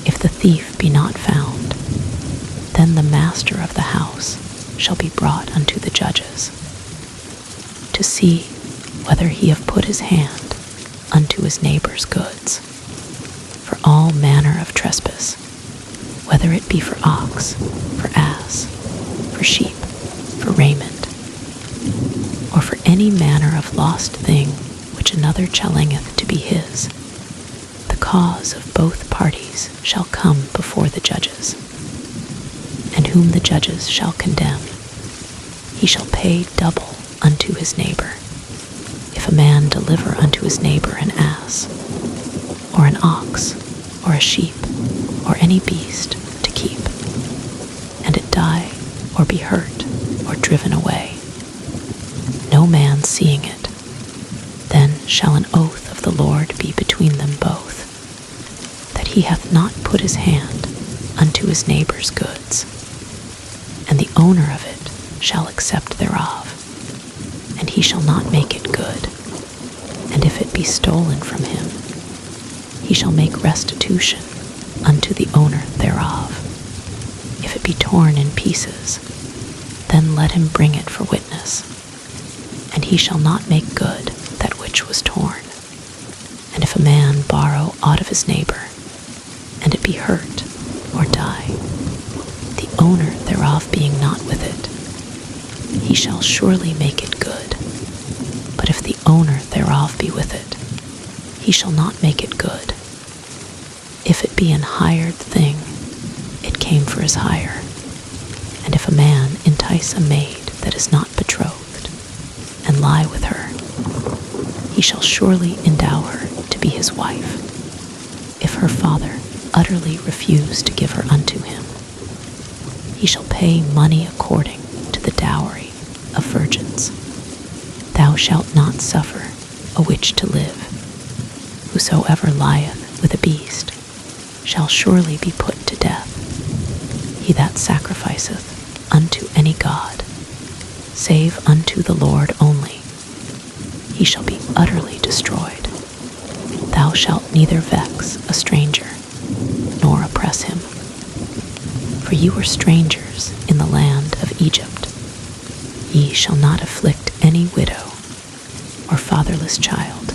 If the thief be not found, then the master of the house shall be brought unto the judges, to see whether he have put his hand unto his neighbor's goods. For all manner of trespass, whether it be for ox, for ass, for sheep, for raiment, or for any manner of lost thing which another challengeth to be his, the cause of both parties shall come before the judges. And whom the judges shall condemn, he shall pay double unto his neighbor. If a man deliver unto his neighbor an ass, or an ox, or a sheep, or any beast to keep, and it die, or be hurt, or driven away, no man seeing it, then shall an oath of the Lord be between them both, that he hath not put his hand unto his neighbor's goods, and the owner of it shall accept thereof, and he shall not make it good. And if it be stolen from him, he shall make restitution unto the owner thereof. If it be torn in pieces, then let him bring it for witness, and he shall not make good that which was torn. And if a man borrow aught of his neighbor, and it be hurt or die, the owner thereof being not with it, he shall surely make it good. But if the owner thereof be with it, he shall not make it good. If it be an hired thing, it came for his hire. And if a man entice a maid that is not betrothed, and lie with her, he shall surely endow her to be his wife, if her father utterly refuse to give her unto him. He shall pay money according to the dowry of virgins. Thou shalt not suffer a witch to live. Whosoever lieth with a beast shall surely be put to death. He that sacrificeth unto any god, save unto the Lord only, he shall be utterly destroyed. Thou shalt neither vex a stranger, nor oppress him. For ye were strangers in the land of Egypt. Ye shall not afflict any widow or fatherless child,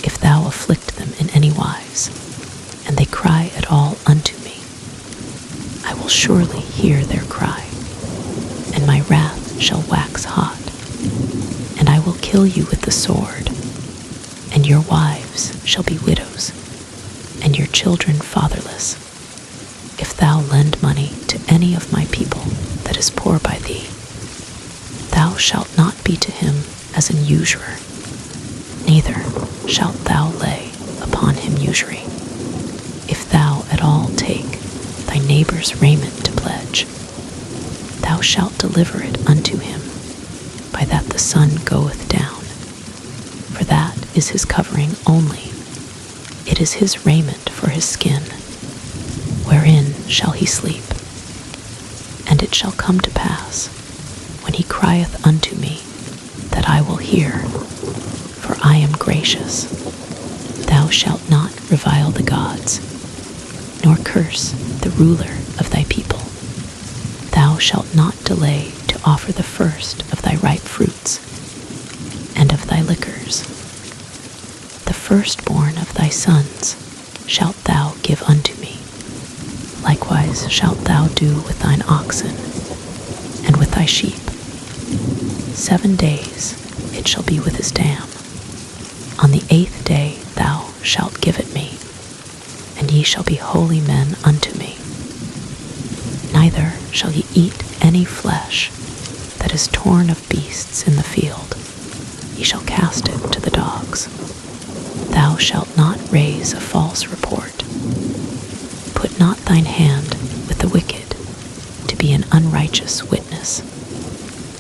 if thou afflict them in any wise, and they cry at all unto me. I will surely hear their cry, and my wrath shall wax hot, and I will kill you with the sword, and your wives shall be widows, and your children fatherless, if thou lend money to any of my people that is poor by thee. Thou shalt not be to him as an usurer, neither shalt thou lay upon him usury. If thou at all take thy neighbor's raiment to pledge, thou shalt deliver it unto him, by that the sun goeth down. For that is his covering only, it is his raiment for his skin, wherein shall he sleep. And it shall come to pass, when he crieth unto me, that I will hear, for I am gracious. Thou shalt not revile the gods, nor curse the ruler of thy people. Thou shalt not delay to offer the first of thy ripe fruits, and of thy liquors. The firstborn of thy sons shalt thou give unto me. Likewise shalt thou do with thine oxen, and with thy sheep. 7 days it shall be with his dam. On the 8th day thou shalt give it me, and ye shall be holy men unto me. Neither shall ye eat any flesh that is torn of beasts in the field. Ye shall cast it to the dogs. Thou shalt not raise a false report. Put not thine hand with the wicked, to be an unrighteous witness.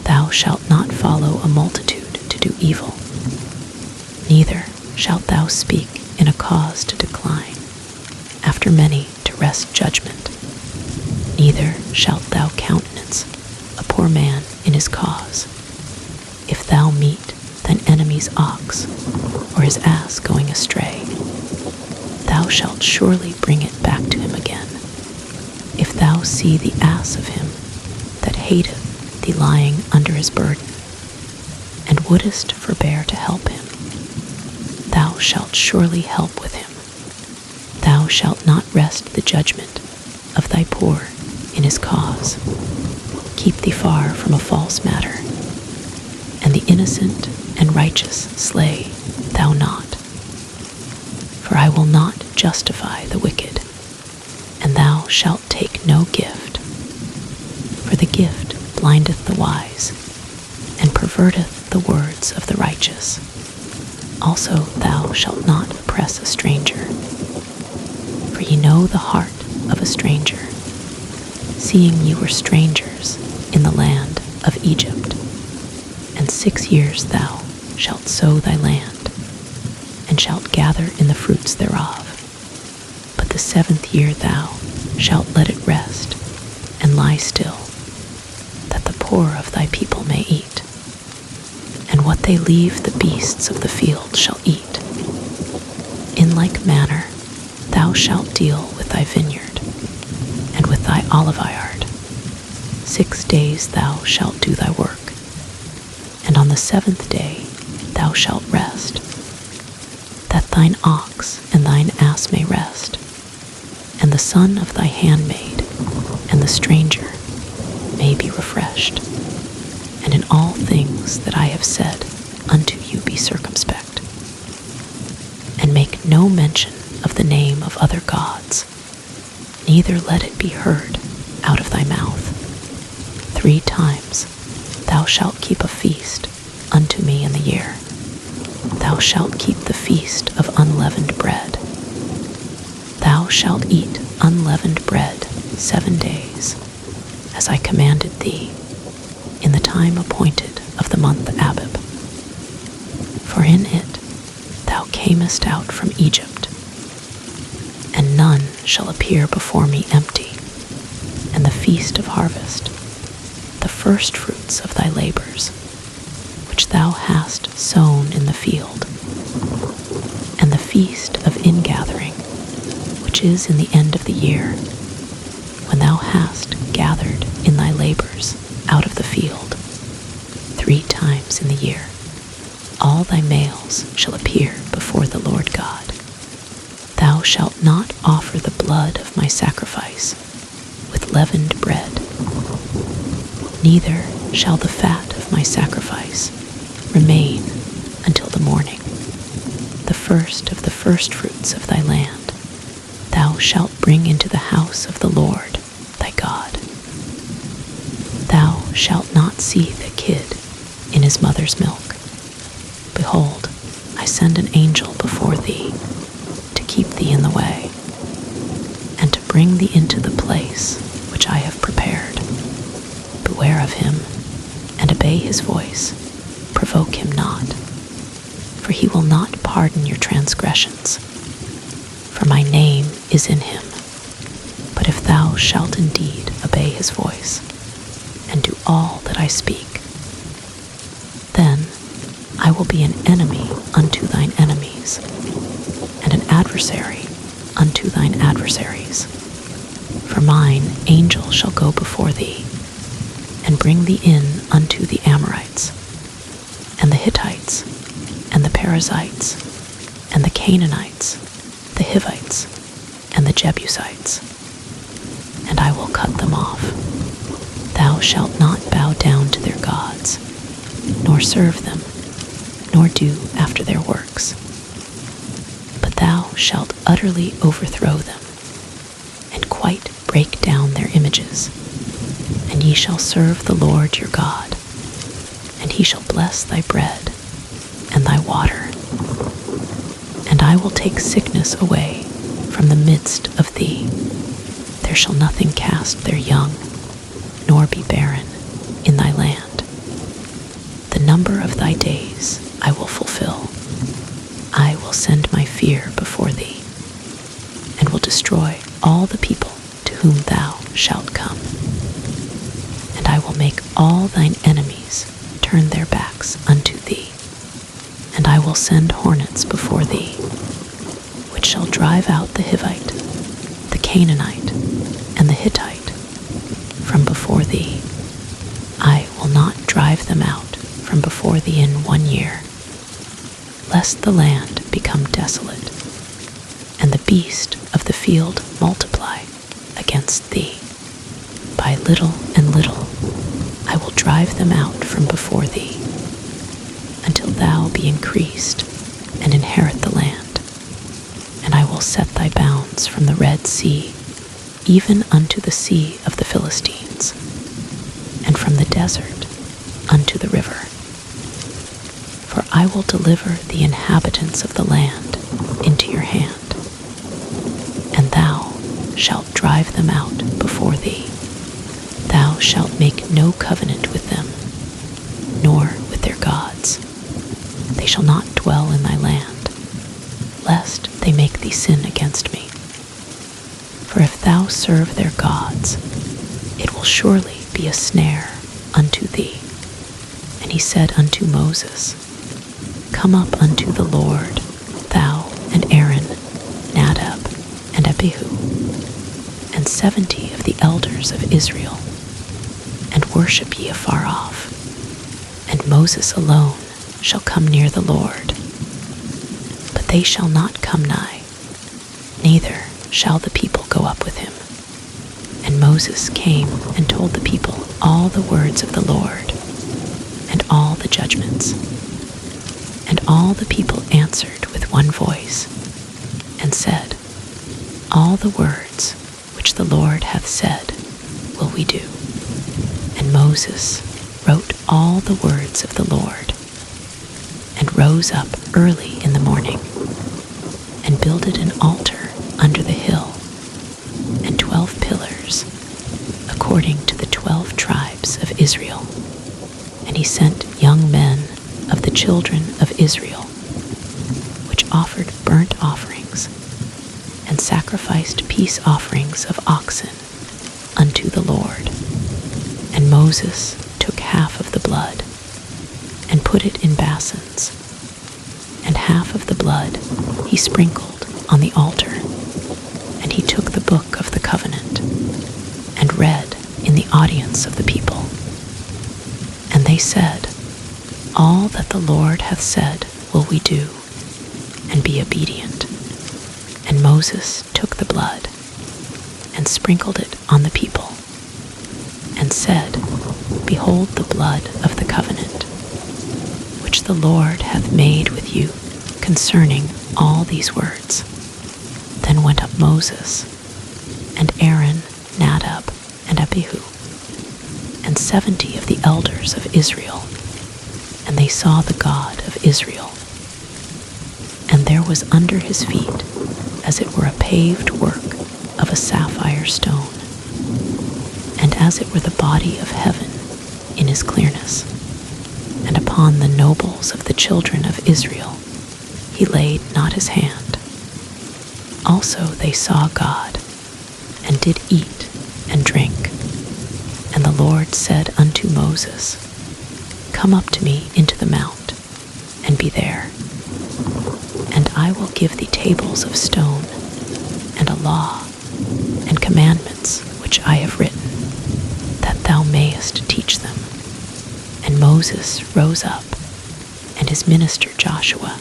Thou shalt not follow a multitude to do evil. Neither shalt thou speak in a cause to decline, after many to wrest judgment. Neither shalt thou countenance a poor man in his cause. If thou meet thine enemy's ox, or his ass going astray, thou shalt surely bring it back to him again. If thou see the ass of him that hateth thee lying under his burden, and wouldest forbear to help him, thou shalt surely help with him. Thou shalt not wrest the judgment of thy poor in his cause. Keep thee far from a false matter, and the innocent and righteous slay thou not. For I will not justify the wicked, and thou shalt take no gift. For the gift blindeth the wise, and perverteth the words of the righteous. Also thou shalt not oppress a stranger. For ye know the heart of a stranger, seeing ye were strangers in the land of Egypt. And 6 years thou shalt sow thy land, and shalt gather in the fruits thereof. But the 7th year thou shalt let it rest, and lie still, that the poor of thy people may eat. And what they leave the beasts of the field shall eat. In like manner thou shalt deal with thy vineyard, and with thy oliveyard. 6 days thou shalt do thy work, and on the 7th day thou shalt rest, that thine ox and thine ass may rest, and the son of thy handmaid and the stranger may be refreshed. And in all things that I have said unto you be circumspect, and make no mention of the name of other gods, neither let it be heard out of thy mouth. 3 times thou shalt keep a feast unto me in the year. Thou shalt keep the feast of unleavened bread. Thou shalt eat unleavened bread 7 days, as I commanded thee, in the time appointed of the month Abib. For in it thou camest out from Egypt, and none shall appear before me empty. And the feast of harvest, the firstfruits of thy labors, which thou hast sown in the field, and the feast of ingathering, which is in the end of the year, when thou hast gathered in thy labors out of the field. 3 times in the year all thy males shall appear before the Lord God. Thou shalt not offer the blood of my sacrifice with leavened bread, neither shall the fat of my sacrifice remain until the morning. The first of the firstfruits of thy land shalt bring into the house of the Lord thy God. Thou shalt not see the kid in his mother's milk. Behold, I send an angel before thee to keep thee in the way, and to bring thee into the place which I have prepared. Beware of him, and obey his voice. Provoke him not, for he will not pardon your transgressions. For my name is in him. But if thou shalt indeed obey his voice, and do all that I speak, then I will be an enemy unto thine enemies, and an adversary unto thine adversaries. For mine angel shall go before thee, and bring thee in unto the Amorites, and the Hittites, and the Perizzites, and the Canaanites, the Hivites, and the Jebusites, and I will cut them off. Thou shalt not bow down to their gods, nor serve them, nor do after their works. But thou shalt utterly overthrow them, and quite break down their images. And ye shall serve the Lord your God, and he shall bless thy bread and thy water. And I will take sickness away from the midst of thee. There shall nothing cast their young, nor be barren in thy land. The number of thy days I will fulfill. I will send my fear before thee, and will destroy all the people to whom thou shalt come. And I will make all thine enemies turn their backs unto thee, and I will send hornets before thee, which shall drive out the Hivite, the Canaanite, and the Hittite from before thee. I will not drive them out from before thee in 1 year, lest the land become desolate, and the beast of the field multiply against thee. By little and little I will drive them out from before thee, until thou be increased and inherit the land. And I will set thy bounds from the Red Sea, even unto the sea of the Philistines, and from the desert unto the river. For I will deliver the inhabitants of the land into your hand, and thou shalt drive them out before thee. Thou shalt make no covenant with them, nor with their gods. They shall not dwell in thy land, lest they make thee sin against me. For if thou serve their gods, it will surely be a snare unto thee. And he said unto Moses, Come up unto the Lord, thou and Aaron, Nadab and Abihu, and 70 of the elders of Israel, and worship ye afar off. And Moses alone shall come near the Lord. But they shall not come nigh, neither shall the people go up with him. And Moses came and told the people all the words of the Lord, and all the judgments. And all the people answered with one voice, and said, All the words which the Lord hath said will we do. And Moses wrote all the words of the Lord, and rose up early in the morning, and builded an altar under the hill, and 12 pillars, according to the 12 tribes of Israel. And he sent young men of the children of Israel, which offered burnt offerings, and sacrificed peace offerings of oxen unto the Lord. And Moses took half of the blood, and put it in basins, and half of the blood he sprinkled on the altar. And he took the book of the covenant, and read in the audience of the people. And they said, All that the Lord hath said will we do, and be obedient. And Moses took the blood, and sprinkled it on the people, and said, Behold the blood of the covenant, which the Lord hath made with you concerning all these words. Then went up Moses, and Aaron, Nadab, and Abihu, and 70 of the elders of Israel, and they saw the God of Israel. And there was under his feet, as it were a paved work of a sapphire stone, and as it were the body of heaven in his clearness. And upon the nobles of the children of Israel he laid not his hand. Also they saw God, and did eat and drink. And the Lord said unto Moses, Come up to me into the mount, and be there. And I will give thee tables of stone, and a law, and commandments which I have written, that thou mayest teach them. And Moses rose up, and his minister Joshua.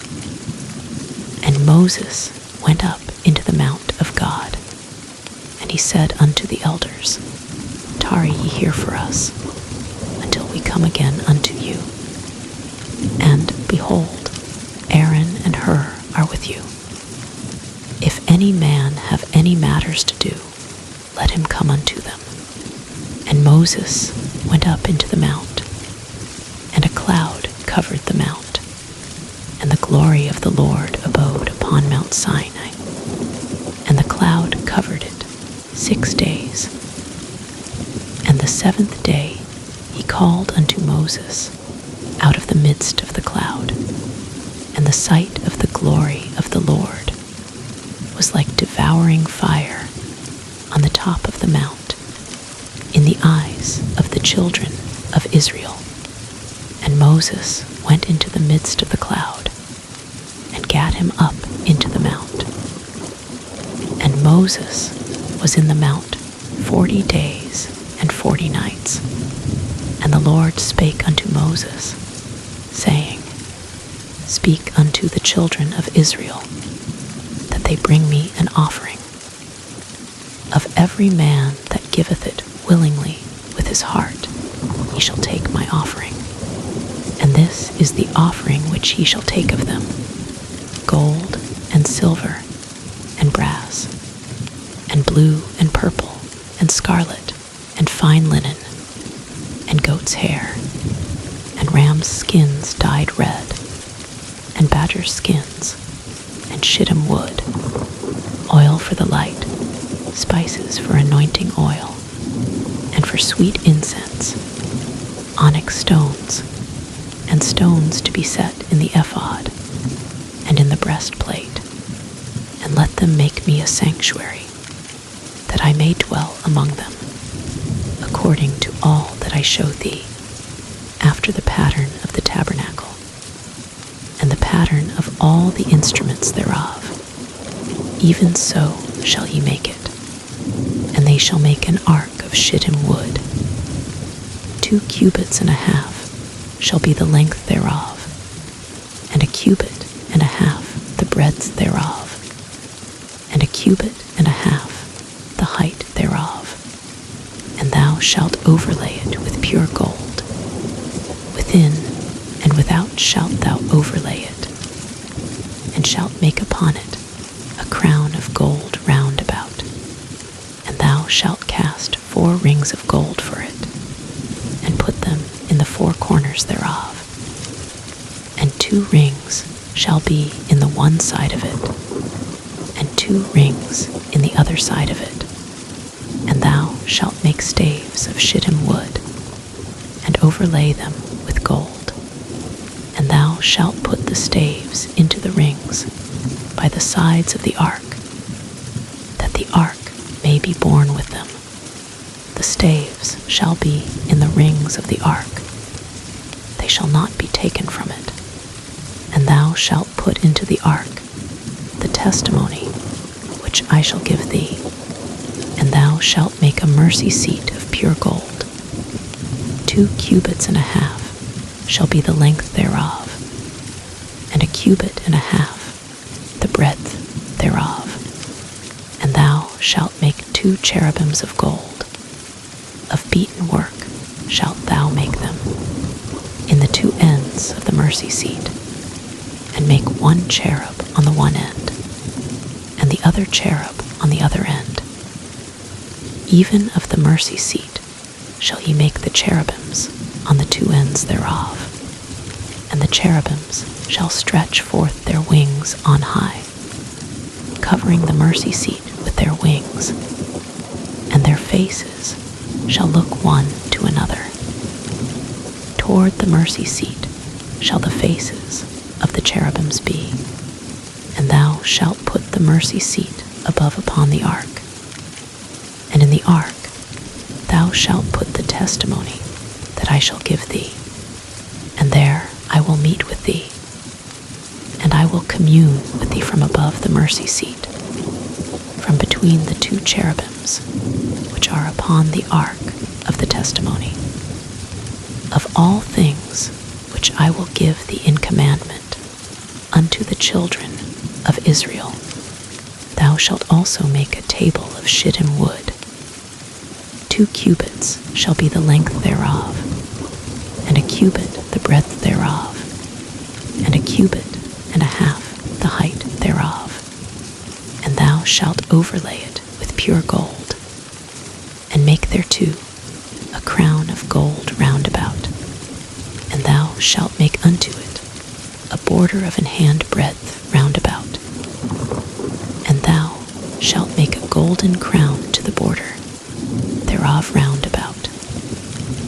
And Moses went up into the mount of God. And he said unto the elders, Tarry ye here for us, until we come again unto you. And behold, Aaron and Hur are with you. If any man have any matters to do, let him come unto them. And Moses went up into the mount, and a cloud covered the mount, and the glory of the Lord abode upon Mount Sinai, and the cloud covered it 6 days. And the 7th day he called unto Moses out of the midst of the cloud, and the sight of the glory of the Lord was like devouring fire on the top of the mount in the eyes of the children of Israel. And Moses went into the midst of the cloud, and gat him up into the mount. And Moses was in the mount 40 days and 40 nights. And the Lord spake unto Moses, saying, Speak unto the children of Israel, that they bring me an offering. Of every man that giveth it willingly with his heart, he shall take my offering. And this is the offering which he shall take of them: gold and silver and brass, and blue and purple and scarlet and fine linen, and goat's hair, and ram's skins dyed red, and badger skins, and shittim wood, oil for the light, spices for anointing oil, and for sweet incense, onyx stones, and stones to be set in the ephod, and in the breastplate. And let them make me a sanctuary, that I may dwell among them, according to all that I showed thee, after the pattern of the tabernacle, and the pattern of all the instruments thereof. Even so shall ye make it. And they shall make an ark of shittim wood. 2 cubits and a half shall be the length thereof, and a cubit and a half the breadth thereof, and a cubit and a half the height thereof. And thou shalt overlay it with pure gold. Within and without shalt thou overlay it, and shalt make upon it a crown of gold round about. And thou shalt cast 4 rings of gold for it, and put them in the 4 corners thereof. And 2 rings shall be in the one side of it, and 2 rings in the other side of it. And thou shalt make staves of shittim wood, and overlay them with gold. And thou shalt put the staves into the rings by the sides of the ark, that the ark may be borne with them. The staves shall be in the rings of the ark. They shall not be taken from it. And thou shalt put into the ark the testimony which I shall give thee. And thou shalt make a mercy seat of pure gold. 2 cubits and a half shall be the length thereof, and a cubit and a half the breadth thereof. And thou shalt make 2 cherubims of gold. Of beaten work shalt thou make them, in the 2 ends of the mercy seat, and make 1 cherub on the one end, and the other cherub on on the other end. Even of the mercy seat shall he make the cherubims on the two ends thereof, and the cherubims shall stretch forth their wings on high, covering the mercy seat with their wings, and their faces shall look one to another. Toward the mercy seat shall the faces of the cherubims be, and thou shalt put the mercy seat above upon the ark. And in the ark thou shalt put the testimony that I shall give thee, and there I will meet with thee, and I will commune with thee from above the mercy seat, from between the two cherubims which are upon the ark of the testimony. Of all things which I will give thee in commandment unto the children of Israel, thou shalt also make a table of shittim wood. 2 cubits shall be the length thereof, and a cubit the breadth thereof, and a cubit and a half the height thereof. And thou shalt overlay it with pure gold, and make thereto a crown of gold round about. And thou shalt make unto it a border of an hand breadth round about. And thou shalt make a golden crown to the border thereof round about.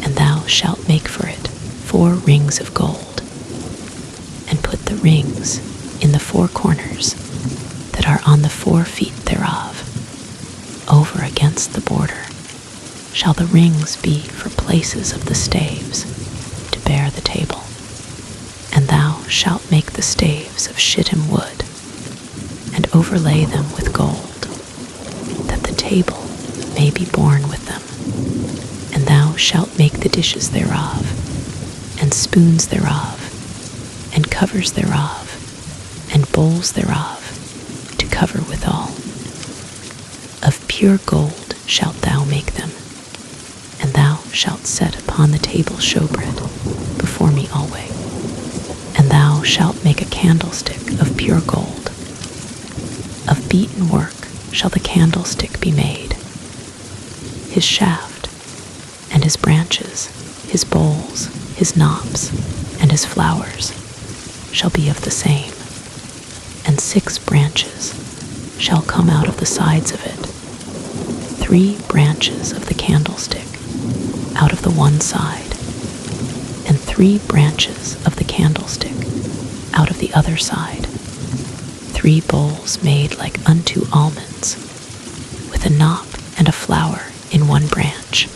And thou shalt make for it 4 rings of gold, and put the rings in the 4 corners that are on the 4 feet thereof. Over against the border shall the rings be for places of the staves to bear the table. And thou shalt make the staves of shittim wood, and overlay them with gold, that the table may be borne with them. And thou shalt make the dishes thereof, and spoons thereof, and covers thereof, and bowls thereof, to cover withal. Of pure gold shalt thou make them, and thou shalt set upon the table showbread before me alway. And thou shalt make a candlestick of pure gold. Of beaten work shall the candlestick be made. His shaft, and his branches, his bowls, his knops, and his flowers shall be of the same. And 6 branches shall come out of the sides of it, 3 branches of the candlestick out of the one side, and 3 branches of the candlestick out of the other side, 3 bowls made like unto almonds, with a knop and a flower in one branch,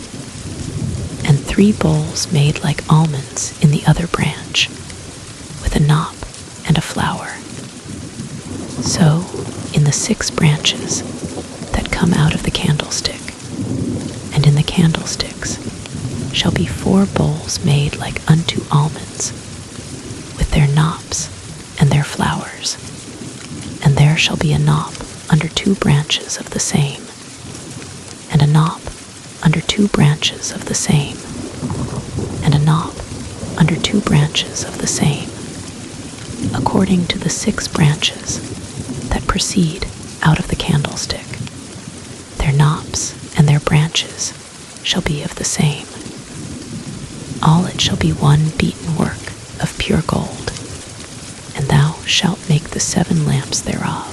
and 3 bowls made like almonds in the other branch, with a knop and a flower. So in the 6 branches that come out of the candlestick, and in the candlesticks shall be 4 bowls made like unto almonds, with their knops and their flowers. And there shall be a knop under 2 branches of the same, and a knop under 2 branches of the same, and a knop under 2 branches of the same, according to the 6 branches that proceed out of the candlestick. Their knops and their branches shall be of the same. All it shall be one beaten work of pure gold. And thou shalt make the 7 lamps thereof,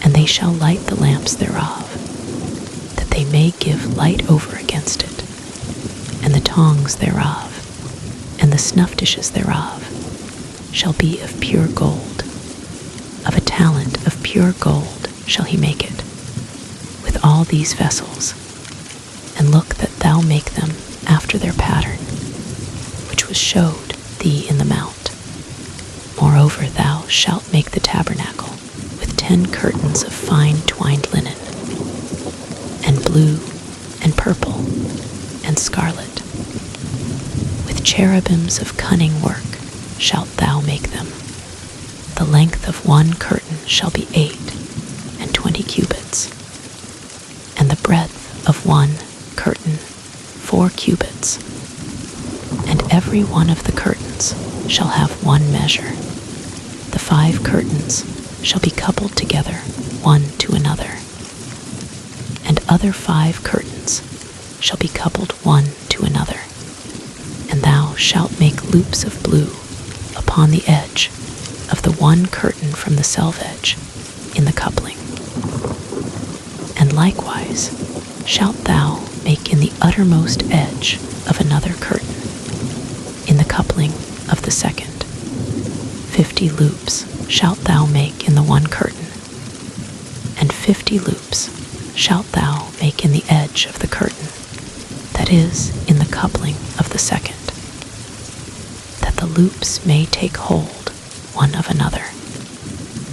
and they shall light the lamps thereof, that they may give light over against it. And the tongs thereof, and the snuff dishes thereof, shall be of pure gold. Of a talent of pure gold shall he make it, with all these vessels. And look that thou make them after their pattern, which was showed thee in the mount. Moreover, thou shalt make the tabernacle with 10 curtains of fine twined linen, and blue, and purple, and scarlet. With cherubims of cunning work shalt thou make them. The length of one curtain shall be 8 and 20 cubits, and the breadth of one curtain 4 cubits. And every one of the curtains shall have one measure. The 5 curtains shall be coupled together one to another, other 5 curtains shall be coupled one to another, and thou shalt make loops of blue upon the edge of the one curtain from the selvedge in the coupling. And likewise shalt thou make in the uttermost edge of another curtain, in the coupling of the second. 50 loops shalt thou make in the one curtain, and 50 loops shalt thou make in the edge of the curtain, that is, in the coupling of the second, that the loops may take hold one of another.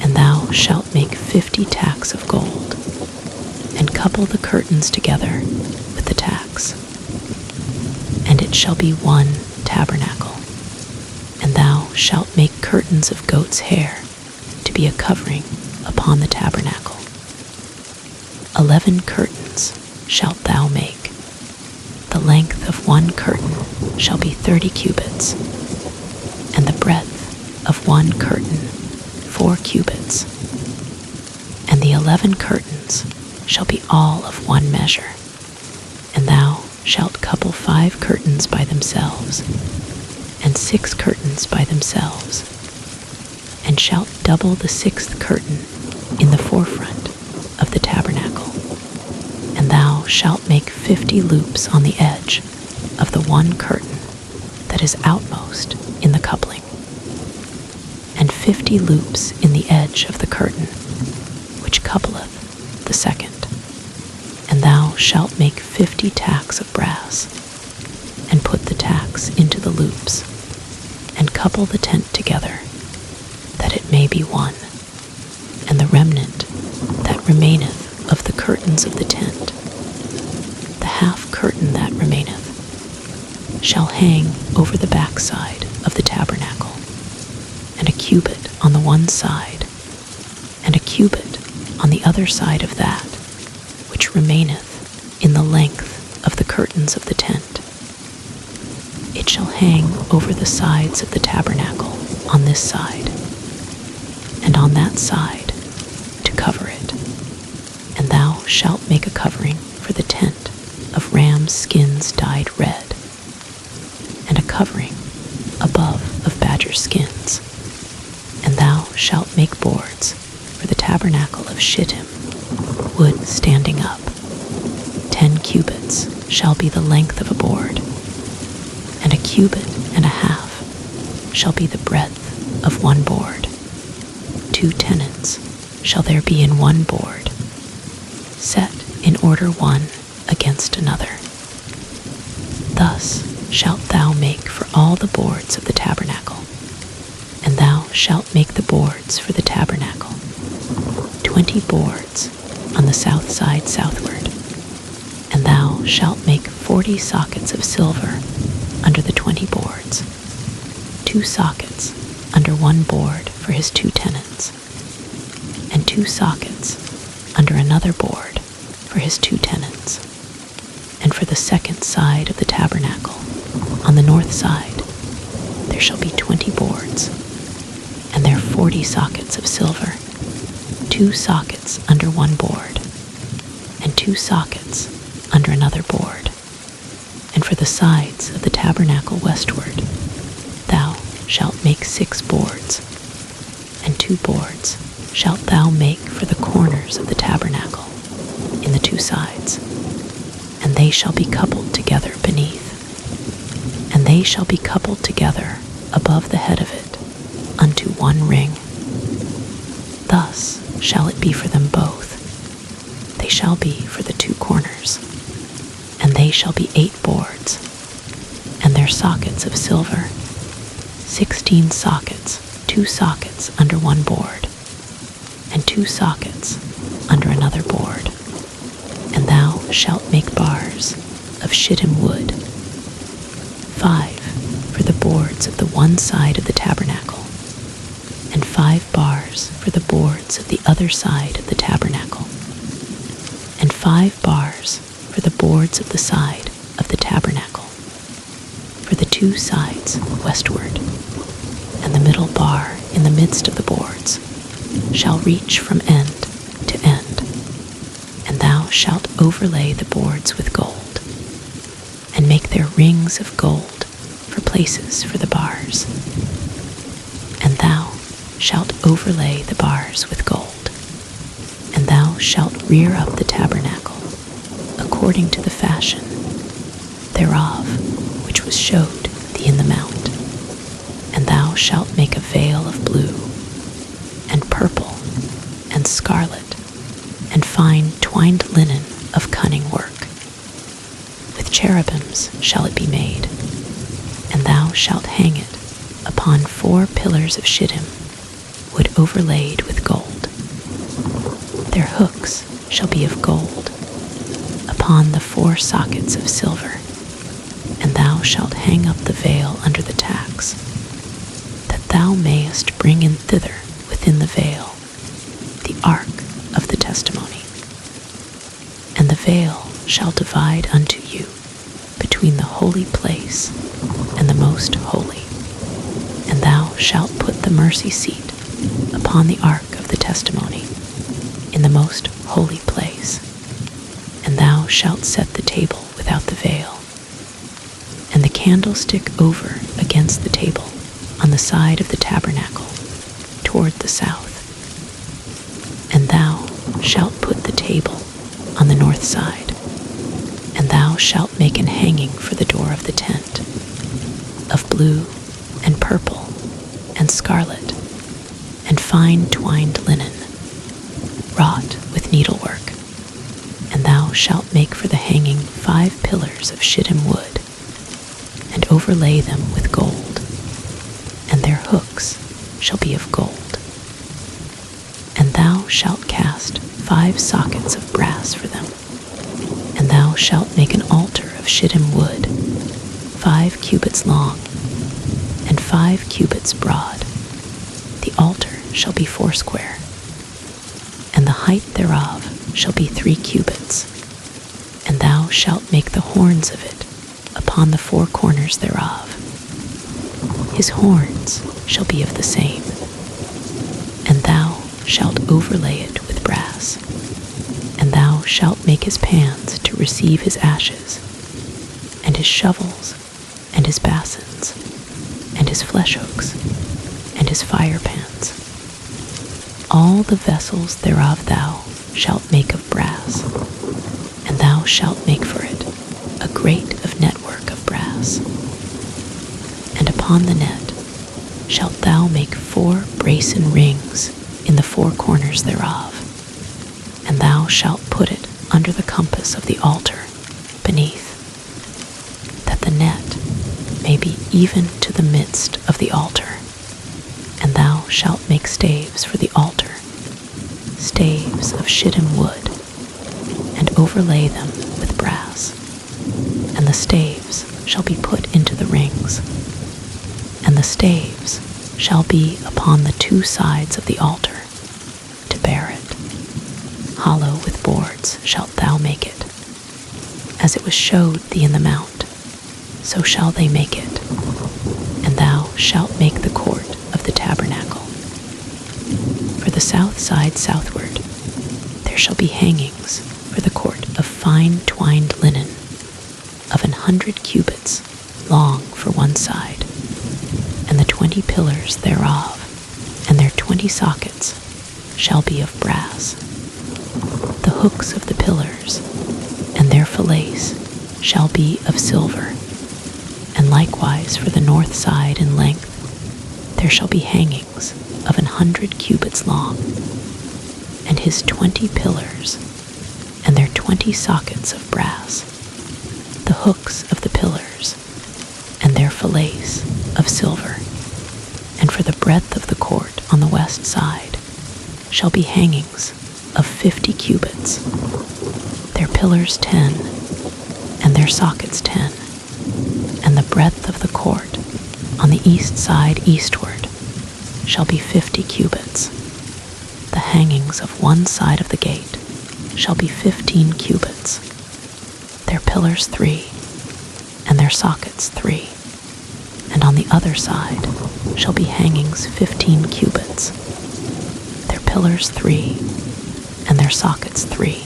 And thou shalt make 50 tacks of gold, and couple the curtains together with the tacks. And it shall be one tabernacle, and thou shalt make curtains of goat's hair to be a covering upon the tabernacle. 11 curtains shalt thou make. The length of one curtain shall be 30 cubits, and the breadth of one curtain 4 cubits. And the 11 curtains shall be all of one measure. And thou shalt couple 5 curtains by themselves, and 6 curtains by themselves, and shalt double the 6th curtain in the forefront of the tabernacle. And thou shalt make 50 loops on the edge of the one curtain that is outmost in the coupling, and 50 loops in the edge of the curtain which coupleth the second. And thou shalt make 50 tacks of brass, and put the tacks into the loops, and couple the tent together, that it may be one. And the remnant that remaineth of the curtains of the tent, the half curtain that remaineth, shall hang over the backside of the tabernacle, and a cubit on the one side, and a cubit on the other side of that which remaineth in the length of the curtains of the tent. It shall hang over the sides of the tabernacle on this side, and on that side, to cover it. And thou shalt make a covering for the tent of ram's skins dyed red, and a covering above of badger skins. And thou shalt make boards for the tabernacle of shittim, wood standing up. 10 cubits shall be the length of a board, and a cubit and a half shall be the breadth of one board. 2 tenons shall there be in one board, set in order one against another. Thus shalt thou make for all the boards of the tabernacle. And thou shalt make the boards for the tabernacle, 20 boards on the south side southward. And thou shalt make 40 sockets of silver under the 20 boards, 2 sockets under one board for his 2 tenons, and 2 sockets under another board for his 2 tenons. And for the second side of the tabernacle, on the north side, there shall be 20 boards, and there 40 sockets of silver, 2 sockets under one board, and 2 sockets under another board. And for the sides of the tabernacle westward, thou shalt make 6 boards, and 2 boards shalt thou make for the corners of the tabernacle in the 2 sides, and they shall be coupled together beneath, and they shall be coupled together above the head of it unto one ring. Thus shall it be for them both. They shall be for the 2 corners, and they shall be 8 boards, and their sockets of silver, 16 sockets, 2 sockets under one board, and 2 sockets under another board. And thou shalt make bars of shittim wood, 5 for the boards of the one side of the tabernacle, and 5 bars for the boards of the other side of the tabernacle, and 5 bars for the boards of the side of the tabernacle, for the 2 sides westward. And the middle bar in the midst of the boards shall reach from end to end. And thou shalt overlay the boards with gold, and make their rings of gold for places for the bars. And thou shalt overlay the bars with gold, and thou shalt rear up the tabernacle according to the fashion thereof, which was showed thee in the mount. And thou shalt make a veil of blue, and purple, and scarlet, and fine twined linen of cunning work. With cherubims shall it be made, and thou shalt hang it upon 4 pillars of shittim, wood overlaid with gold. Their hooks shall be of gold, upon the 4 sockets of silver. And thou shalt hang up the veil under the tacks, that thou mayest bring in thither within the veil the ark of the testimony. And the veil shall divide unto you between the holy place and the most holy. And thou shalt put the mercy seat upon the ark of the testimony in the most holy place. And thou shalt set the table without the veil, and the candlestick over against the table on the side of the tabernacle toward the south. And thou shalt put the table on the north side, and thou shalt make an hanging for the door of the tent of blue and purple and scarlet and fine twined linen, wrought with needlework. And thou shalt make for the hanging 5 pillars of shittim wood, and overlay them with gold, and their hooks shall be of gold. And thou shalt cast 5 sockets of brass for them, and thou shalt make an altar of shittim wood, 5 cubits long, and 5 cubits broad. The altar shall be 4 and the height thereof shall be 3 cubits. And thou shalt make the horns of it upon the 4 corners thereof. His horns shall be of the same. And thou shalt overlay it with brass. And thou shalt make his pans to receive his ashes, and his shovels, and his basins, and his flesh hooks, and his fire pans. All the vessels thereof thou shalt make of brass, and thou shalt make for it a grate of network of brass. And upon the net shalt thou make 4 brazen rings in the 4 corners thereof, and thou shalt put it under the compass of the altar beneath, that the net may be even to the midst of the altar. And thou shalt make staves for the altar, staves of shittim wood, and overlay them with brass. And the staves shall be put into the rings. And the staves shall be upon the 2 sides of the altar, to bear it. Hollow with boards shalt thou make it. As it was showed thee in the mount, so shall they make it. And thou shalt make the court of the tabernacle. For the south side southward there shall be hangings for the court of fine twined linen, of 100 cubits long for one side, and the 20 pillars thereof, and their 20 sockets shall be of brass. The hooks of the pillars and their fillets shall be of silver, and likewise for the north side in length there shall be hangings of 100 cubits long, and his 20 pillars, and their 20 sockets of brass, the hooks of the pillars, and their fillets of silver. And for the breadth of the court on the west side shall be hangings of 50 cubits, their pillars 10, and their sockets 10, and the breadth of the court on the east side eastward shall be 50 cubits. The hangings of one side of the gate shall be 15 cubits, their pillars 3, and their sockets 3, and on the other side shall be hangings 15 cubits, their pillars 3, and their sockets 3,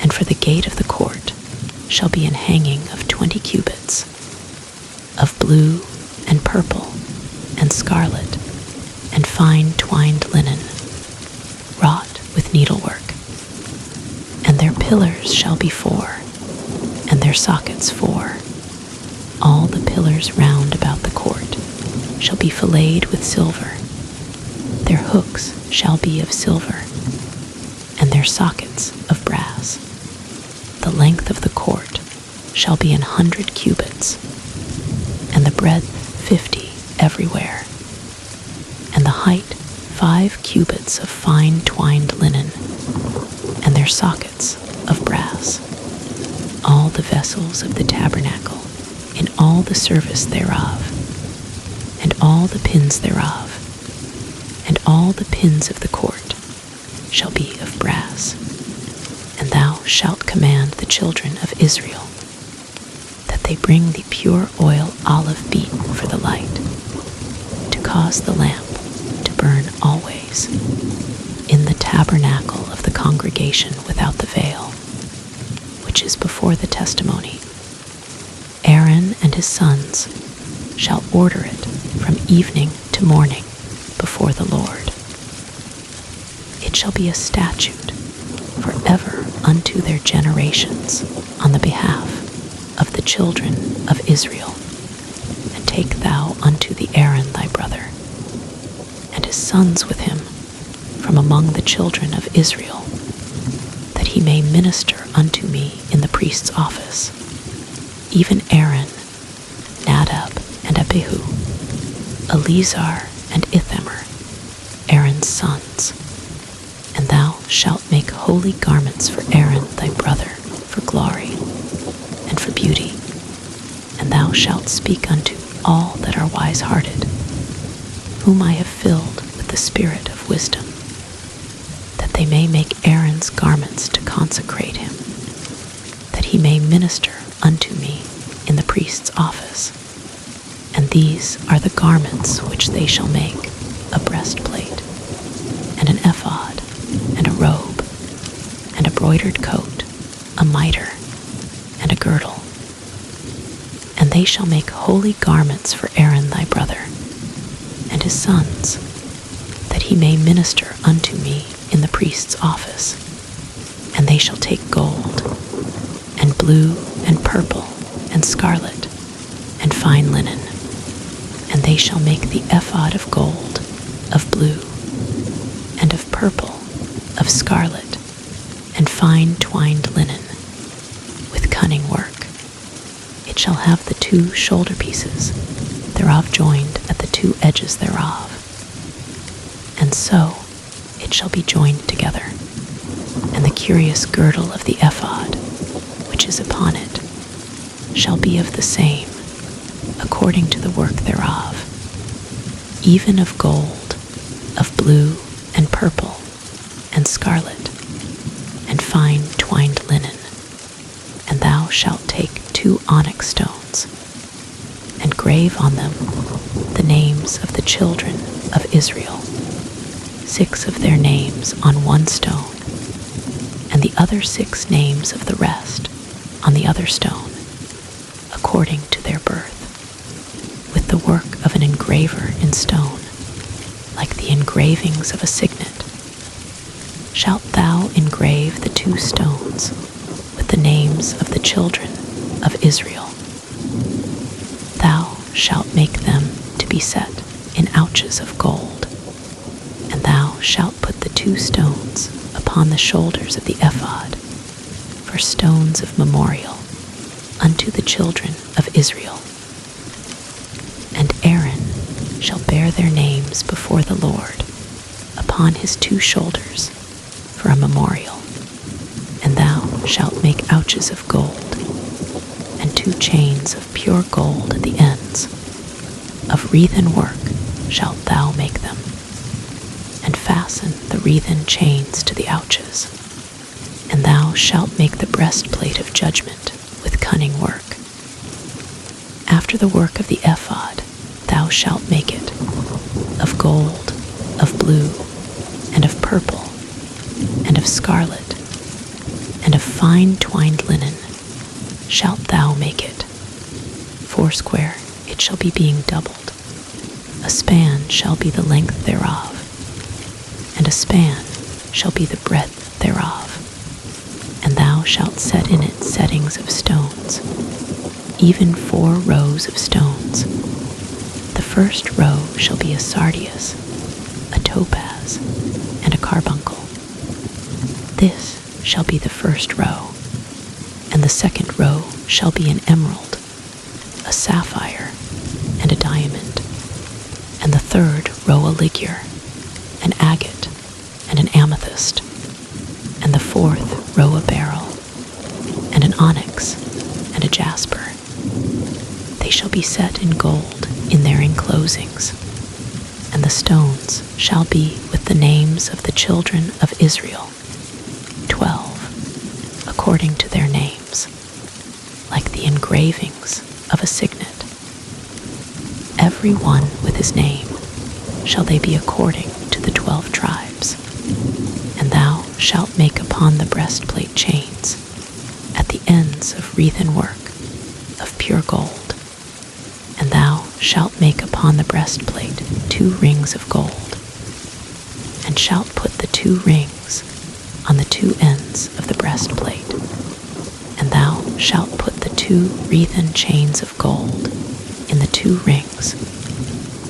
And for the gate of the court shall be an hanging of 20 cubits, of blue and purple and scarlet and fine twined linen, wrought with needlework. And their pillars shall be 4, and their sockets 4. All the pillars round about the court shall be filleted with silver. Their hooks shall be of silver, and their sockets of brass. The length of the court shall be 100 cubits, and the breadth 50 everywhere, and the height 5 cubits of fine twined linen, and their sockets of brass. All the vessels of the tabernacle in all the service thereof, and all the pins thereof, and all the pins of the court shall be of brass. And thou shalt command the children of Israel that they bring the pure oil olive beaten for the light, to cause the lamp to burn always in the tabernacle of the congregation without the veil, which is before the testimony. Aaron and his sons shall order it from evening to morning before the Lord. It shall be a statute forever unto their generations on the behalf of the children of Israel. And take thou unto the Aaron thy brother, and his sons with him, from among the children of Israel, that he may minister unto me in the priest's office, even Aaron, Nadab, and Abihu, Eleazar, and Ithamar, Aaron's sons. And thou shalt make holy garments for Aaron thy brother, for glory and for beauty. And thou shalt speak unto all that are wise-hearted, whom I have filled with the spirit of wisdom, that they may make Aaron's garments to consecrate him, that he may minister unto me in the priest's office. And these are the garments which they shall make: a breastplate, and an ephod, and a robe, and a broidered coat, a mitre, and a girdle. And they shall make holy garments for Aaron thy brother, and his sons, that he may minister unto me in the priest's office. And they shall take gold, and blue, and purple, and scarlet, and fine linen, and they shall make the ephod of gold, of blue, and of purple, of scarlet, and fine twined linen, with cunning work. It shall have the 2 shoulder pieces thereof joined at the 2 edges thereof. And so it shall be joined together. And the curious girdle of the ephod, which is upon it, shall be of the same, according to the work thereof, even of gold, of blue, and purple, and scarlet, and fine twined linen. And thou shalt take 2 onyx stones, and grave on them the names of the children of Israel, 6 of their names on one stone, and the other 6 names of the rest on the other stone, according to their birth, with the work of an engraver in stone, like the engravings of a signet. Shalt thou engrave the 2 stones with the names of the children of Israel. Thou shalt make them to be set in ouches of gold, and thou shalt put the 2 stones upon the shoulders of the ephod for stones of memorial unto the children of Israel. And Aaron shall bear their names before the Lord upon his 2 shoulders for a memorial. And thou shalt make ouches of gold, and 2 chains of pure gold at the ends. Of wreathen work shalt thou make them, and fasten the wreathen chains to the ouches. And thou shalt make the breastplate of judgment with cunning work. After the work of the ephod thou shalt make it, of gold, of blue, and of purple, and of scarlet, and of fine twined linen shalt thou make it. 40 it shall be being doubled. A span shall be the length thereof, and a span shall be the breadth thereof. And thou shalt set in it settings of stones, even 4 rows of stones. The first row shall be a sardius, a topaz, and a carbuncle. This shall be the first row, and the second row shall be an emerald, a sapphire, and a diamond, and the third row a ligure, an agate, and an amethyst, and the fourth row a beryl, and an onyx, and a jasper. They shall be set in gold in their enclosings, and the stones shall be with the names of the children of Israel, 12, according to their names, like the engravings of a signet. Every one with his name shall they be according to the 12 tribes. And thou shalt make upon the breastplate chains at the ends of wreathen work of pure gold. And thou shalt make upon the breastplate 2 rings of gold, and shalt put the 2 rings on the 2 ends of the breastplate. And thou shalt put the 2 wreathen chains of gold in the 2 rings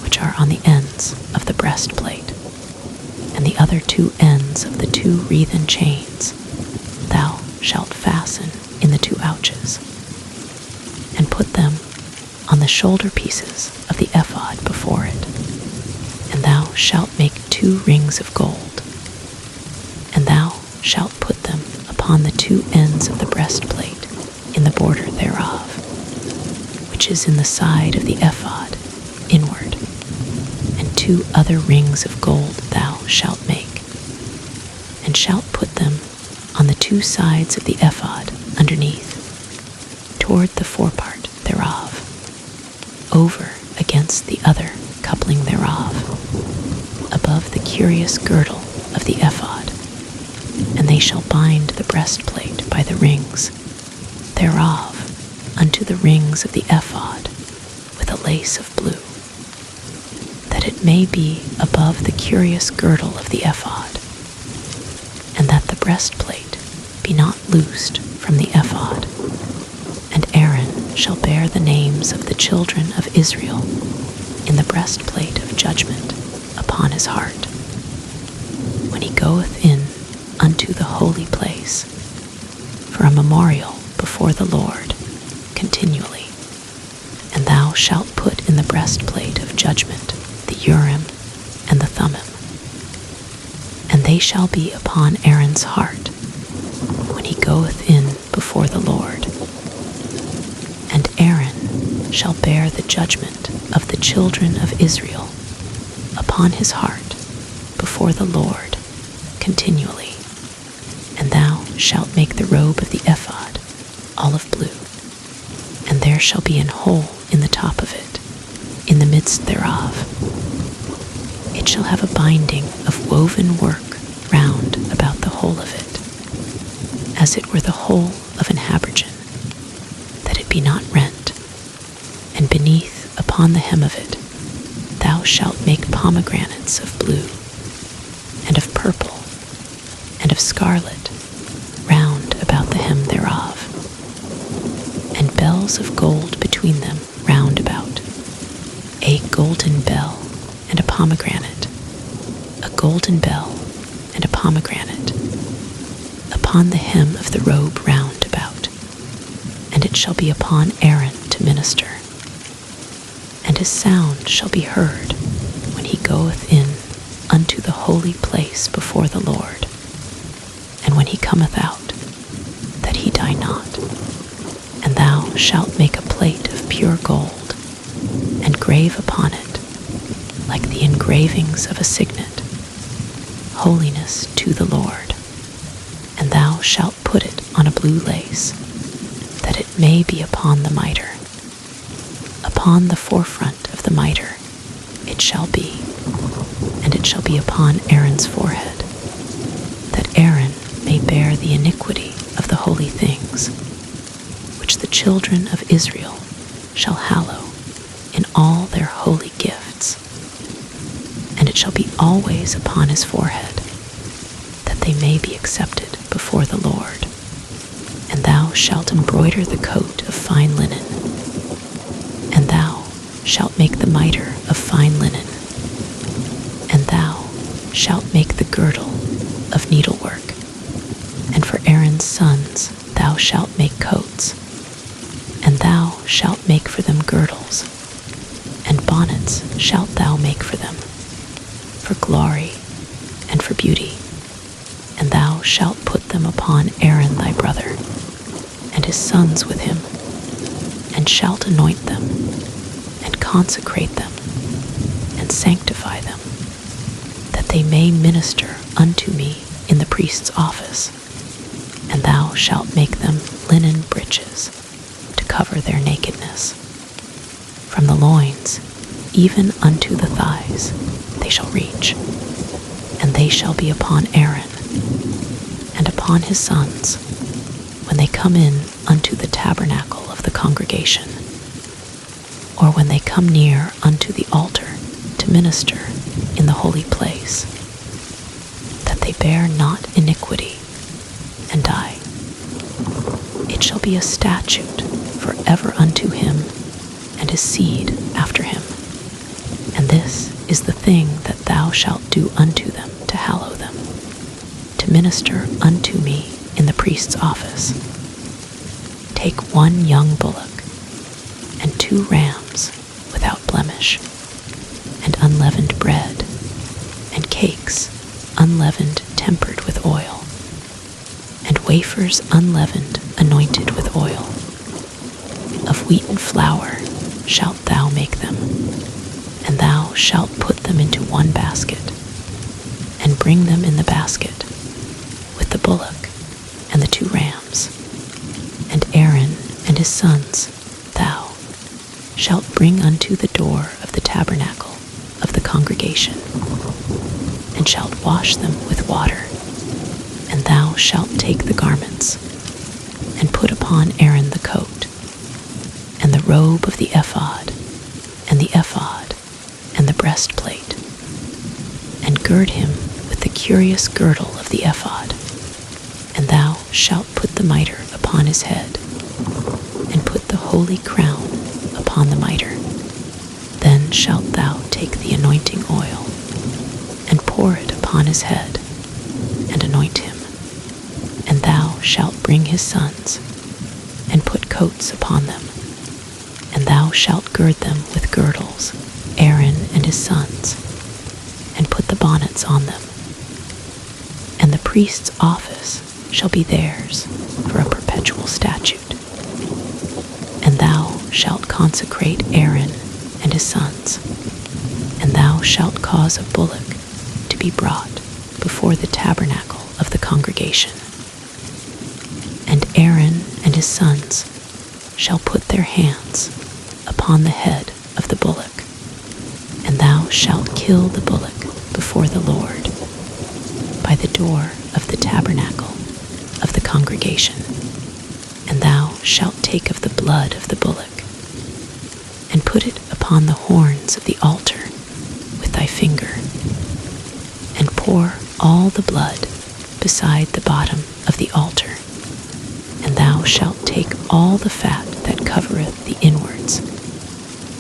which are on the ends of the breastplate, and the other 2 ends of the 2 wreathen chains thou shalt fasten in the 2 ouches, and put them on the shoulder pieces of the ephod before it. And thou shalt make 2 rings of gold, and thou shalt put them upon the 2 ends of the breastplate in the border thereof, which is in the side of the ephod inward. And 2 other rings of gold thou shalt make, and shalt put them on the 2 sides of the ephod underneath, toward the forepart thereof, over against the other coupling thereof, above the curious girdle of the ephod. And they shall bind the breastplate by the rings thereof unto the rings of the ephod with a lace of blue, that it may be above the curious girdle of the ephod, and that the breastplate be not loosed from the ephod. And Aaron shall bear the names of the children of Israel in the breastplate of judgment upon his heart, when he goeth in unto the holy place, for a memorial before the Lord continually. And thou shalt put in the breastplate of judgment the Urim and the Thummim, and they shall be upon Aaron's heart when he goeth in before the Lord. And Aaron shall bear the judgment of the children of Israel upon his heart before the Lord continually. And thou shalt make the robe of the ephod olive blue, and there shall be an hole in the top of it, in the midst thereof. It shall have a binding of woven work round about the whole of it, as it were the hole of an habergeon, that it be not rent. And beneath upon the hem of it thou shalt make pomegranates of blue, and of purple, and of scarlet round about the hem thereof, and bells of gold between them round about, a golden bell and a pomegranate, a golden bell and a pomegranate, upon the hem of the robe round about. And it shall be upon Aaron to minister, and his sound shall be heard when he goeth in unto the holy place before the Lord, and when he cometh out, that he die not. And thou shalt make a plate of pure gold, and grave upon it, like the engravings of a signet, holiness to the Lord. And thou shalt put it on a blue lace, that it may be upon the mitre. Upon the forefront of the mitre it shall be, and it shall be upon Aaron's forehead, that Aaron may bear the iniquity of the holy children of Israel shall hallow in all their holy gifts, and it shall be always upon his forehead, that they may be accepted before the Lord. And thou shalt embroider the coat of fine linen, and thou shalt make the mitre of fine linen, and thou shalt make the girdle of needlework. And for Aaron's sons thou shalt make coats, and thou shalt make for them girdles, and bonnets shalt thou make for them, for glory and for beauty. And thou shalt put them upon Aaron thy brother, and his sons with him, and shalt anoint them, and consecrate them, and sanctify them, that they may minister unto me in the priest's office. And thou shalt make them linen breeches to cover their nakedness. From the loins even unto the thighs they shall reach, and they shall be upon Aaron and upon his sons when they come in unto the tabernacle of the congregation, or when they come near unto the altar to minister in the holy place, that they bear not iniquity and die. It shall be a statute forever unto him and his seed after him. And this is the thing that thou shalt do unto them to hallow them, to minister unto me in the priest's office. Take 1 young bullock, and 2 rams without blemish, and unleavened bread, and cakes unleavened tempered with oil, and wafers unleavened anointed with oil. Of wheaten flour shalt thou make them, and thou shalt put them into 1 basket, and bring them in the basket, with the bullock and the 2 rams. And Aaron and his sons thou shalt bring unto the door of the tabernacle of the congregation, and shalt wash them with water. And thou shalt take the garments, and put upon Aaron the coat, and the robe of the ephod, and the ephod, and the breastplate, and gird him with the curious girdle of the ephod. And thou shalt put the mitre upon his head, and put the holy crown upon the mitre. Then shalt thou take the anointing oil, and pour it upon his head, and anoint him. And thou shalt bring his sons, and put coats upon them, and thou shalt gird them with girdles, Aaron and his sons, and put the bonnets on them. And the priest's office shall be theirs for a perpetual statute. And thou shalt consecrate Aaron and his sons, and thou shalt cause a bullock to be brought before the tabernacle of the congregation. And Aaron and his sons shall put their hands upon the head of the bullock, and thou shalt kill the bullock before the Lord by the door of the tabernacle of the congregation. And thou shalt take of the blood of the bullock, and put it upon the horns of the altar with thy finger, and pour all the blood beside the bottom of the altar. And thou shalt take all the fat that covereth the inwards,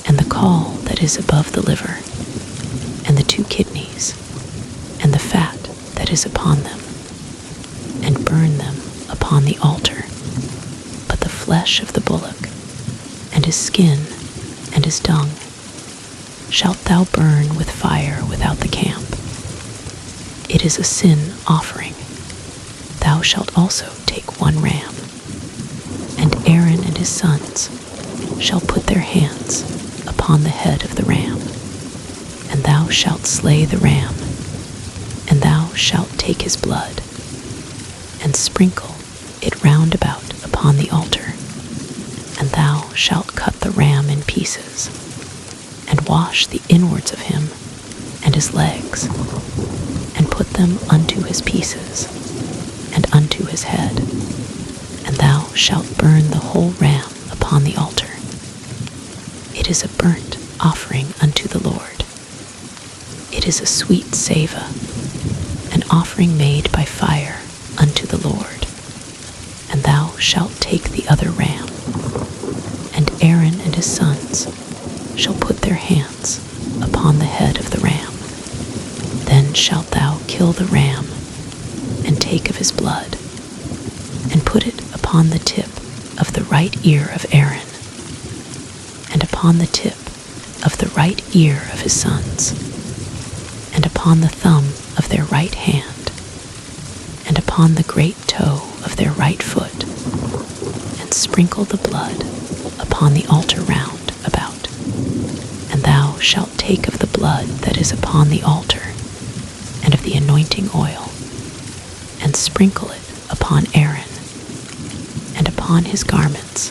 and the caul that is above the liver, and the 2 kidneys, and the fat that is upon them, and burn them upon the altar. But the flesh of the bullock, and his skin, and his dung, shalt thou burn with fire without the camp. It is a sin offering. Thou shalt also take 1 ram, and Aaron and his sons shall put their hands upon the head of the ram, and thou shalt slay the ram, and thou shalt take his blood, and sprinkle it round about upon the altar. And thou shalt cut the ram in pieces, and wash the inwards of him and his legs, and put them unto his pieces, and unto his head. And thou shalt burn the whole ram upon upon the altar. It is a burnt offering unto the Lord. It is a sweet savour, an offering made by fire unto the Lord. And thou shalt take the other ram, and Aaron and his sons shall put their hands upon the head of the ram. Then shalt thou kill the ram, and take of his blood, and put it upon the tip of the right ear of Aaron, and upon the tip of the right ear of his sons, and upon the thumb of their right hand, and upon the great toe of their right foot, and sprinkle the blood upon the altar round about. And thou shalt take of the blood that is upon the altar, and of the anointing oil, and sprinkle it upon Aaron, and upon his garments,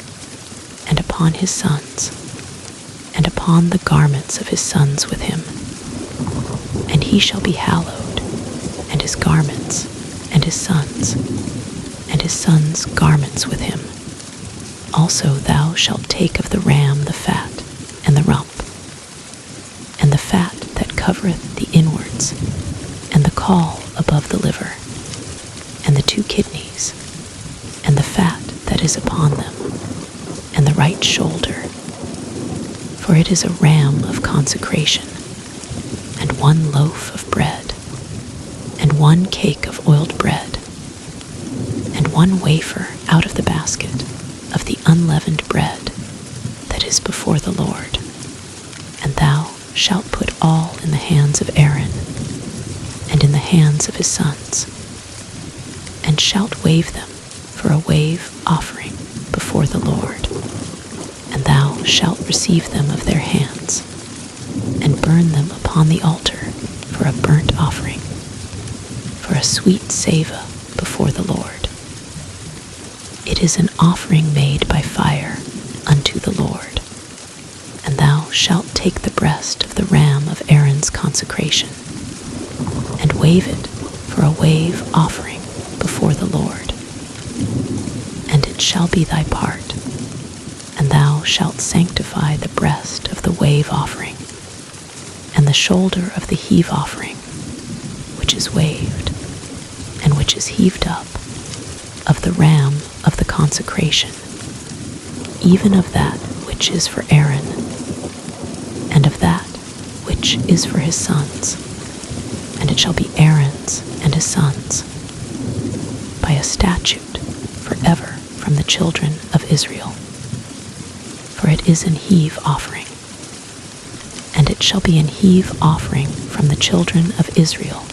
and upon his sons, and upon the garments of his sons with him. And he shall be hallowed, and his garments, and his sons' garments with him. Also thou shalt take of the ram the fat, and the rump, and the fat that covereth the inwards, and the caul above the liver, and the 2 kidneys, and the fat that is upon them, and the right shoulder. For it is a ram of consecration, and 1 loaf of bread, and 1 cake of oiled bread, and 1 wafer out of the basket of the unleavened bread that is before the Lord. And thou shalt put all in the hands of Aaron, and in the hands of his sons, and shalt wave them for a wave offering before the Lord. And thou shalt receive them of their hands, and burn them upon the altar for a burnt offering, for a sweet savour before the Lord. It is an offering made by fire unto the Lord. And thou shalt take the breast of the ram of Aaron's consecration, and wave it for a wave offering before the Lord. And it shall be thy part, and thou shalt sanctify the breast of the wave offering, and the shoulder of the heave offering, which is waved, and which is heaved up, of the ram of the consecration, even of that which is for Aaron, and of that which is for his sons. And it shall be Aaron's and his sons, by a statute forever from the children of Israel. For it is an heave offering, and it shall be an heave offering from the children of Israel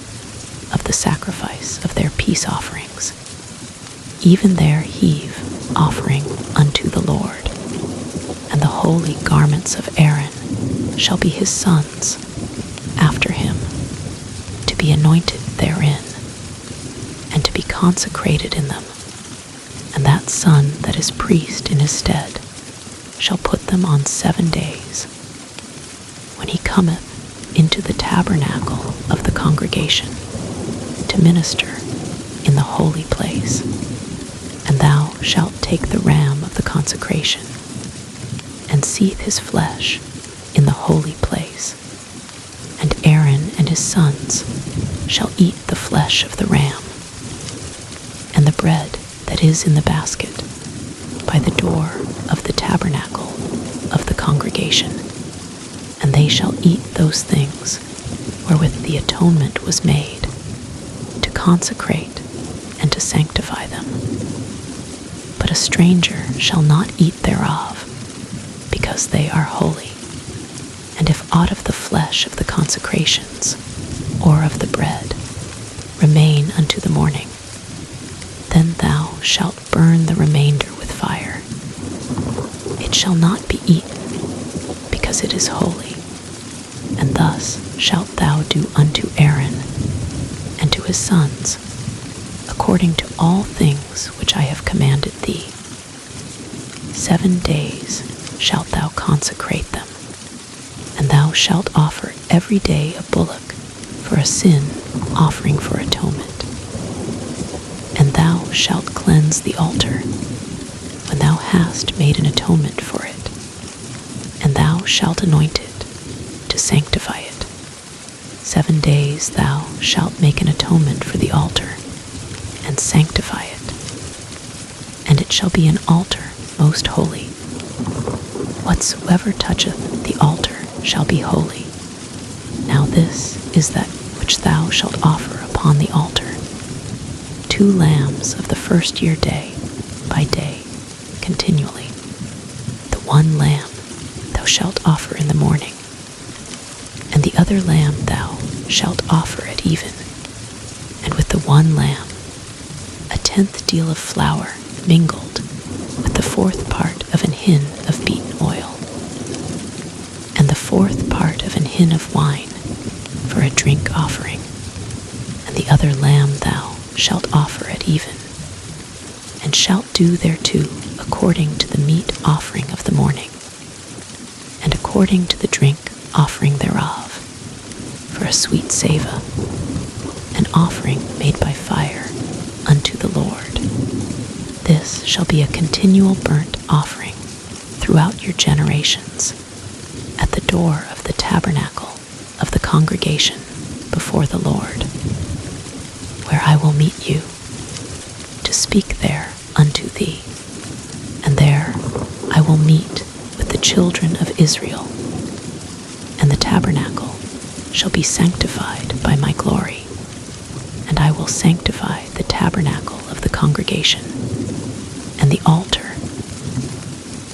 of the sacrifice of their peace offerings, even their heave offering unto the Lord. And the holy garments of Aaron shall be his sons after him, to be anointed therein, and to be consecrated in them. And that son that is priest in his stead shall put them on 7 days, when he cometh into the tabernacle of the congregation, to minister in the holy place. And thou shalt take the ram of the consecration, and seethe his flesh in the holy place. And Aaron and his sons shall eat the flesh of the ram, and the bread that is in the basket, by the door of the tabernacle of the congregation. And they shall eat those things wherewith the atonement was made, to consecrate and to sanctify them. But a stranger shall not eat thereof, because they are holy. And if aught of the flesh of the consecrations, or of the bread, remain unto the morning, then thou shalt burn the remainder with fire. It shall not be eaten, because it is holy. And thus shalt thou do unto Aaron and to his sons, according to all things which I have commanded thee. 7 days shalt thou consecrate them, and thou shalt offer every day a bullock for a sin offering for atonement. And thou shalt cleanse the altar when thou hast made an atonement for it, and thou shalt anoint it to sanctify it. 7 days thou shalt make an atonement for the altar, and sanctify it. And it shall be an altar most holy. Whatsoever toucheth the altar shall be holy. Now this is that which thou shalt offer upon the altar: 2 lambs of the first year day by day continually. The one lamb thou shalt offer in the morning, and the other lamb thou shalt offer at even. And with the one lamb 1/10 deal of flour mingled with the 4th part of an hin of beaten oil, and the 4th part of an hin of wine for a drink offering. And the other lamb thou shalt offer at even, and shalt do thereto according to the meat offering of the morning, and according to the drink offering thereof, for a sweet savour, an offering made by fire unto the Lord. This shall be a continual burnt offering throughout your generations, at the door of the tabernacle of the congregation before the Lord, where I will meet you, to speak there unto thee. And there I will meet with the children of Israel, and the tabernacle shall be sanctified by my glory, and I will sanctify the tabernacle of the congregation, and the altar.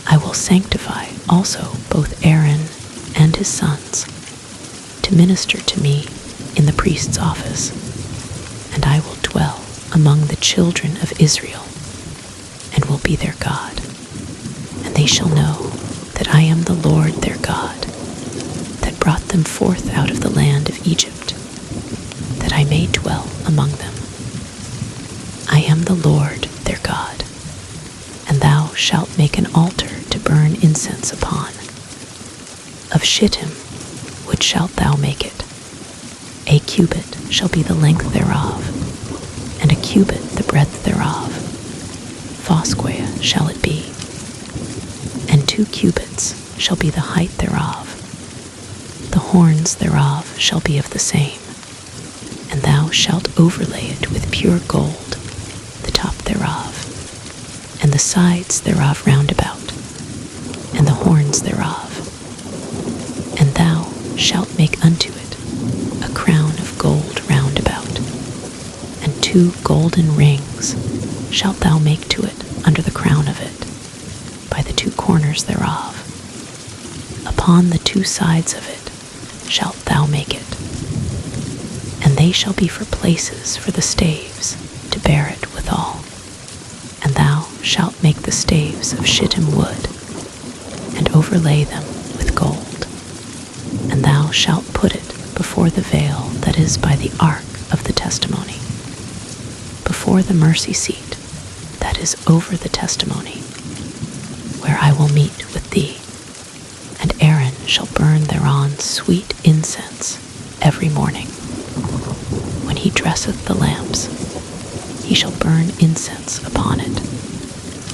I will sanctify also both Aaron and his sons, to minister to me in the priest's office, and I will dwell among the children of Israel, and will be their God. And they shall know that I am the Lord their God, that brought them forth out of the land of Egypt, that I may dwell among them. I am the Lord their God. And thou shalt make an altar to burn incense upon. Of shittim wood shalt thou make it. 1 cubit shall be the length thereof, and 1 cubit the breadth thereof. Foursquare shall it be, and 2 cubits shall be the height thereof. The horns thereof shall be of the same, and thou shalt overlay it with pure gold, the top thereof, and the sides thereof round about, and the horns thereof. And thou shalt make unto it a crown of gold round about, and 2 golden rings shalt thou make to it under the crown of it, by the 2 corners thereof. Upon the 2 sides of it shalt thou make it, and they shall be for places for the staves to bear it withal. And thou shalt make the staves of shittim wood, and overlay them with gold. And thou shalt put it before the veil that is by the ark of the testimony, before the mercy seat that is over the testimony, where I will meet with thee. And Aaron shall burn thereon sweet incense every morning. When he dresseth the lamps, he shall burn incense upon it.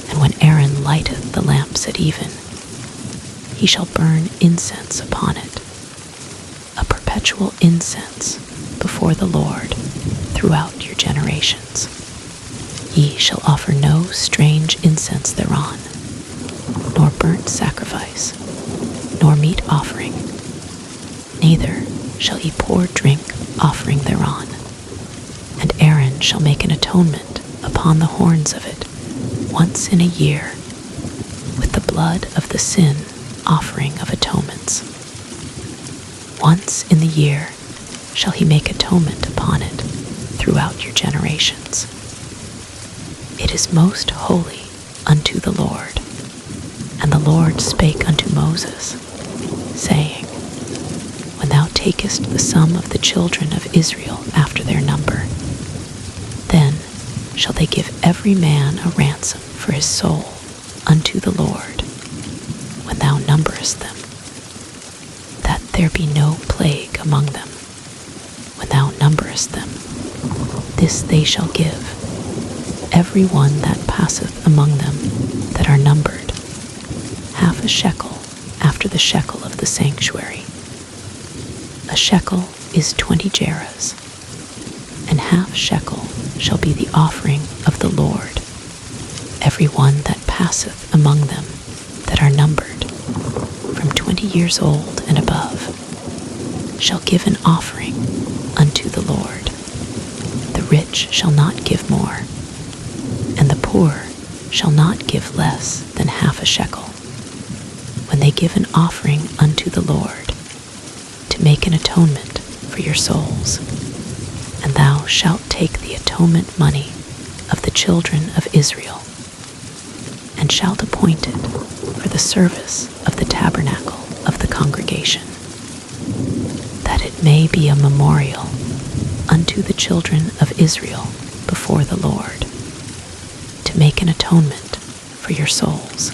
And when Aaron lighteth the lamps at even, he shall burn incense upon it, a perpetual incense before the Lord throughout your generations. Ye shall offer no strange incense thereon, nor burnt sacrifice, nor meat offering, neither shall ye pour drink offering thereon. And Aaron shall make an atonement upon the horns of it once in a year, with the blood of the sin offering of atonements. Once in the year shall he make atonement upon it throughout your generations. It is most holy unto the Lord. And the Lord spake unto Moses, saying, When thou takest the sum of the children of Israel after their number, then shall they give every man a ransom for his soul unto the Lord, when thou numberest them, that there be no plague among them, when thou numberest them. This they shall give, every one that passeth among them that are numbered, half a shekel after the shekel of the sanctuary. A shekel is 20 gerahs, and half shekel shall be the offering of the Lord. Every one that passeth among them that are numbered, from 20 years old and above, shall give an offering unto the Lord. The rich shall not give more, and the poor shall not give less than half a shekel, when they give an offering unto the Lord, to make an atonement for your souls. And thou shalt take the atonement money of the children of Israel, and shalt appoint it for the service of the tabernacle of the congregation, that it may be a memorial unto the children of Israel before the Lord, to make an atonement for your souls.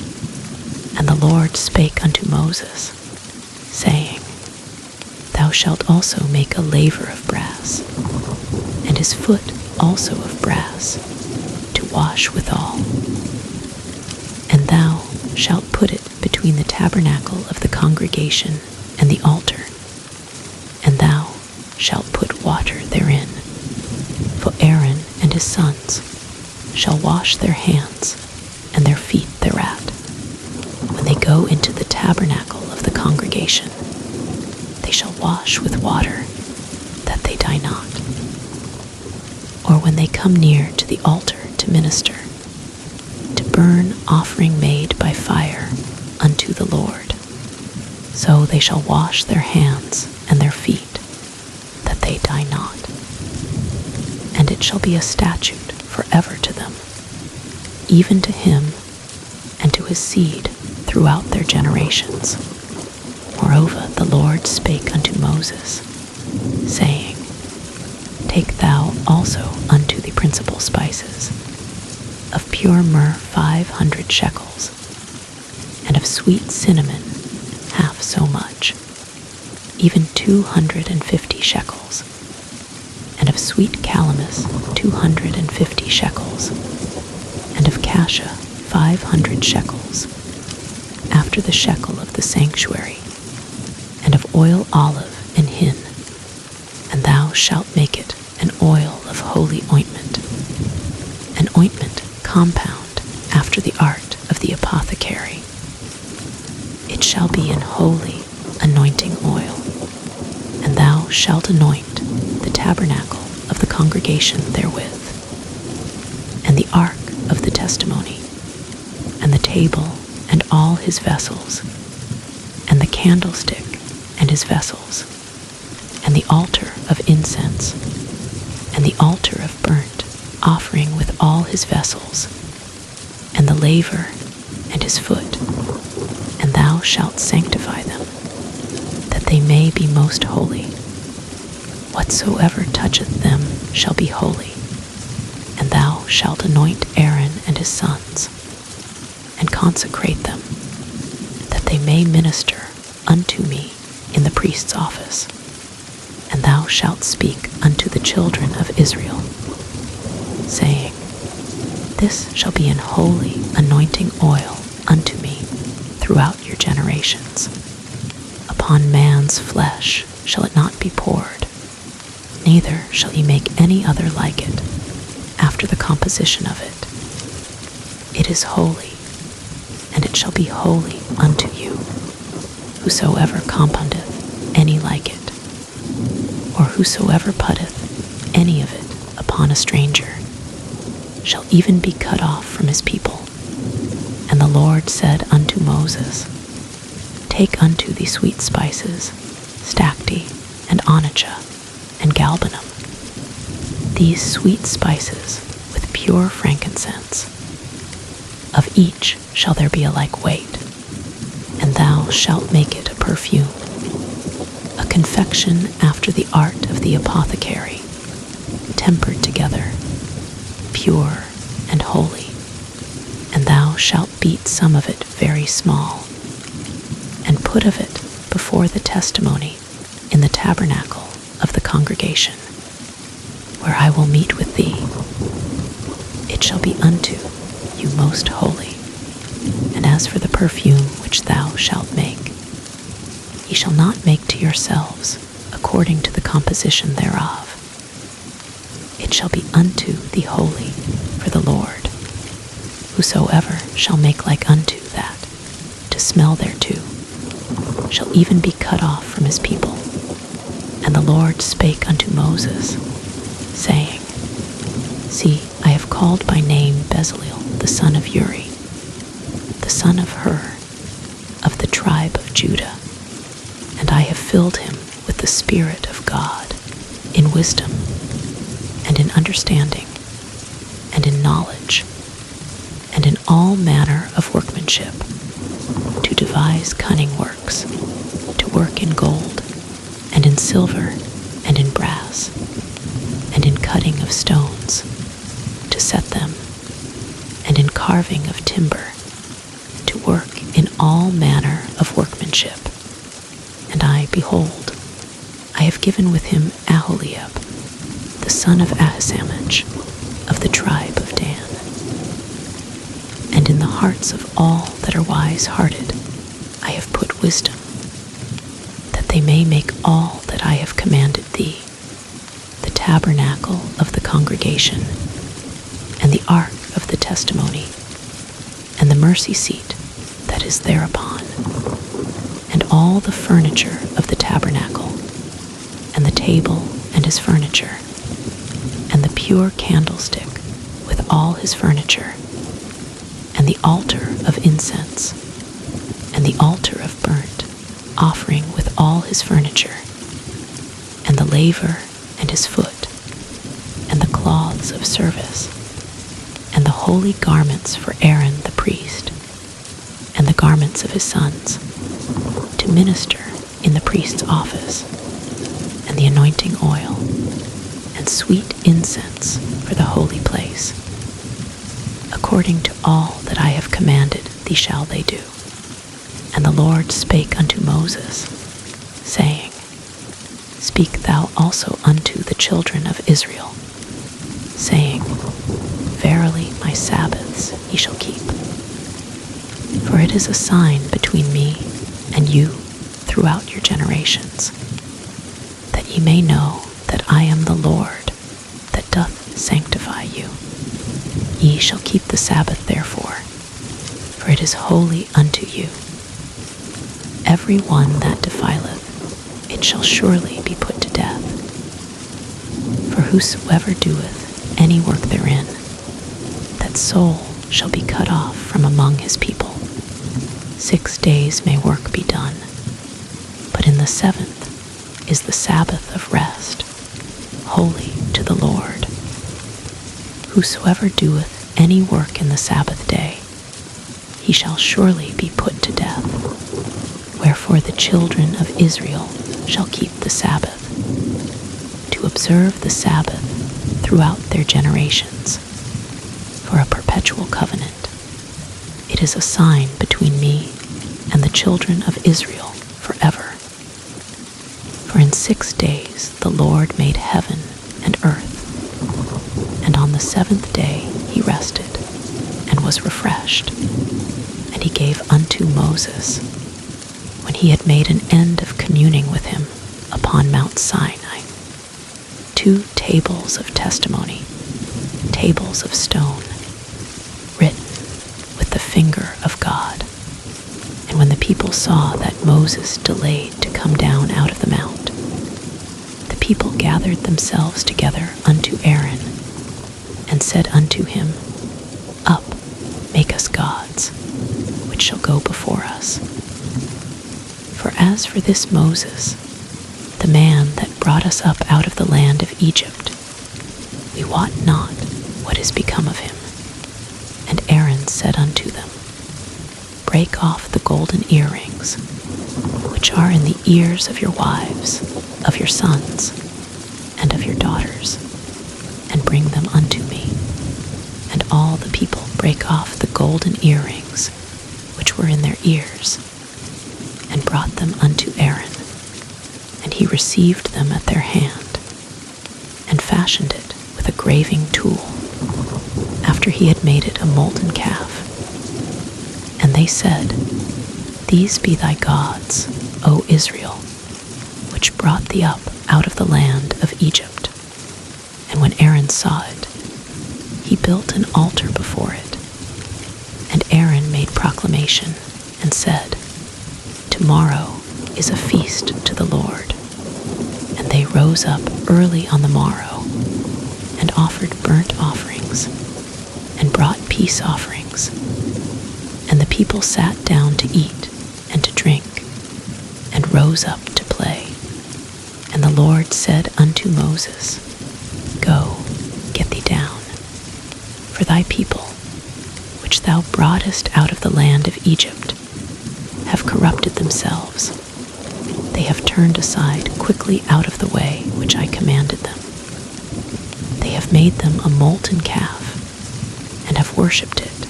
And the Lord spake unto Moses, saying, Thou shalt also make a laver of brass, and his foot also of brass, to wash withal. And thou shalt put it between the tabernacle of the congregation and the altar, and thou shalt put water therein. For Aaron and his sons shall wash their hands and their feet thereat, when they go into the tabernacle of the congregation. They shall wash with water, that they die not. Or when they come near to the altar to minister, to burn offering made by fire unto the Lord, so they shall wash their hands and their feet, that they die not. And it shall be a statute forever to them, even to him and to his seed throughout their generations. Moreover, the Lord spake unto Moses, saying, Take thou also unto the principal spices, of pure myrrh 500 shekels, and of sweet cinnamon half so much, even 250 shekels, and of sweet calamus 250 shekels, and of cassia 500 shekels, after the shekel of the sanctuary, and of oil olive and hin. And thou shalt make it an oil of holy ointment, an ointment compound after the art of the apothecary. It shall be an holy anointing oil, and thou shalt anoint the tabernacle of the congregation therewith, and the ark of the testimony, and the table and all his vessels, and the candlestick and his vessels, and the altar of incense, and the altar of burnt offering with all his vessels, and the laver and his foot. And thou shalt sanctify them, that they may be most holy. Whatsoever toucheth them shall be holy. And thou shalt anoint Aaron and his sons, and consecrate them, that they may minister unto me in the priest's office. And thou shalt speak unto the children of Israel, saying, This shall be an holy anointing oil unto me throughout your generations. Upon man's flesh shall it not be poured, neither shall ye make any other like it, after the composition of it. It is holy, and it shall be holy unto you. Whosoever compoundeth any like it, or whosoever putteth any of it upon a stranger, shall even be cut off from his people. And the Lord said unto Moses, Take unto thee sweet spices, stacte, and onycha, and galbanum, these sweet spices with pure frankincense. Of each shall there be a like weight, and thou shalt make it a perfume, a confection after the art of the apothecary, tempered together, pure and holy. And thou shalt beat some of it very small, and put of it before the testimony in the tabernacle of the congregation, where I will meet with thee. It shall be unto you most holy. And as for the perfume which which thou shalt make. Ye shall not make to yourselves according to the composition thereof. It shall be unto the holy for the Lord. Whosoever shall make like unto that, to smell thereto, shall even be cut off from his people. And the Lord spake unto Moses, saying, See, I have called by name Bezaleel the son of Uri, the son of Hur, of the tribe of Judah, and I have filled him with the Spirit of God, in wisdom, and in understanding, and in knowledge, and in all manner of workmanship, to devise cunning works, to work in gold, and in silver, and in brass, and in cutting of stones, to set them, and in carving of timber, to work in all manner of workmanship. And I, behold, I have given with him Aholiab, the son of Ahisamach, of the tribe of Dan. And in the hearts of all that are wise-hearted I have put wisdom, that they may make all that I have commanded thee, the tabernacle of the congregation, and the ark of the testimony, and the mercy seat that is thereupon, and all the furniture of the tabernacle, and the table and his furniture, and the pure candlestick with all his furniture, and the altar of incense, and the altar of burnt offering with all his furniture, and the laver and his foot, and the cloths of service, and the holy garments for Aaron the priest, and the garments of his sons, to minister in the priest's office, and the anointing oil, and sweet incense for the holy place. According to all that I have commanded thee shall they do. And the Lord spake unto Moses, saying, Speak thou also unto the children of Israel, saying, Verily my Sabbaths ye shall keep. For it is a sign between me and you throughout your generations, that ye may know that I am the Lord that doth sanctify you. Ye shall keep the Sabbath therefore, for it is holy unto you. Every one that defileth, it shall surely be put to death. For whosoever doeth any work therein, that soul shall be cut off from among his people. 6 days may work be done, but in the 7th is the Sabbath of rest, holy to the Lord. Whosoever doeth any work in the Sabbath day, he shall surely be put to death. Wherefore the children of Israel shall keep the Sabbath, to observe the Sabbath throughout their generations, for a perpetual covenant. It is a sign between me and the children of Israel forever. For in 6 days the Lord made heaven and earth, and on the 7th day he rested and was refreshed. And he gave unto Moses, when he had made an end of communing with him upon Mount Sinai, 2 tables of testimony, tables of stone, written with the finger of God. And when the people saw that Moses delayed to come down out of the mount, the people gathered themselves together unto Aaron, and said unto him, Up, make us gods, which shall go before us. For as for this Moses, the man that brought us up out of the land of Egypt, we wot not what is become of him. And Aaron said unto them, Break off the golden earrings, which are in the ears of your wives, of your sons, and of your daughters, and bring them unto me. And all the people brake off the golden earrings, which were in their ears, and brought them unto Aaron. And he received them at their hand, and fashioned it with a graving tool, after he had made it a molten calf. And they said, These be thy gods, O Israel, which brought thee up out of the land of Egypt. And when Aaron saw it, he built an altar before it. And Aaron made proclamation and said, Tomorrow is a feast to the Lord. And they rose up early on the morrow and offered burnt offerings and brought peace offerings. And the people sat down to eat and to drink and rose up to play. And the Lord said unto Moses, Go, get thee down, for thy people, which thou broughtest out of the land of Egypt, have corrupted themselves. They have turned aside quickly out of the way which I commanded them. They have made them a molten calf, and have worshipped it,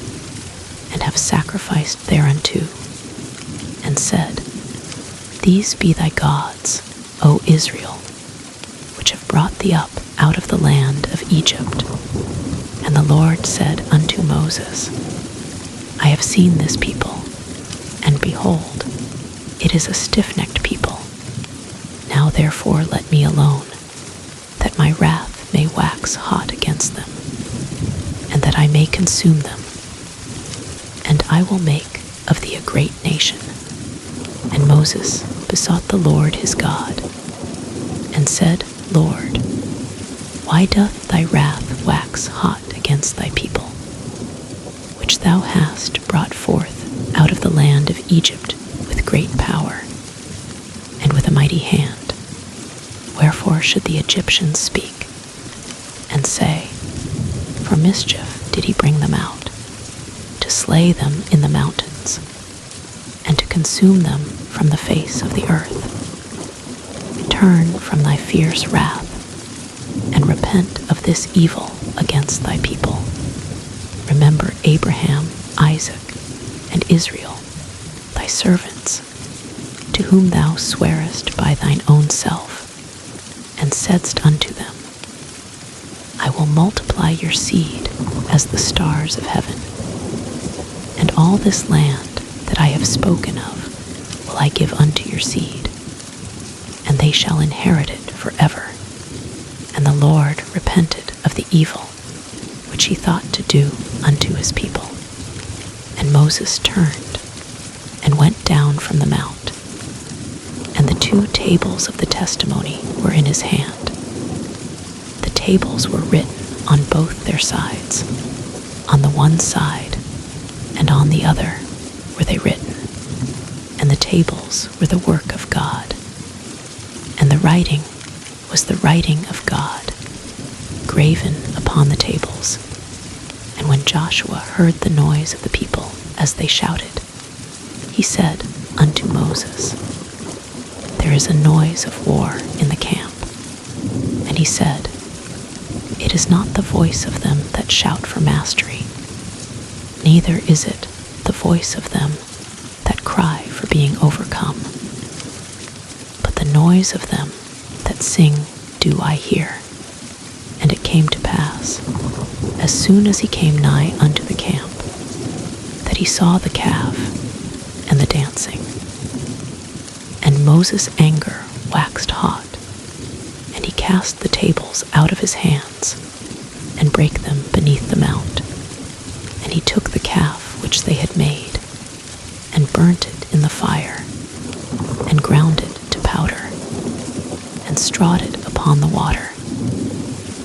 and have sacrificed thereunto, and said, These be thy gods, O Israel, which have brought thee up out of the land of Egypt. And the Lord said unto Moses, I have seen this people, and behold, it is a stiff-necked people. Now therefore let me alone, that my wrath may wax hot against them, and that I may consume them. And I will make of thee a great nation. And Moses besought the Lord his God, and said, Lord, why doth thy wrath wax hot against thy people, which thou hast brought forth out of the land of Egypt with great power, and with a mighty hand? Wherefore should the Egyptians speak, and say, For mischief did he bring them out, to slay them in the mountains, and to consume them from the face of the earth? Turn from thy fierce wrath, and repent of this evil against thy people. Remember Abraham, Isaac, and Israel, thy servants, to whom thou swarest by thine own self, and saidst unto them, I will multiply your seed as the stars of heaven. And all this land that I have spoken of will I give unto your seed, and they shall inherit it forever. And the Lord repented of the evil which he thought to do unto his people. And Moses turned and went down from the mount, and the 2 tables of the testimony were in his hand. The tables were written on both their sides, on the one side and on the other were they written, and the tables were the work of God, and the writing was the writing of God, graven upon the tables. And when Joshua heard the noise of the people as they shouted, he said unto Moses, There is a noise of war in the camp. And he said, It is not the voice of them that shout for mastery, neither is it the voice of them that cry for being overcome, but the noise of them that sing do I hear. And it came to pass, as soon as he came nigh unto the camp, that he saw the calf and the dancing. And Moses' anger waxed hot, and he cast the tables out of his hands, and brake them beneath the mount. And he took the calf which they had made, and burnt it in the fire, and ground it to powder, and strawed it upon the water,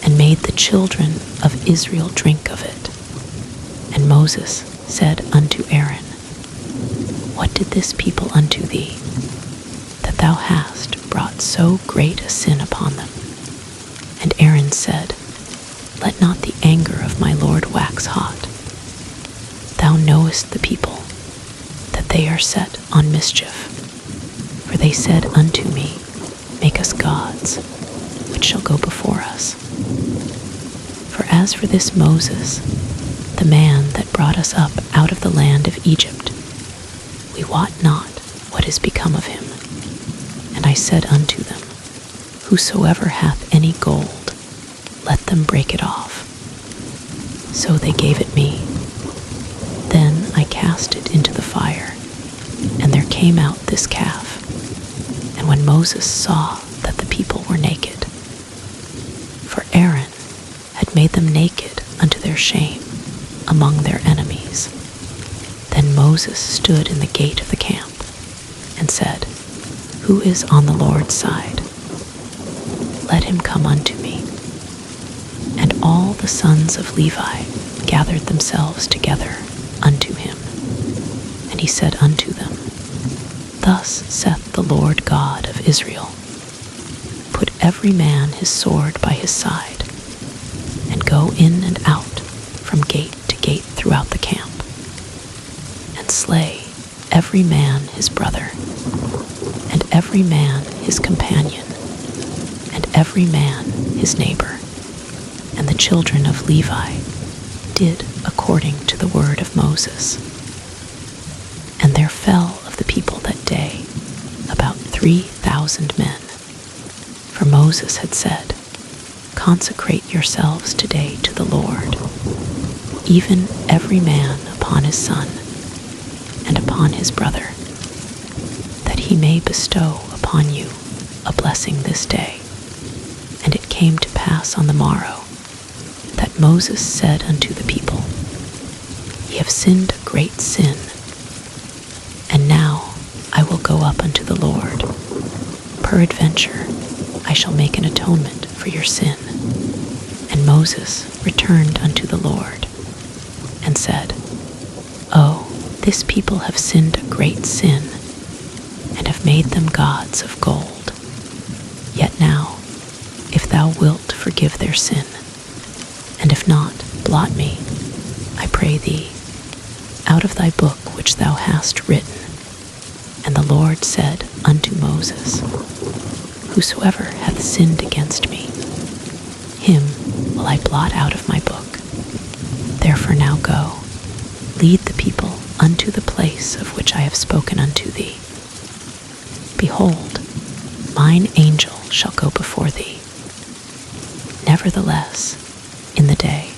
and made the children of Israel drink of it. And Moses said unto Aaron, What did this people unto thee, that thou hast brought so great a sin upon them? And Aaron said, Let not the anger of my Lord wax hot. Thou knowest the people, that they are set on mischief. For they said unto me, Make us gods, which shall go before us. For as for this Moses, the man that brought us up out of the land of Egypt, we wot not what is become of him. And I said unto them, Whosoever hath any gold, let them break it off. So they gave it me. Then I cast it into the fire, and there came out this calf. And when Moses saw that the people were naked, for Aaron had made them naked unto their shame among their enemies, then Moses stood in the gate of the camp and said, Who is on the Lord's side? Let him come unto me. And all the sons of Levi gathered themselves together unto him. And he said unto them, Thus saith the Lord God of Israel, Put every man his sword by his side, and go in and out from gate to gate throughout the camp, and slay every man his brother, and every man his companion, and every man his neighbor. And the children of Levi did according to the word of Moses. And there fell of the people that day about 3,000 men. For Moses had said, Consecrate yourselves today to the Lord, even every man upon his son and upon his brother, that he may bestow upon you a blessing this day. And it came to pass on the morrow that Moses said unto the people, Ye have sinned a great sin, and now I will go up unto the Lord. Peradventure I shall make an atonement for your sin. And Moses returned unto the Lord, and said, Oh, this people have sinned a great sin, and have made them gods of gold. Yet now, if thou wilt forgive their sin, and if not, blot me, I pray thee, out of thy book which thou hast written. And the Lord said unto Moses, Whosoever hath sinned against me, him will I blot out of my book. Therefore now go, lead the people unto the place of which I have spoken unto thee. Behold, mine angel shall go before thee. Nevertheless, in the day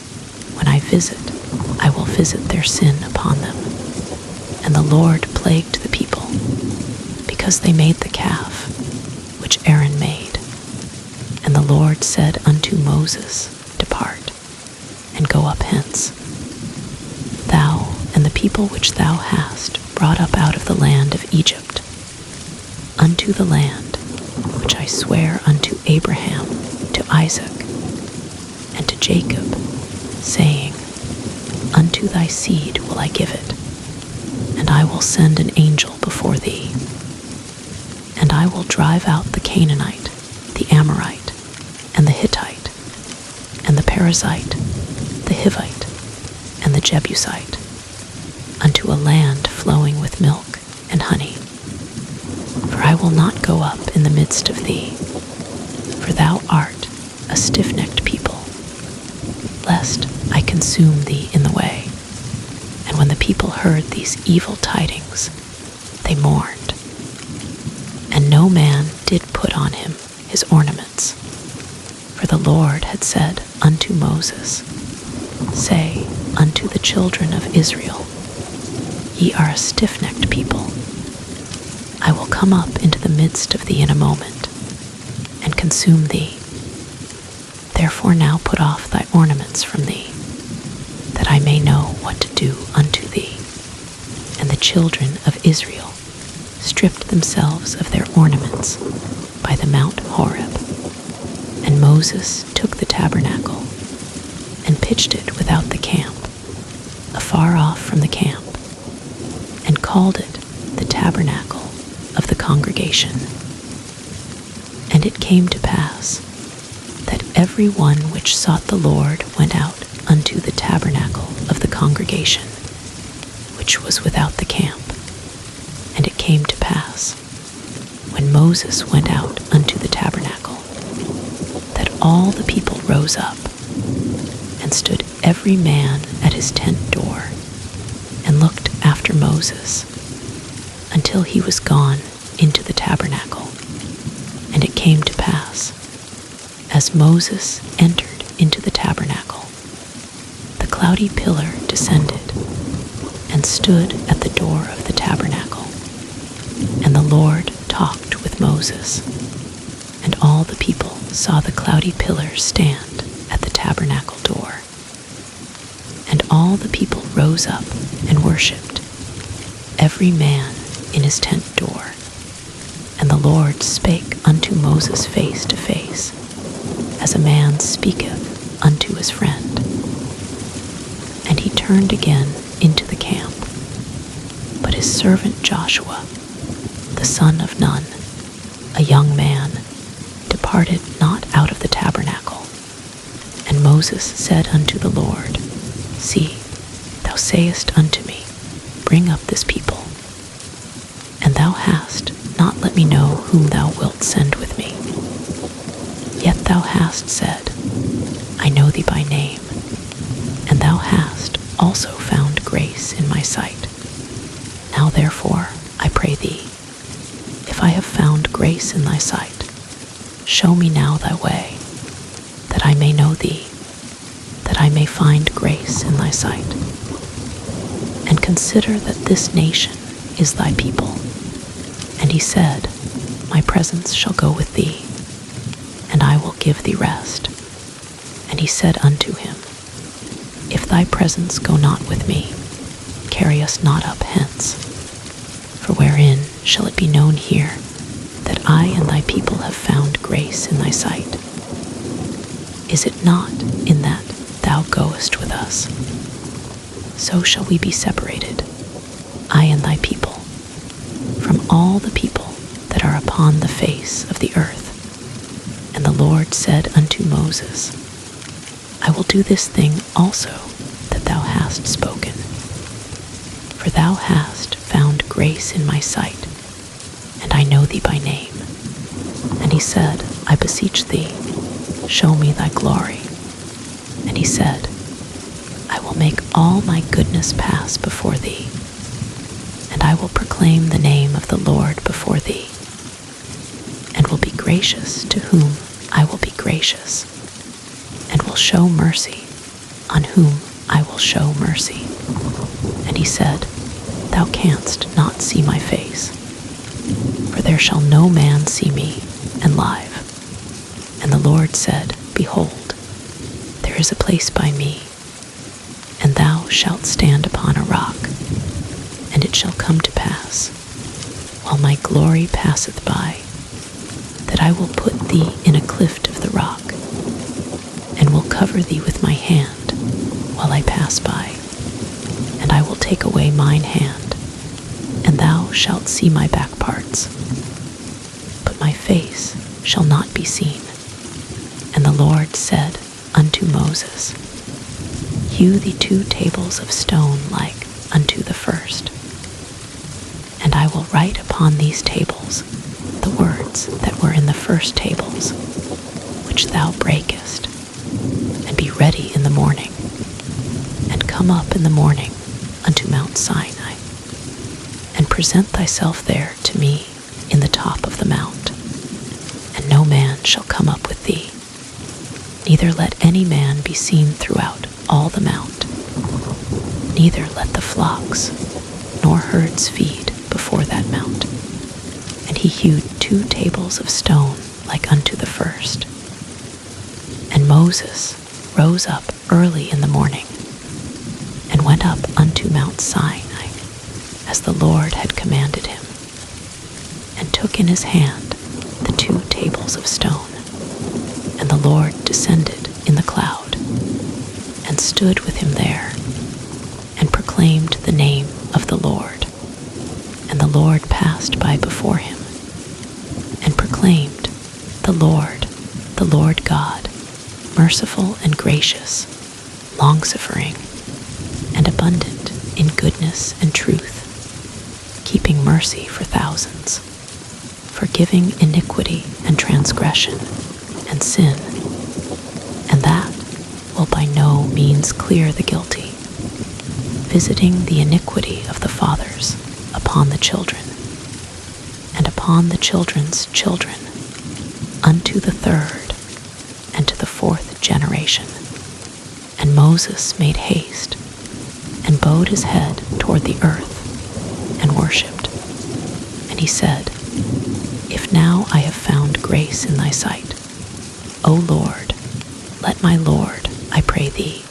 when I visit, I will visit their sin upon them. And the Lord plagued the people, because they made the calf, which Aaron made. And the Lord said unto Moses, Depart, and go up hence, thou and the people which thou hast brought up out of the land of Egypt, unto the land which I swear unto Abraham, to Isaac, and to Jacob, saying, Unto thy seed will I give it, and I will send an angel before thee. And I will drive out the Canaanite, the Amorite, and the Hittite, and the Perizzite, the Hivite, and the Jebusite, unto a land flowing with milk and honey. For I will not go up in the midst of thee, for thou art a stiff-necked people, lest I consume thee in the way. And when the people heard these evil tidings, they mourned. And no man did put on him his ornaments. For the Lord had said unto Moses, Say unto the children of Israel, Ye are a stiff-necked people. I will come up into the midst of thee in a moment, and consume thee. Therefore now put off thy ornaments from thee, that I may know what to do unto thee. And the children of Israel stripped themselves of their ornaments by the Mount Horeb. And Moses took the tabernacle and pitched it without the camp, afar off from the camp, and called it the tabernacle of the congregation. And it came to pass that every one which sought the Lord went out unto the tabernacle of the congregation, which was without the camp. And it came to pass, when Moses went out unto the tabernacle, that all the people rose up, and stood every man at his tent door, and looked after Moses, until he was gone into the tabernacle. And it came to pass, as Moses entered into the tabernacle, the cloudy pillar descended, and stood at the door of the tabernacle. Lord talked with Moses, and all the people saw the cloudy pillars stand at the tabernacle door. And all the people rose up and worshipped, every man in his tent door. And the Lord spake unto Moses face to face, as a man speaketh unto his friend. And he turned again into the camp. But his servant Joshua, the son of Nun, a young man, departed not out of the tabernacle. And Moses said unto the Lord, See, thou sayest unto me, Bring up this people. And thou hast not let me know whom thou wilt send with me. Yet thou hast said, I know thee by name, and thou hast also found grace in my sight. Now therefore, I pray thee, if I have found grace in thy sight, show me now thy way, that I may know thee, that I may find grace in thy sight. And consider that this nation is thy people. And he said, My presence shall go with thee, and I will give thee rest. And he said unto him, If thy presence go not with me, carry us not up hence. For wherein shall it be known here that I and thy people have found grace in thy sight? Is it not in that thou goest with us? So shall we be separated, I and thy people, from all the people that are upon the face of the earth. And the Lord said unto Moses, I will do this thing also that thou hast spoken. For thou hast found grace in my sight, and I know thee by name. And he said, I beseech thee, show me thy glory. And he said, I will make all my goodness pass before thee, and I will proclaim the name of the Lord before thee, and will be gracious to whom I will be gracious, and will show mercy on whom I will show mercy. And he said, Thou canst not see my face, for there shall no man see me and live. And the Lord said, Behold, there is a place by me, and thou shalt stand upon a rock. And it shall come to pass, while my glory passeth by, that I will put thee in a cleft of the rock, and will cover thee with my hand while I pass by. And I will take away mine hand, and thou shalt see my back parts, but my face shall not be seen. And the Lord said unto Moses, Hew thee 2 tables of stone like unto the first. And I will write upon these tables the words that were in the first tables, which thou breakest, and be ready in the morning, and come up in the morning unto Mount Sinai, and present thyself there to me in the top of the mount, and no man shall come up with thee, neither let any man be seen throughout all the mount, neither let the flocks nor herds feed before that mount. And he hewed 2 tables of stone like unto the first. And Moses rose up early in the morning, and went up unto Mount Sinai, as the Lord had commanded him, and took in his hand the 2 tables of stone. And the Lord descended in the cloud, and stood with him there, and proclaimed the name of the Lord. And the Lord passed by before him, and proclaimed, The Lord God, merciful and gracious, long-suffering, and abundant in goodness and truth, keeping mercy for thousands, forgiving iniquity and transgression and sin, and that will by no means clear the guilty, visiting the iniquity of the fathers upon the children, and upon the children's children, unto the 3rd and to the 4th generation. And Moses made haste, and bowed his head toward the earth, and worshipped. And he said, now I have found grace in thy sight. O Lord, let my Lord, I pray thee,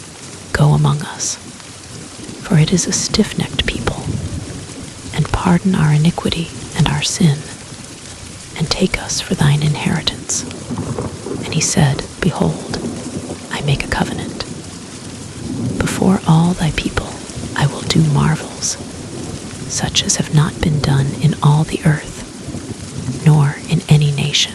go among us. For it is a stiff-necked people, and pardon our iniquity and our sin, and take us for thine inheritance. And he said, Behold, I make a covenant. Before all thy people I will do marvels, such as have not been done in all the earth, nor in any nation.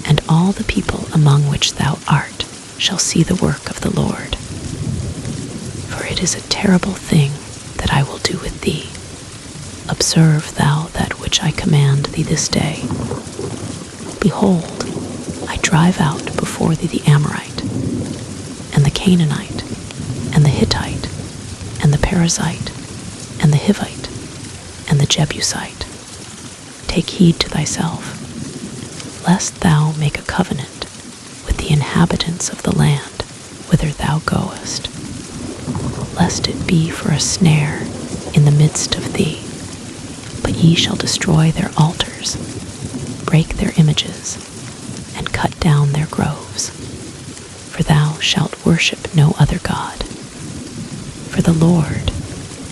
And all the people among which thou art shall see the work of the Lord. For it is a terrible thing that I will do with thee. Observe thou that which I command thee this day. Behold, I drive out before thee the Amorite, and the Canaanite, and the Hittite, and the Perizzite, and the Hivite, and the Jebusite. Take heed to thyself, lest thou make a covenant with the inhabitants of the land whither thou goest, lest it be for a snare in the midst of thee. But ye shall destroy their altars, break their images, and cut down their groves. For thou shalt worship no other God. For the Lord,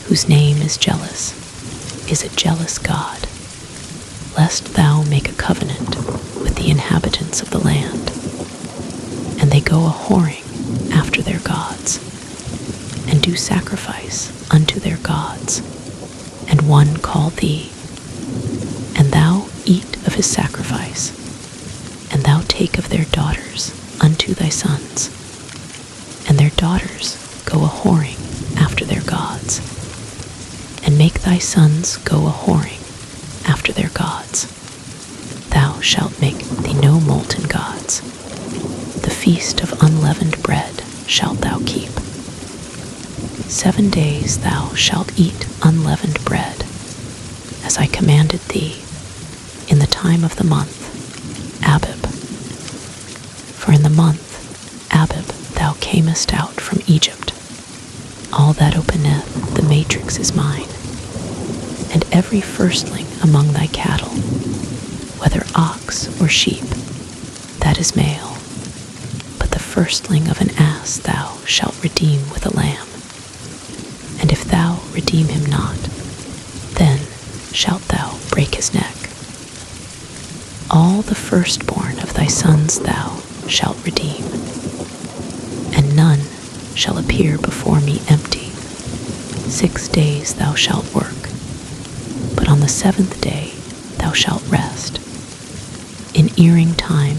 whose name is jealous, is a jealous God, lest thou make a covenant with the inhabitants of the land, and they go a-whoring after their gods, and do sacrifice unto their gods, and one call thee, and thou eat of his sacrifice, and thou take of their daughters unto thy sons, and their daughters go a-whoring after their gods, and make thy sons go a-whoring after their gods. Thou shalt make thee no molten gods. The feast of unleavened bread shalt thou keep. 7 days thou shalt eat unleavened bread, as I commanded thee, in the time of the month, Abib. For in the month Abib thou camest out from Egypt. All that openeth the matrix is mine, and every firstling among thy cattle, whether ox or sheep, that is male. But the firstling of an ass thou shalt redeem with a lamb. And if thou redeem him not, then shalt thou break his neck. All the firstborn of thy sons thou shalt redeem, and none shall appear before me empty. 6 days thou shalt work, but on the 7th day thou shalt rest. In earing time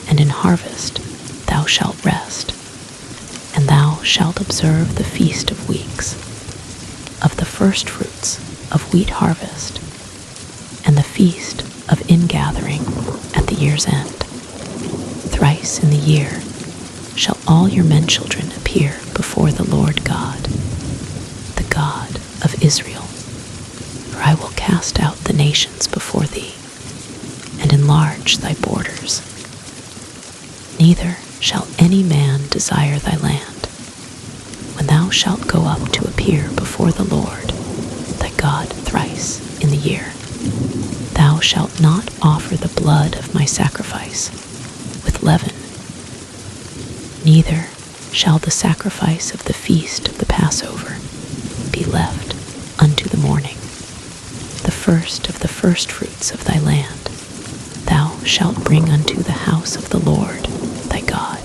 and in harvest thou shalt rest, and thou shalt observe the feast of weeks, of the firstfruits of wheat harvest, and the feast of ingathering at the year's end. Thrice in the year shall all your men-children appear before the Lord God, the God of Israel. For I will cast out the nations before thee, and enlarge thy borders. Neither shall any man desire thy land, when thou shalt go up to appear before the Lord, thy God, thrice in the year. Thou shalt not offer the blood of my sacrifice with leaven, neither shall the sacrifice of the feast of the Passover be left unto the morning. The first of the firstfruits of thy land thou shalt bring unto the house of the Lord thy God.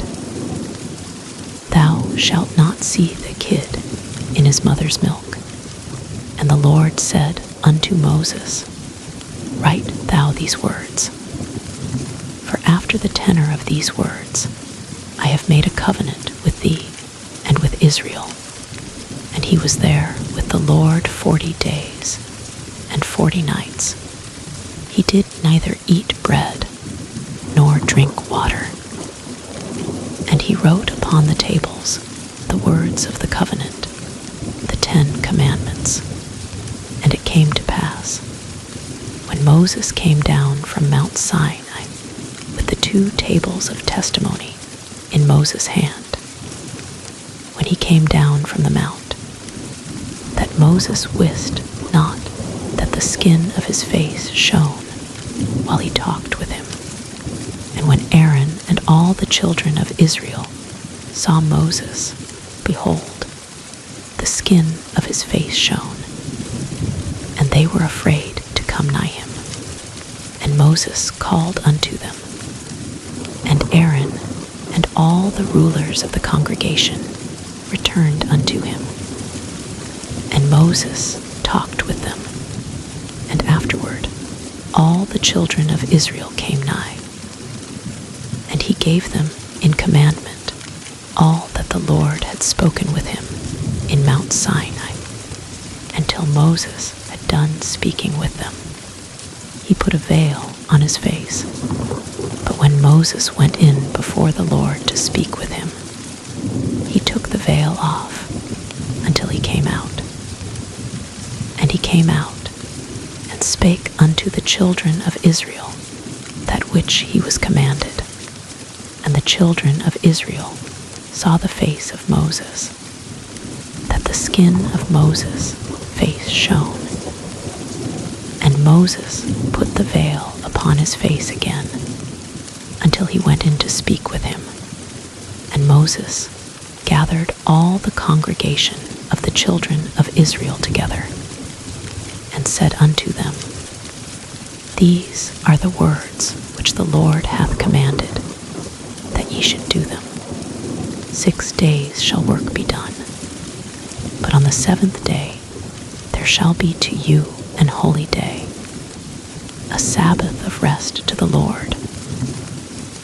Thou shalt not see the kid in his mother's milk. And the Lord said unto Moses, Write thou these words. For after the tenor of these words I have made a covenant with thee and with Israel. And he was there with the Lord 40 days and 40 nights. He did neither eat bread nor drink water. And he wrote upon the tables the words of the covenant, the 10 commandments. And it came to pass, when Moses came down from Mount Sinai with the 2 tables of testimony in Moses' hand, when he came down from the mount, that Moses wist not that the skin of his face shone, while he talked with him. And when Aaron and all the children of Israel saw Moses, behold, the skin of his face shone, and they were afraid to come nigh him. And Moses called unto them, and Aaron and all the rulers of the congregation returned unto him. And Moses talked with them, and afterward all the children of Israel came nigh. And he gave them in commandment all that the Lord had spoken with him in Mount Sinai, until Moses had done speaking with them. He put a veil on his face. But when Moses went in before the Lord to speak with him, he took the veil off until he came out. And he came out and spake unto the children of Israel that which he was commanded. And the children of Israel saw the face of Moses, that the skin of Moses' face shone. And Moses put the veil upon his face again, until he went in to speak with him. And Moses gathered all the congregation of the children of Israel together, and said unto them, These are the words which the Lord hath commanded, that ye should do them. 6 days shall work be done, but on the 7th day there shall be to you an holy day, a Sabbath of rest to the Lord.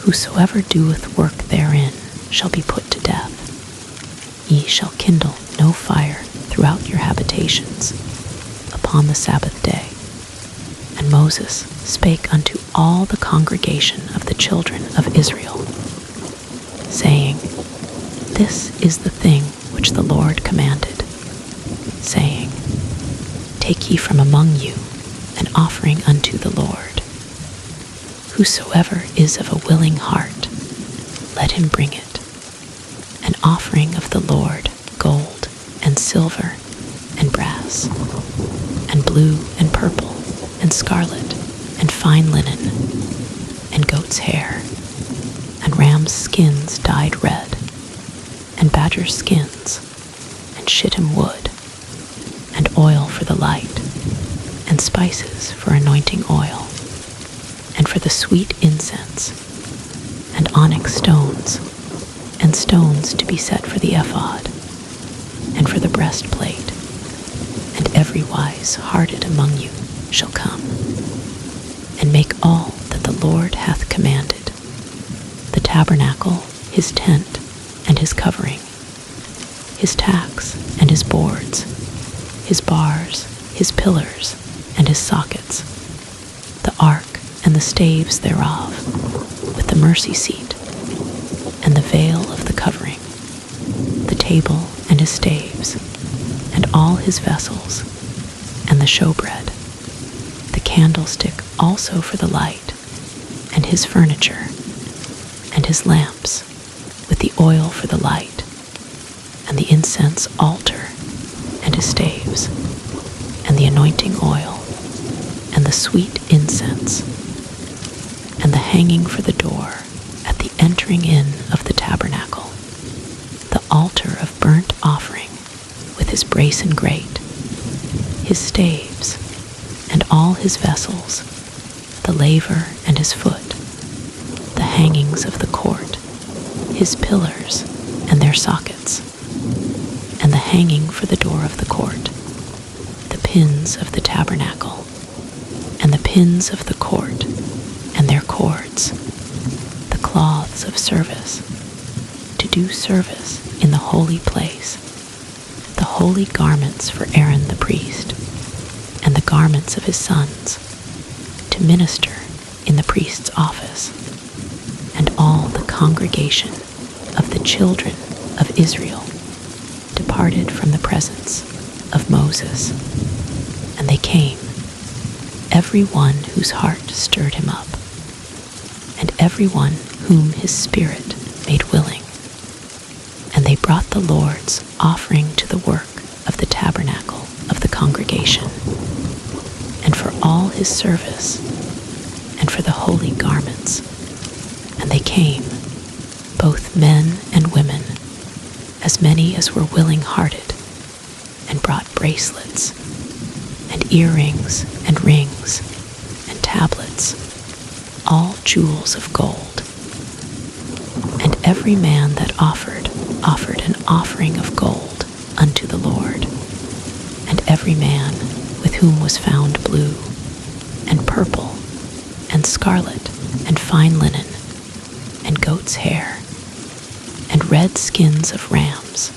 Whosoever doeth work therein shall be put to death. Ye shall kindle no fire throughout your habitations upon the Sabbath day. And Moses spake unto all the congregation of the children of Israel, saying, This is the thing which the Lord commanded, saying, Take ye from among you an offering unto the Lord. Whosoever is of a willing heart, let him bring it, an offering of the Lord, gold and silver and brass, and blue and purple and scarlet and fine linen, and goat's hair, and ram's skins dyed red, and badger skins, and shittim wood, and oil for the light, and spices for anointing oil, and for the sweet incense, and onyx stones, and stones to be set for the ephod, and for the breastplate. And every wise hearted among you shall come, and make all that the Lord hath commanded, the tabernacle, his tent, and his covering, his tacks, and his boards, his bars, his pillars, and his sockets, the ark and the staves thereof, with the mercy seat, and the veil of the covering, the table and his staves, and all his vessels, and the showbread, the candlestick also for the light, and his furniture, and his lamps, with the oil for the light, and the incense altar, and his staves, and the anointing oil, and the sweet incense, and the hanging for the door at the entering in of the tabernacle, the altar of burnt offering with his brasen grate, his staves, and all his vessels, the laver and his foot, the hangings of the court, his pillars and their sockets, and the hanging for the door of the court, the pins of the tabernacle, and the pins of the court, and their cords, the cloths of service, to do service in the holy place, the holy garments for Aaron the priest, and the garments of his sons, to minister in the priest's office. And all the congregation of the children of Israel departed from the presence of Moses, and they came, every one whose heart stirred him up, and every one whom his spirit made willing. And they brought the Lord's offering to the work of the tabernacle of the congregation, and for all his service, and and for the holy garments. And they came, both men and women, as many as were willing-hearted, and brought bracelets, and earrings, and rings, and tablets, all jewels of gold. And every man that offered an offering of gold unto the Lord. And every man with whom was found blue, and purple, and scarlet, and fine linen, and goat's hair, and red skins of rams,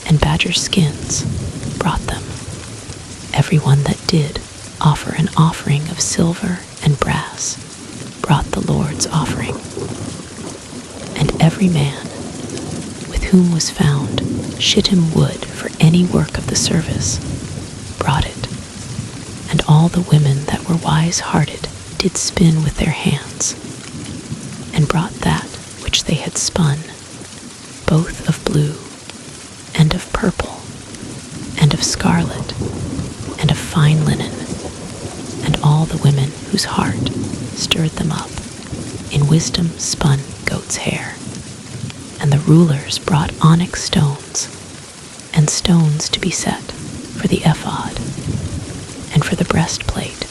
and badger skins, brought them. Every one that did offer an offering of silver and brass brought the Lord's offering. And every man with whom was found shittim wood for any work of the service brought it. And all the women that were wise-hearted did spin with their hands, and brought that which they had spun, both of blue, and of purple, and of scarlet, and of fine linen, and all the women whose heart stirred them up, in wisdom spun goat's hair. And the rulers brought onyx stones, and stones to be set for the ephod, and for the breastplate,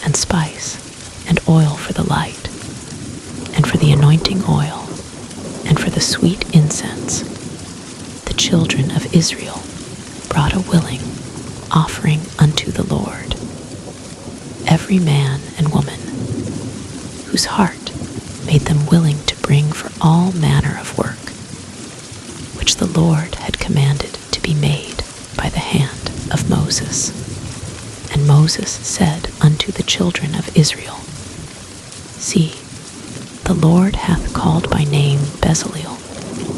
and spice, and oil for the light, and for the anointing oil, and for the sweet incense. The children of Israel brought a willing offering unto the Lord, every man and woman, whose heart made them willing to bring for all manner of work, which the Lord had commanded to be made by the hand of Moses. And Moses said unto the children of Israel, See, the Lord hath called by name Bezaleel,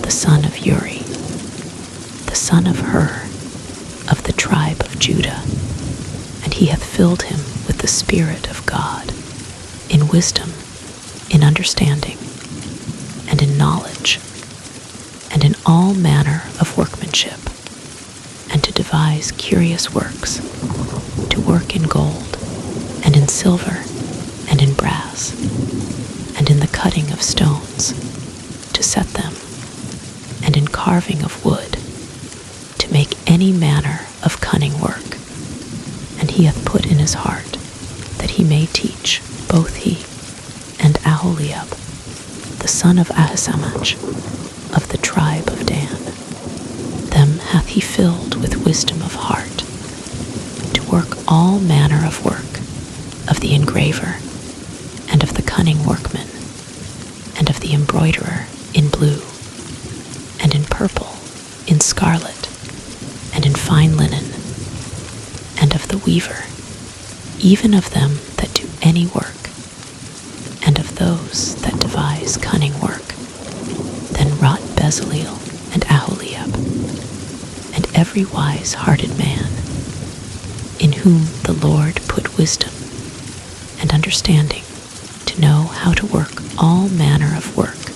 the son of Uri, the son of Hur, of the tribe of Judah, and he hath filled him with the Spirit of God, in wisdom, in understanding, and in knowledge, and in all manner of workmanship, and to devise curious works, to work in gold, and in silver, and in brass, and in the cutting of stones, to set them, and in carving of wood, to make any manner of cunning work. And he hath put in his heart that he may teach both he and Aholiab, the son of Ahisamach, of the tribe of Dan. Them hath he filled with wisdom of heart, to work all manner of work, of the engraver, and of the cunning workman, and of the embroiderer in blue, and in purple, in scarlet, and in fine linen, and of the weaver, even of them that do any work, and of those that devise cunning work. Then wrought Bezaleel and Aholiab, and every wise-hearted man, in whom the Lord put wisdom and understanding, to know how to work all manner of work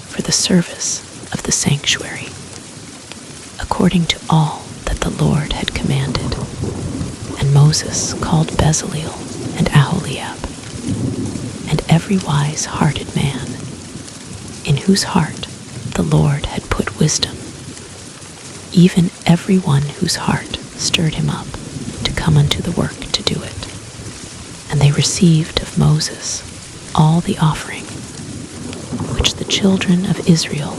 for the service of the sanctuary, according to all that the Lord had commanded. And Moses called Bezaleel and Aholiab, and every wise-hearted man, in whose heart the Lord had put wisdom, even every one whose heart stirred him up to come unto the work to do it. And they received of Moses all the offering which the children of Israel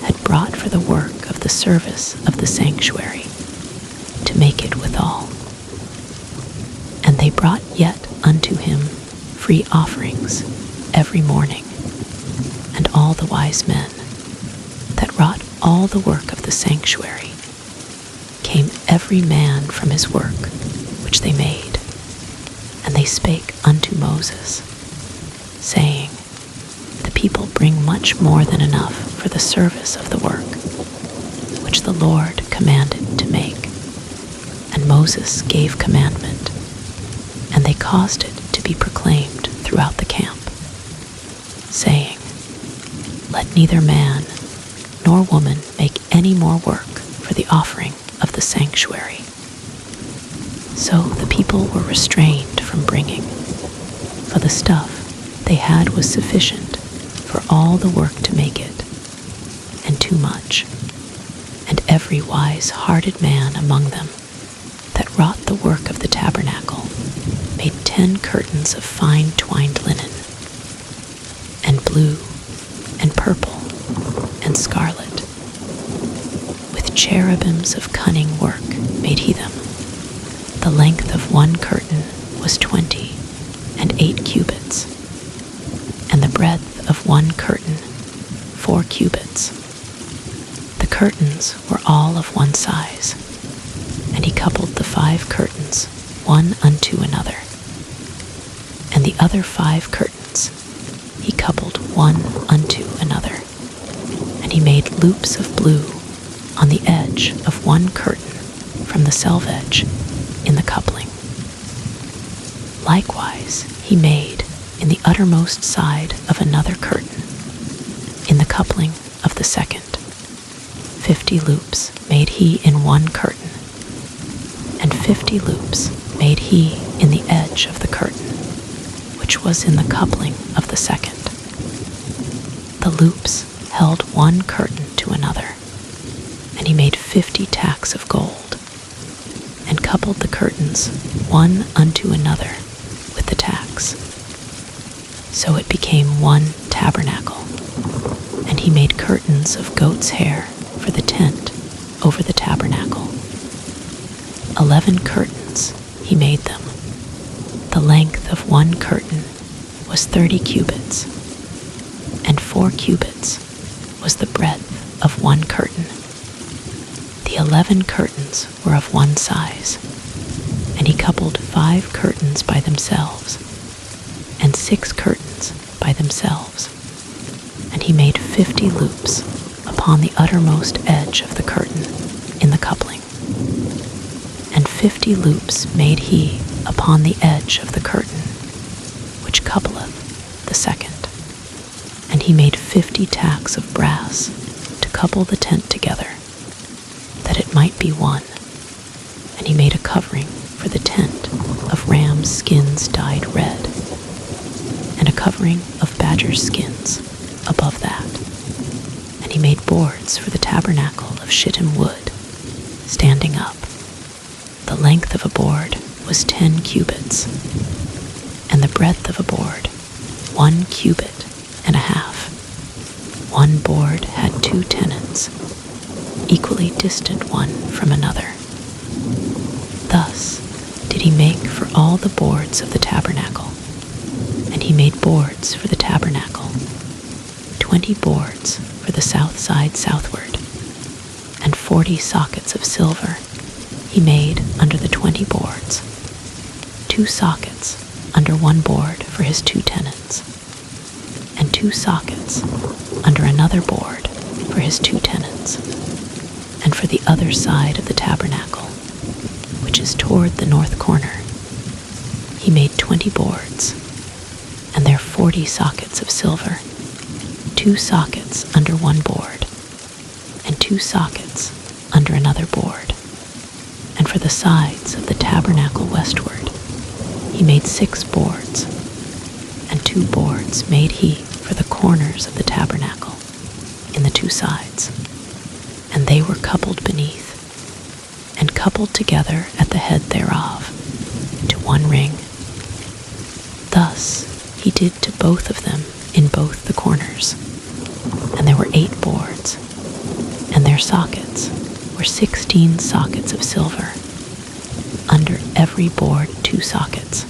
had brought for the work of the service of the sanctuary, to make it withal. And they brought yet unto him free offerings every morning. And all the wise men that wrought all the work of the sanctuary came every man from his work which they made. And they spake unto Moses, saying, The people bring much more than enough for the service of the work which the Lord commanded to make. And Moses gave commandment, and they caused it to be proclaimed throughout the camp, saying, Let neither man nor woman make any more work for the offering of the sanctuary. So the people were restrained from bringing, for the stuff they had was sufficient for all the work to make it, and too much. And every wise-hearted man among them that wrought the work of the tabernacle made 10 curtains of fine twined linen, and blue, and purple, and scarlet. With cherubims of cunning work made he them. The length of one curtain was 20 and 8 cubits, and the breadth of one curtain 4 cubits. The curtains were all of one size, and he coupled the 5 curtains one unto another, and the other 5 curtains he coupled one unto another, and he made loops of blue on the edge of one curtain from the selvedge in the coupling. Likewise he made in the uttermost side of another curtain, in the coupling of the second. 50 loops made he in one curtain, and 50 loops made he in the edge of the curtain, which was in the coupling of the second. The loops held one curtain to another, and he made 50 tacks of gold, and coupled the curtains one unto another with the tacks. So it became one tabernacle, and he made curtains of goat's hair for the tent over the tabernacle. 11 curtains he made them. The length of one curtain was 30 cubits, and 4 cubits was the breadth of one curtain. The 11 curtains were of one size, and he coupled 5 curtains by themselves, and 6 curtains by themselves, and he made 50 loops upon the uttermost edge of the curtain in the coupling, and 50 loops made he upon the edge of the curtain which coupleth the second. And he made 50 tacks of brass to couple the tent together, that it might be one. And he made a covering for the tent of rams' skins dyed red, and a covering of badgers' skins above that. And he made boards for the tabernacle of shittim wood, standing up. The length of a board was 10 cubits, and the breadth of a board 1 cubit and a half. One board had 2 tenons, equally distant one from another. Thus did he make for all the boards of the tabernacle. And he made boards for the tabernacle, 20 boards for the south side southward, and 40 sockets of silver he made under the 20 boards, 2 sockets under one board for his 2 tenons, and 2 sockets under another board for his 2 tenons. And for the other side of the tabernacle, which is toward the north corner, he made 20 boards, and their 40 sockets of silver, 2 sockets under one board, and 2 sockets under another board. And for the sides of the tabernacle westward, he made 6 boards, and 2 boards made he for the corners of the tabernacle in the 2 sides, and they were coupled beneath, and coupled together at the head thereof to one ring. Thus he did to both of them in both the corners. And there were 8 boards, and their sockets were 16 sockets of silver, under every board 2 sockets.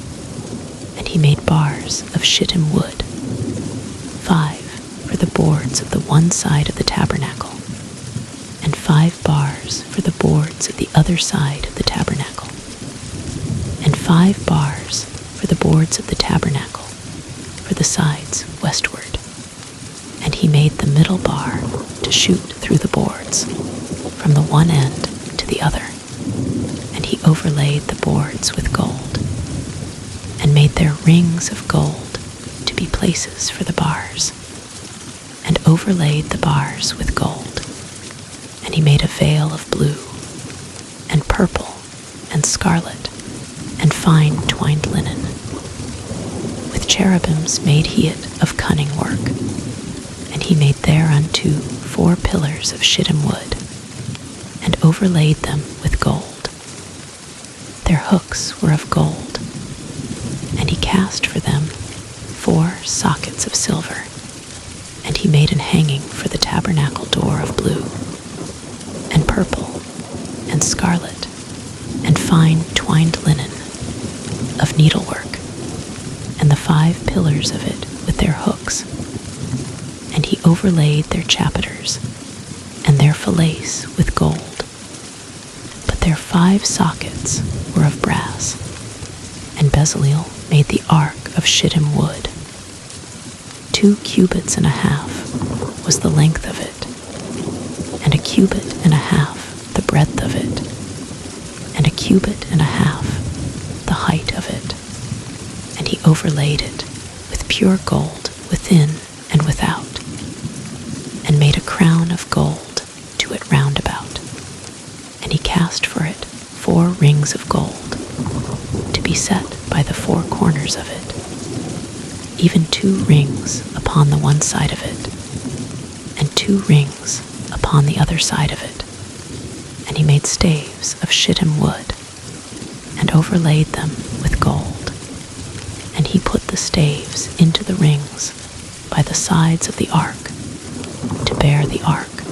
And he made bars of shittim wood, 5 for the boards of the one side of the tabernacle, and 5 bars for the boards of the other side of the tabernacle, and 5 bars for the boards of the tabernacle for the sides westward. And he made the middle bar to shoot through the boards, from the one end to the other. And he overlaid the boards with gold, and made their rings of gold to be places for the bars, and overlaid the bars with gold. And he made a veil of blue, and purple, and scarlet, and fine twined linen, with With cherubims made he it of cunning work, and he made thereunto 4 pillars of shittim wood, and overlaid them with gold. Their hooks were of gold, and he cast for them 4 sockets of silver, and he made an hanging for the tabernacle door of blue, and purple, and scarlet, and fine twined linen, of needlework, and the 5 pillars of it with their hooks. And he overlaid their chapiters and their fillets with gold. But their 5 sockets were of brass, and Bezaleel made the ark of shittim wood. 2 cubits and a half was the length of it, and a cubit and a half the breadth of it, and a cubit and a half the height of it. And he overlaid it with pure gold within and without, and made a crown of gold to it round about. And he cast for it 4 rings of gold, to be set by the 4 corners of it, even 2 rings upon the one side of it, and 2 rings upon the other side of it. And he made staves of shittim wood, and overlaid them with gold. And he put the staves into the rings by the sides of the ark, to bear the ark.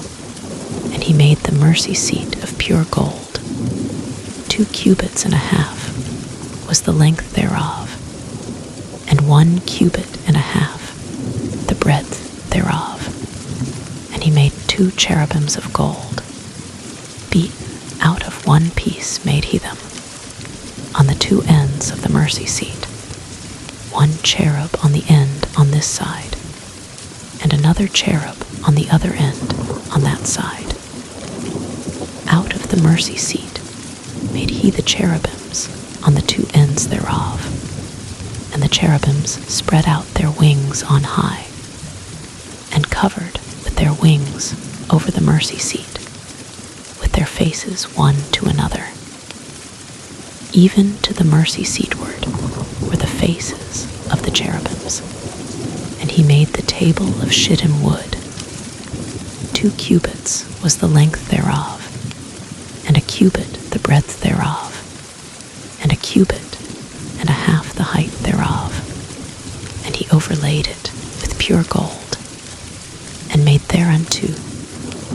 And he made the mercy seat of pure gold. 2 cubits and a half was the length thereof, and 1 cubit and a half the breadth thereof. And he made 2 cherubims of gold. Beaten out of 1 piece made he them, on the 2 ends of the mercy seat, 1 cherub on the end on this side, and another cherub on the other end on that side. Out of the mercy seat made he the cherubims on the 2 ends thereof, and the cherubims spread out their wings on high, and covered with their wings over the mercy seat, with their faces one to another. Even to the mercy seatward were the faces of the cherubims. And he made the table of shittim wood. 2 cubits was the length thereof, and a cubit the breadth thereof, and a cubit and a half the height thereof. And he overlaid it with pure gold, and made thereunto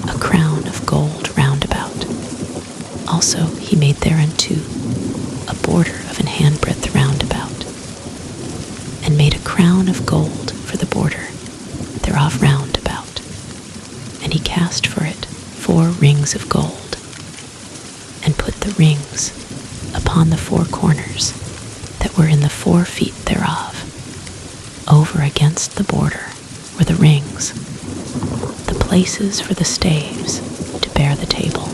a crown of gold round about. Also he made thereunto a border of an handbreadth round about, and made a crown of gold for the border thereof round about. And he cast for it 4 rings of gold, and put the rings upon the 4 corners that were in the 4 feet thereof. Over against the border were the rings, the places for the staves to bear the table.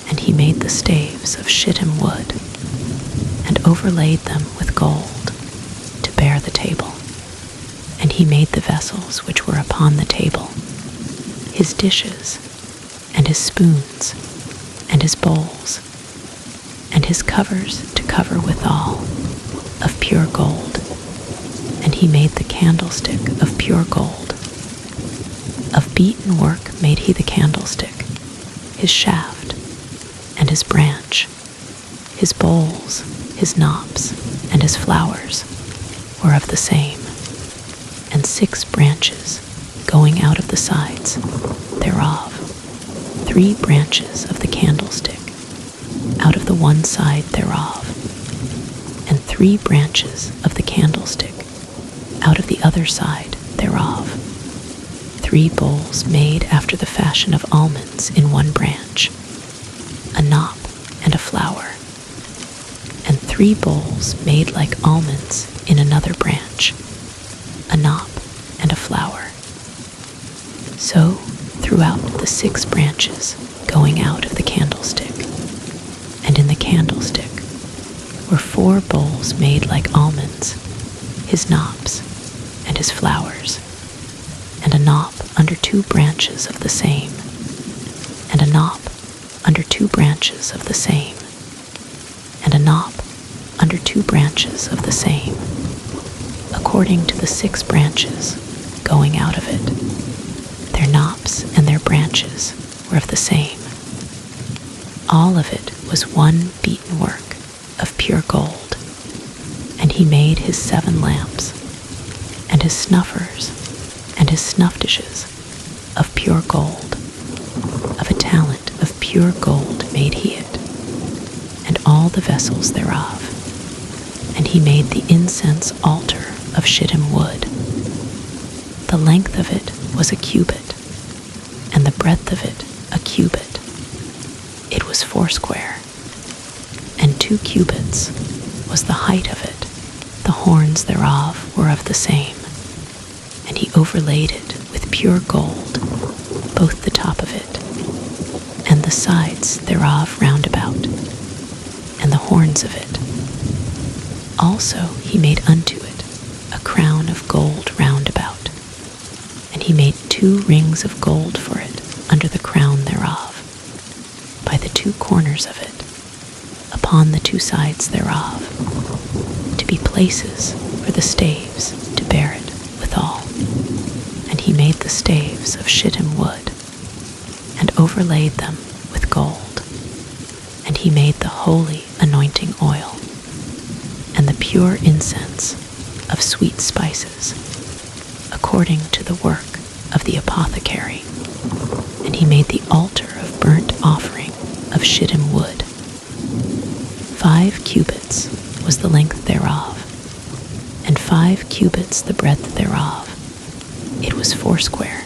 And he made the staves of shittim wood, and overlaid them with gold to bear the table. And he made the vessels which were upon the table, his dishes, and his spoons, and his bowls, and his covers to cover withal, of pure gold. And he made the candlestick of pure gold. Of beaten work made he the candlestick, his shaft, and his branch, his bowls, his knops, and his flowers were of the same, and 6 branches going out of the sides thereof, 3 branches of the candlestick out of the one side thereof, and 3 branches of the candlestick out of the other side thereof, 3 bowls made after the fashion of almonds in one branch, a knop and a flower, and 3 bowls made like almonds in another branch, a knop and a flower. So throughout the 6 branches going out of the candlestick, and in the candlestick were 4 bowls made like almonds, his knops and his flowers, and a knop under 2 branches of the same, and a knop under 2 branches of the same, and a knop under 2 branches of the same. according to the 6 branches going out of it. Their knops and their branches were of the same. All of it was one beaten work of pure gold. And he made his 7 lamps, and his snuffers, and his snuff dishes of pure gold. Of a talent of pure gold made he it, and all the vessels thereof. And he made the incense altar of shittim wood. The length of it was a cubit, and the breadth of it a cubit. It was foursquare, and 2 cubits was the height of it. The horns thereof were of the same. And he overlaid it with pure gold, both the top of it, and the sides thereof round about, and the horns of it. Also he made unto it a crown of gold round about, and he made 2 rings of gold for it under the crown thereof, by the 2 corners of it, upon the 2 sides thereof, to be places for the staves to bear it withal. And he made the staves of shittim wood, and overlaid them with gold. And he made the holy anointing oil, and the pure incense of sweet spices, according to the work of the apothecary. And he made the altar of burnt offering of shittim wood. 5 cubits was the length thereof, and 5 cubits the breadth thereof. It was foursquare,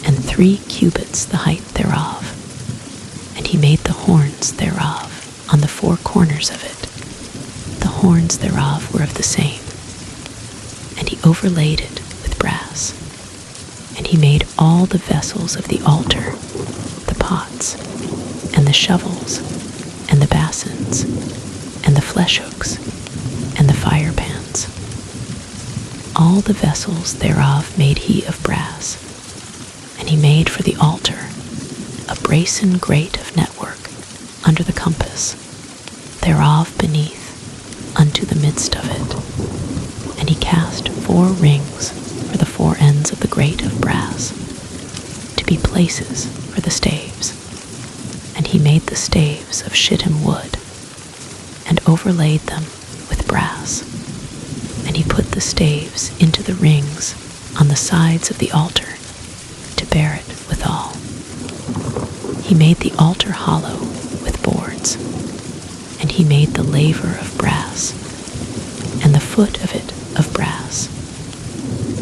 and 3 cubits the height thereof. And he made the horns thereof on the 4 corners of it. The horns thereof were of the same. And he overlaid it with brass. And he made all the vessels of the altar, the pots, and the shovels, and the basins, and the flesh hooks, and the fire pans. All the vessels thereof made he of brass. And he made for the altar a brasen grate of network under the compass, thereof beneath unto the midst of it. And he cast 4 rings for the 4 ends of the grate of brass, to be places for the staves. And he made the staves of shittim wood, and overlaid them with brass. And he put the staves into the rings on the sides of the altar, to bear it withal. He made the altar hollow with boards, and he made the laver of brass, and the foot of it of brass,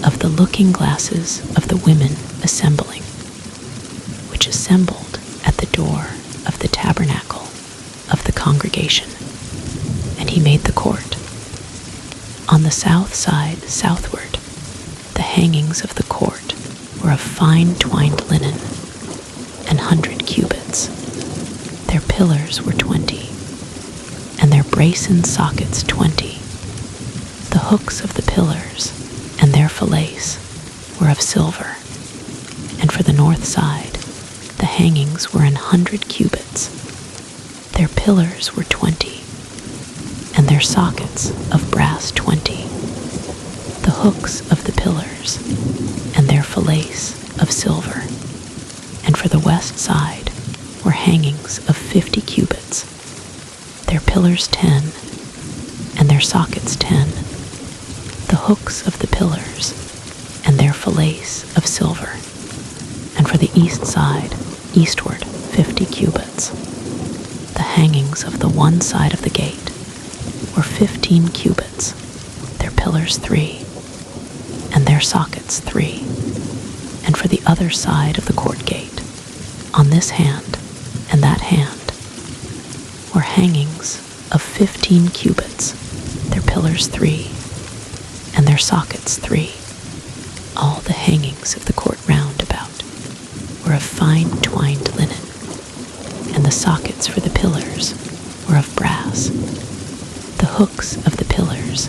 of the looking glasses of the women assembling, which assembled at the door of the tabernacle of the congregation. And he made the court. On the south side southward, the hangings of the court were of fine twined linen, 100 cubits. Their pillars were 20, and their brasen sockets 20. The hooks of the pillars and their fillets were of silver. And for the north side, the hangings were 100 cubits. Their pillars were 20, and their sockets of brass 20. The hooks of the pillars and their fillets of silver. And for the west side were hangings of 50 cubits, their pillars 10, and their sockets 10. The hooks of the pillars and their fillets of silver. And for the east side, eastward 50 cubits. The hangings of the one side of the gate were 15 cubits, their pillars 3, and their sockets 3. And for the other side of the court gate, on this hand and that hand, were hangings of 15 cubits, their pillars 3, and their sockets 3. All the hangings of the court round about were of fine twined linen, and the sockets for the pillars were of brass. The hooks of the pillars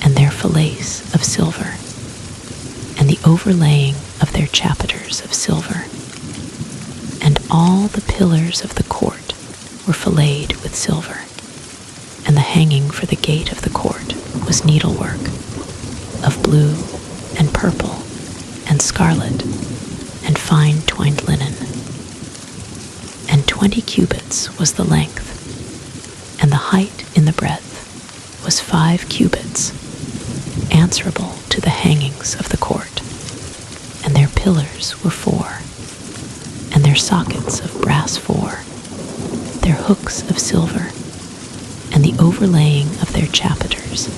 and their fillets of silver, and the overlaying of their chapiters of silver. And all the pillars of the court were filleted with silver, and the hanging for the gate of the court was needlework of blue and purple and scarlet and fine twined linen. And 20 cubits was the length, and the height in the breadth was 5 cubits, answerable to the hangings of the court. And their pillars were 4, and their sockets of brass 4, their hooks of silver, and the overlaying of their chapiters,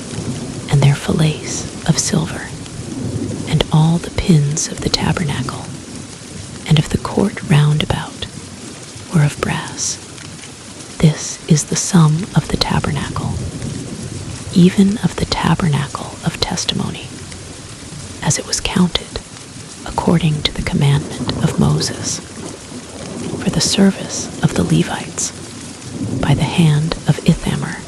and their fillets of silver, and all the pins of the tabernacle, and of the court round about, were of brass. This is the sum of the tabernacle, even of the tabernacle of testimony, as it was counted, according to the commandment of Moses, for the service of the Levites, by the hand of Ithamar,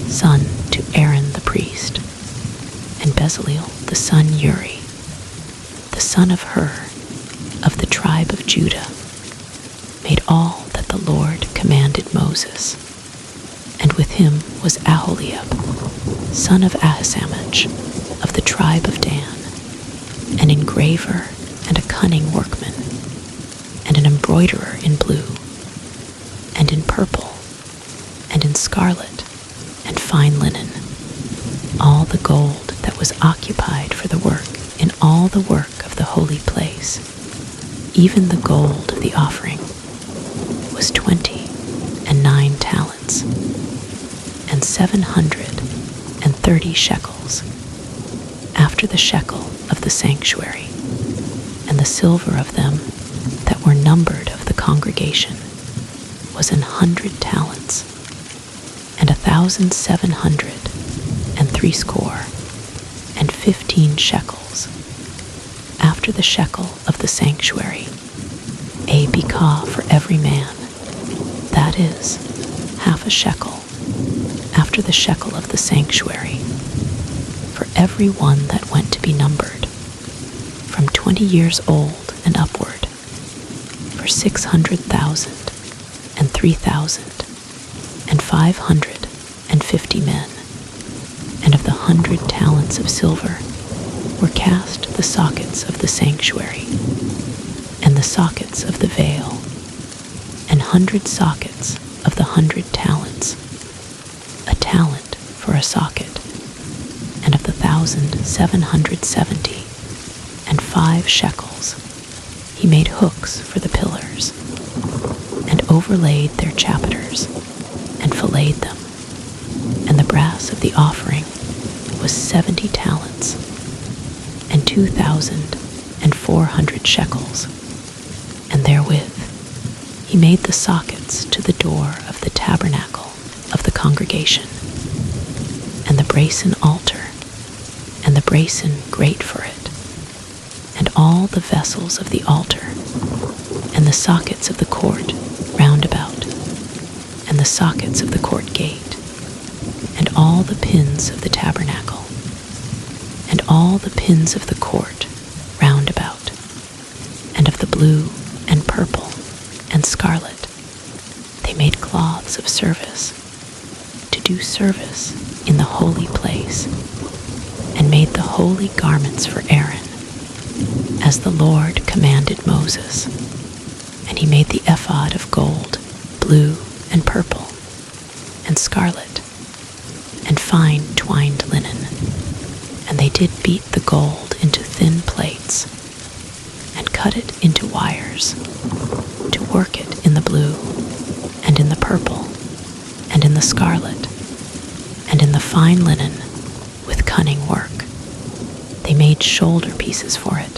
son to Aaron the priest, and Bezaleel the son Uri, the son of Hur, of the tribe of Judah, made all that the Lord commanded Moses. And with him was Aholiab, son of Ahisamach, of the tribe of Dan, an engraver and a cunning workman, and an embroiderer in blue, and in purple, and in scarlet, and fine linen, all the gold that was occupied for the work in all the work of the holy place, even the gold of the offering, was 29 talents, and 730 shekels, after the shekel of the sanctuary, and the silver of them that were numbered of the congregation was 100 talents, and 1,760 shekels, after the shekel of the sanctuary, a bekah for every man, that is, half a shekel, after the shekel of the sanctuary, for every one that went to be numbered, from 20 years old and upward, for 600,000 and 3,550 men. And of the 100 talents of silver were cast the sockets of the sanctuary, and the sockets of the veil, 100 sockets of the 100 talents, a talent for a socket, and of the 1,770 and 5 shekels, he made hooks for the pillars, and overlaid their chapiters, and filleted them. And the brass of the offering was 70 talents, and 2,400 shekels, and therewith he made the sockets to the door of the tabernacle of the congregation, and the brazen altar, and the brazen grate for it, and all the vessels of the altar, and the sockets of the court round about, and the sockets of the court gate, and all the pins of the tabernacle, and all the pins of the court round about, and of the blue and purple and scarlet. They made cloths of service, to do service in the holy place, and made the holy garments for Aaron, as the Lord commanded Moses. And he made the ephod of gold, blue and purple, and scarlet, and fine twined linen. And they did beat the gold into thin plates, and cut it into wires, to work it in the blue, and in the purple, and in the scarlet, and in the fine linen, with cunning work. They made shoulder pieces for it,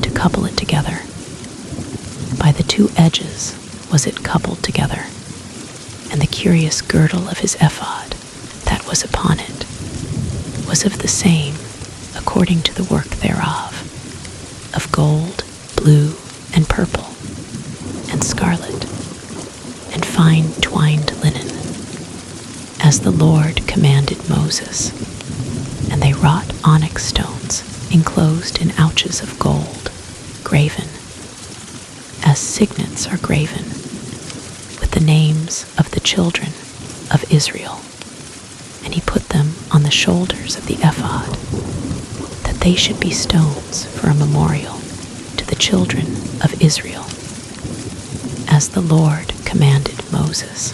to couple it together. By the 2 edges was it coupled together, and the curious girdle of his ephod that was upon it was of the same, according to the work thereof, of gold, blue, and purple, and scarlet, and fine twined linen, as the Lord commanded Moses. And they wrought onyx stones enclosed in ouches of gold, graven, as signets are graven, with the names of the children of Israel. And he put them on the shoulders of the ephod, that they should be stones for a memorial to the children of Israel, as the Lord commanded Moses.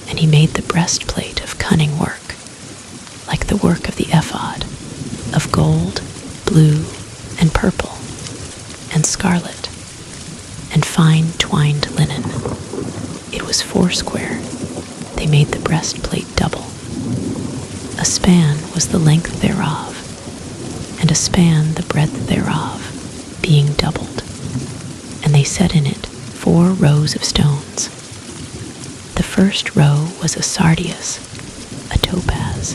And he made the breastplate of cunning work, like the work of the ephod, of gold, blue, and purple, and scarlet, and fine twined linen. It was foursquare. They made the breastplate double. A span was the length thereof, and a span the breadth thereof, being doubled. And they set in it 4 rows of stones. The first row was a sardius, a topaz,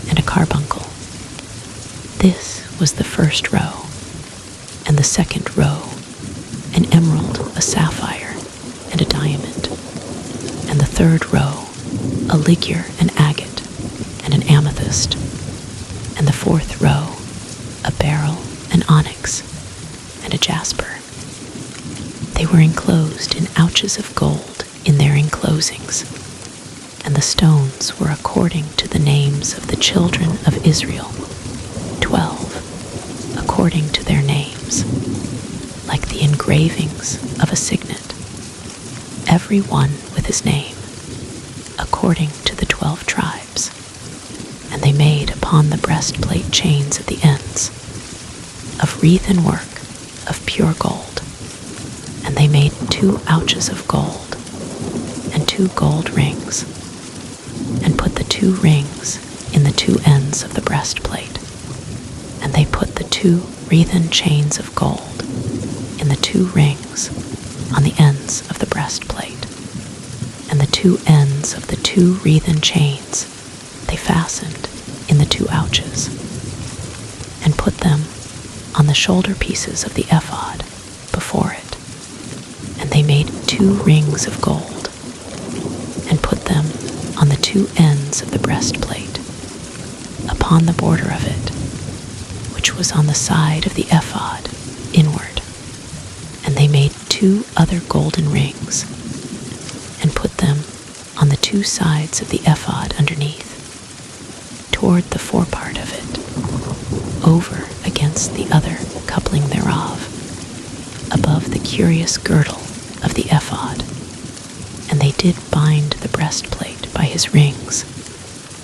and a carbuncle. This was the first row. And the second row, an emerald, a sapphire, and a diamond. And the third row, a ligure, an agate, and an amethyst. And the fourth row, a beryl, an onyx, and a jasper. They were enclosed in ouches of gold in their enclosings, and the stones were according to the names of the children of Israel, 12, according to their names, like the engravings of a signet, every one with his name, according to the 12 tribes. And they made upon the breastplate chains at the ends, of wreathen work of pure gold. And they made 2 ouches of gold, and 2 gold rings, and put the 2 rings in the 2 ends of the breastplate. And they put the 2 wreathen chains of gold in the 2 rings on the ends of the breastplate. And the 2 ends of the 2 wreathen chains they fastened in the 2 ouches, and put them on the shoulder pieces of the ephod before it. And they made 2 rings of gold, and put them on the 2 ends of the breastplate, upon the border of it, which was on the side of the ephod inward. And they made 2 other golden rings, and put them on the 2 sides of the ephod underneath, toward the forepart of it, over against the other coupling thereof, above the curious girdle of the ephod. And they did bind the breastplate by his rings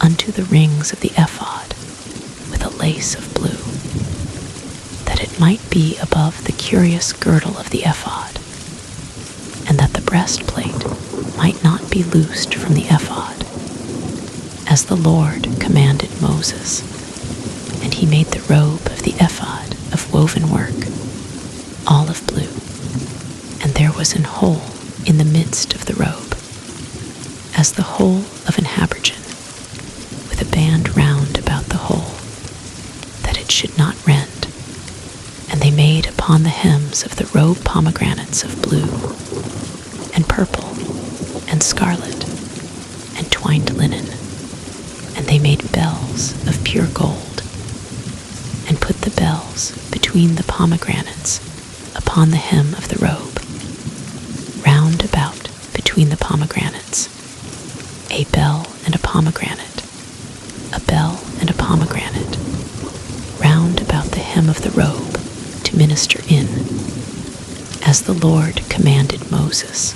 unto the rings of the ephod with a lace of blue, that it might be above the curious girdle of the ephod, and that the breastplate might not be loosed from the ephod, as the Lord commanded Moses. And he made the robe of the ephod of woven work, olive blue, and there was an hole in the midst of the robe, as the hole of an habergeon, with a band round about the hole, that it should not rend. And they made upon the hems of the robe pomegranates of blue, and purple, and scarlet, and twined linen. And they made bells of pure gold, and put the bells between the pomegranates upon the hem of the robe, round about between the pomegranates, a bell and a pomegranate, a bell and a pomegranate, round about the hem of the robe to minister in, as the Lord commanded Moses.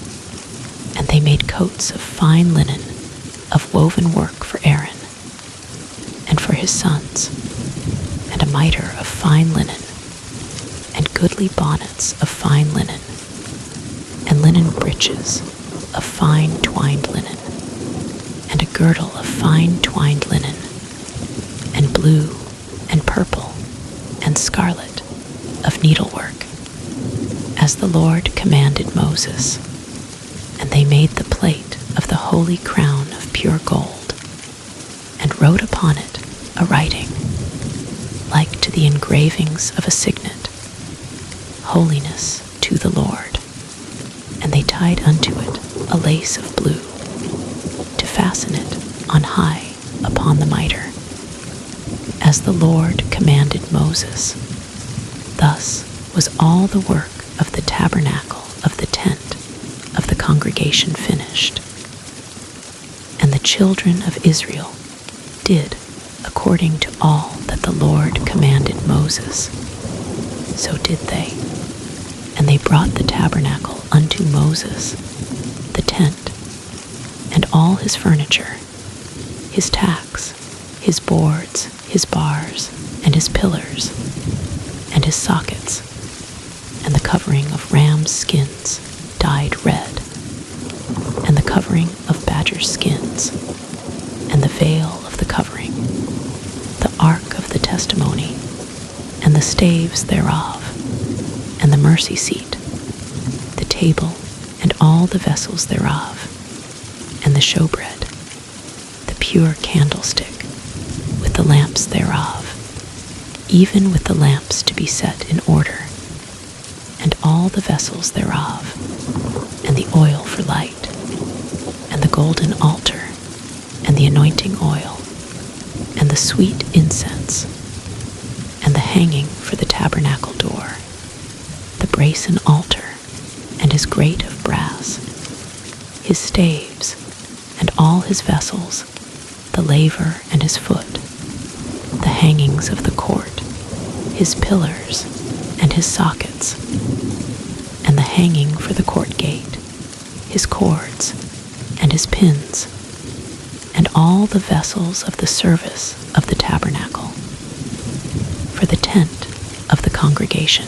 And they made coats of fine linen, of woven work for Aaron, and for his sons, and a mitre of fine linen, and goodly bonnets of fine linen, and linen breeches of fine twined linen, and a girdle of fine twined linen, and blue, and purple, and scarlet, of needlework, as the Lord commanded Moses. And they made the plate of the holy crown of pure gold, and wrote upon it a writing, like to the engravings of a signet, holiness to the Lord. And they tied unto it a lace of blue, to fasten it on high upon the mitre, as the Lord commanded Moses. Thus was all the work of the tabernacle of the tent of the congregation finished. And the children of Israel did according to all that the Lord commanded Moses. So did they. And they brought the tabernacle unto Moses, the tent, and all his furniture, his tacks, his boards, his bars, and his pillars, and his sockets, and the covering of ram's skins dyed red, and the covering of badger skins, and the veil of the covering, the ark of the testimony, and the staves thereof, and the mercy seat, the table, and all the vessels thereof, and the showbread, the pure candlestick, with the lamps thereof, even with the lamps to be set in order, and all the vessels thereof, and the oil for light, and the golden altar, and the anointing oil, and the sweet incense, and the hanging for the tabernacle door, the brazen altar, and his grate of brass, his staves, and all his vessels, the laver and his foot, the hangings of the court, his pillars, and his sockets, and the hanging for the court gate, his cords, and his pins, and all the vessels of the service of the tabernacle, for the tent of the congregation,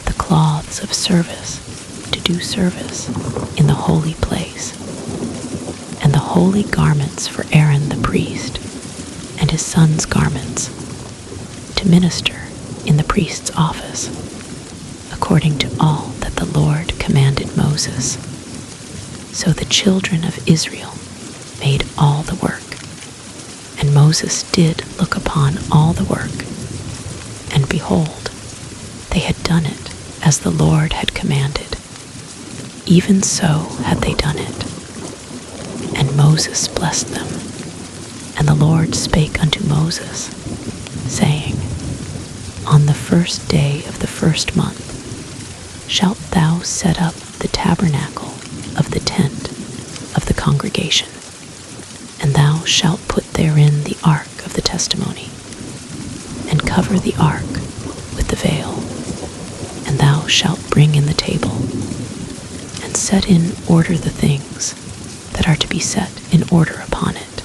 the cloths of service to do service in the holy place, and the holy garments for Aaron the priest, and his sons' garments, to minister in the priest's office, according to all that the Lord commanded Moses. So the children of Israel made all the work, and Moses did look upon all the work, and behold, they had done it as the Lord had commanded. Even so had they done it. And Moses blessed them. And the Lord spake unto Moses, saying, On the first day of the first month shalt thou set up the tabernacle of the tent of the congregation, and thou shalt put therein the ark of the testimony, and cover the ark with the veil, and thou shalt bring in the table, and set in order the things that are to be set in order upon it.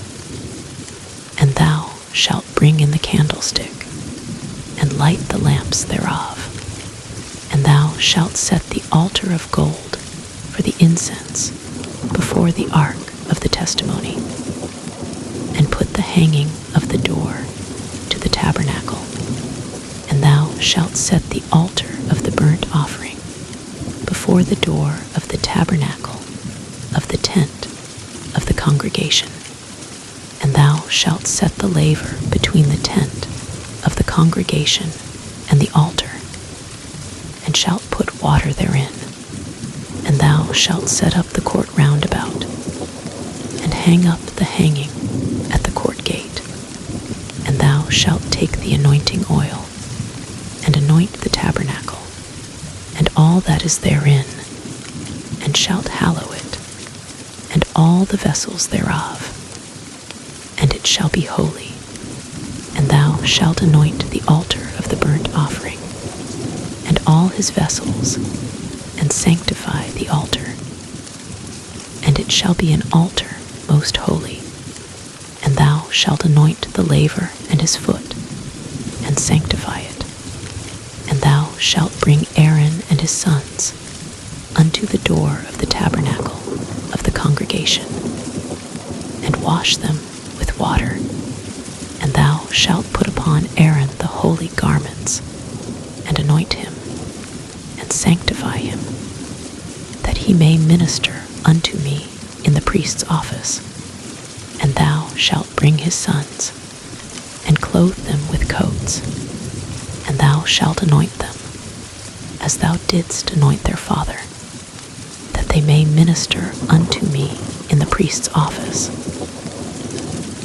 And thou shalt bring in the candlestick, and light the lamps thereof. And thou shalt set the altar of gold for the incense before the ark of the testimony, and put the hanging of the door to the tabernacle. And thou shalt set the altar of the burnt offering before the door of the tabernacle of the tent of the congregation. And thou shalt set the laver between the tent of the congregation and the altar, and shalt put water therein. And thou shalt set up the court round about, and hang up the hanging at the court gate. And thou shalt take the anointing oil, and anoint the tabernacle, and all that is therein, and shalt hallow it, and all the vessels thereof, and it shall be holy. And thou shalt anoint the altar of the burnt offering, and all his vessels, and sanctify the altar. And it shall be an altar most holy. And thou shalt anoint the laver and his foot, and sanctify it. And thou shalt bring Aaron and his sons unto the door of the tabernacle of the congregation, and wash them with water. And thou shalt put upon Aaron the holy garments, and anoint him, and sanctify him, that he may minister unto me in the priest's office. And thou shalt bring his sons, and clothe them with coats, and thou shalt anoint them, as thou didst anoint their father, that they may minister unto me in the priest's office.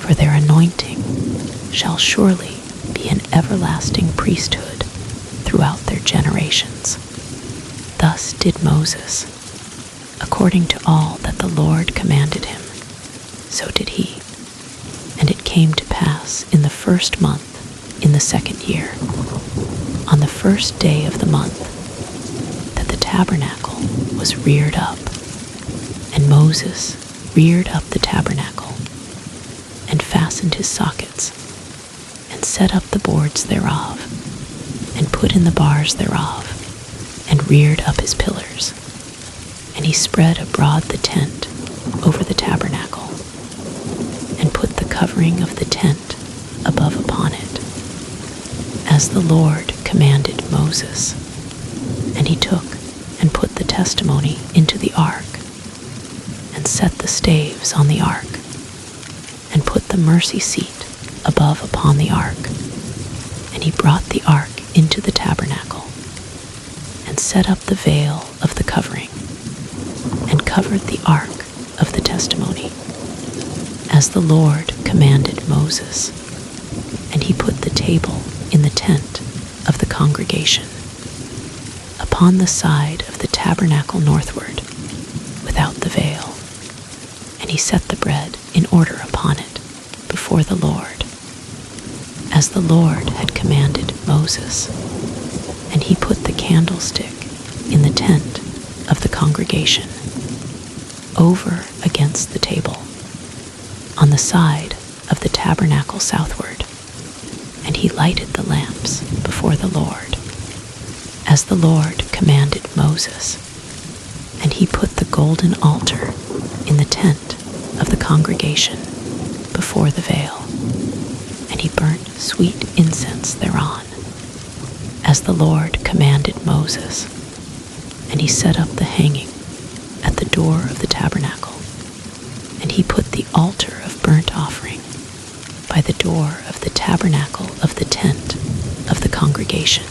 For their anointing shall surely be an everlasting priesthood throughout their generations. Thus did Moses, according to all that the Lord commanded him, so did he. And it came to pass in the first month, in the second year, on the first day of the month, that the tabernacle was reared up. And Moses reared up the tabernacle, and fastened his sockets, and set up the boards thereof, and put in the bars thereof, and reared up his pillars. And he spread abroad the tent over the tabernacle, and put the covering of the tent above upon it, as the Lord commanded Moses. And he took and put the testimony into the ark, and set the staves on the ark, and put the mercy seat above upon the ark. And he brought the ark into the tabernacle, and set up the veil of the covering, and covered the ark of the testimony, as the Lord commanded Moses. And he put the table in the tent of the congregation, upon the side of the tabernacle northward, without the veil. And he set the bread in order upon it before the Lord, as the Lord had commanded Moses. And he put the candlestick in the tent of the congregation, over against the table, on the side of the tabernacle southward. And he lighted the lamps before the Lord, as the Lord commanded Moses. And he put the golden altar in the tent of the congregation before the veil, and he burnt sweet incense thereon, as the Lord commanded Moses. And he set up the hanging at the door of the tabernacle, and he put the altar of burnt offering by the door of the tabernacle of the tent of the congregation,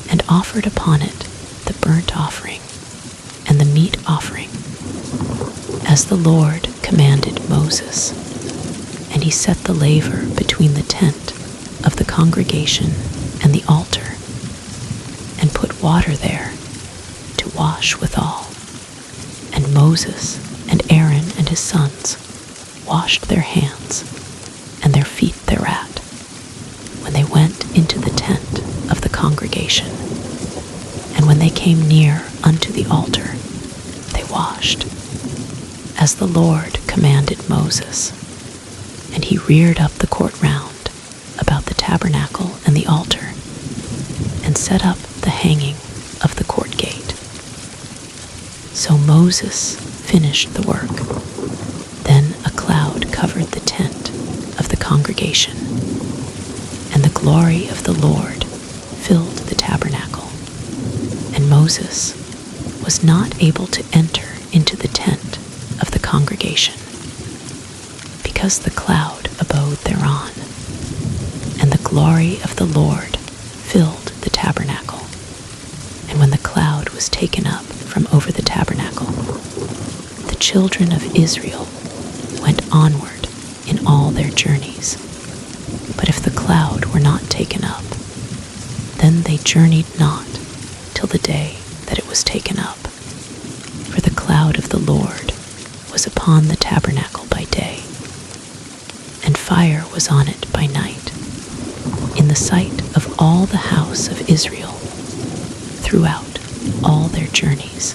and offered upon it the burnt offering and the meat offering, as the Lord commanded Moses. And he set the laver between the tent of the congregation and the altar, and put water there to wash withal. And Moses and Aaron and his sons washed their hands and their feet thereat, when they went into the tent of the congregation. And when they came near unto the altar, they washed, as the Lord commanded Moses. And he reared up the court round about the tabernacle and the altar, and set up the hanging of the court gate. So Moses finished the work. Then a cloud covered the tent of the congregation, and the glory of the Lord filled the tabernacle. And Moses was not able to enter into the tent of the congregation, because the cloud abode thereon, and the glory of the Lord filled the tabernacle. And when the cloud was taken up from over the tabernacle, the children of Israel went onward in all their journeys. But if the cloud were not taken up, then they journeyed not till the day that it was taken up. For the cloud of the Lord was upon the tabernacle by day, and fire was on it by night, in the sight of all the house of Israel, throughout all their journeys.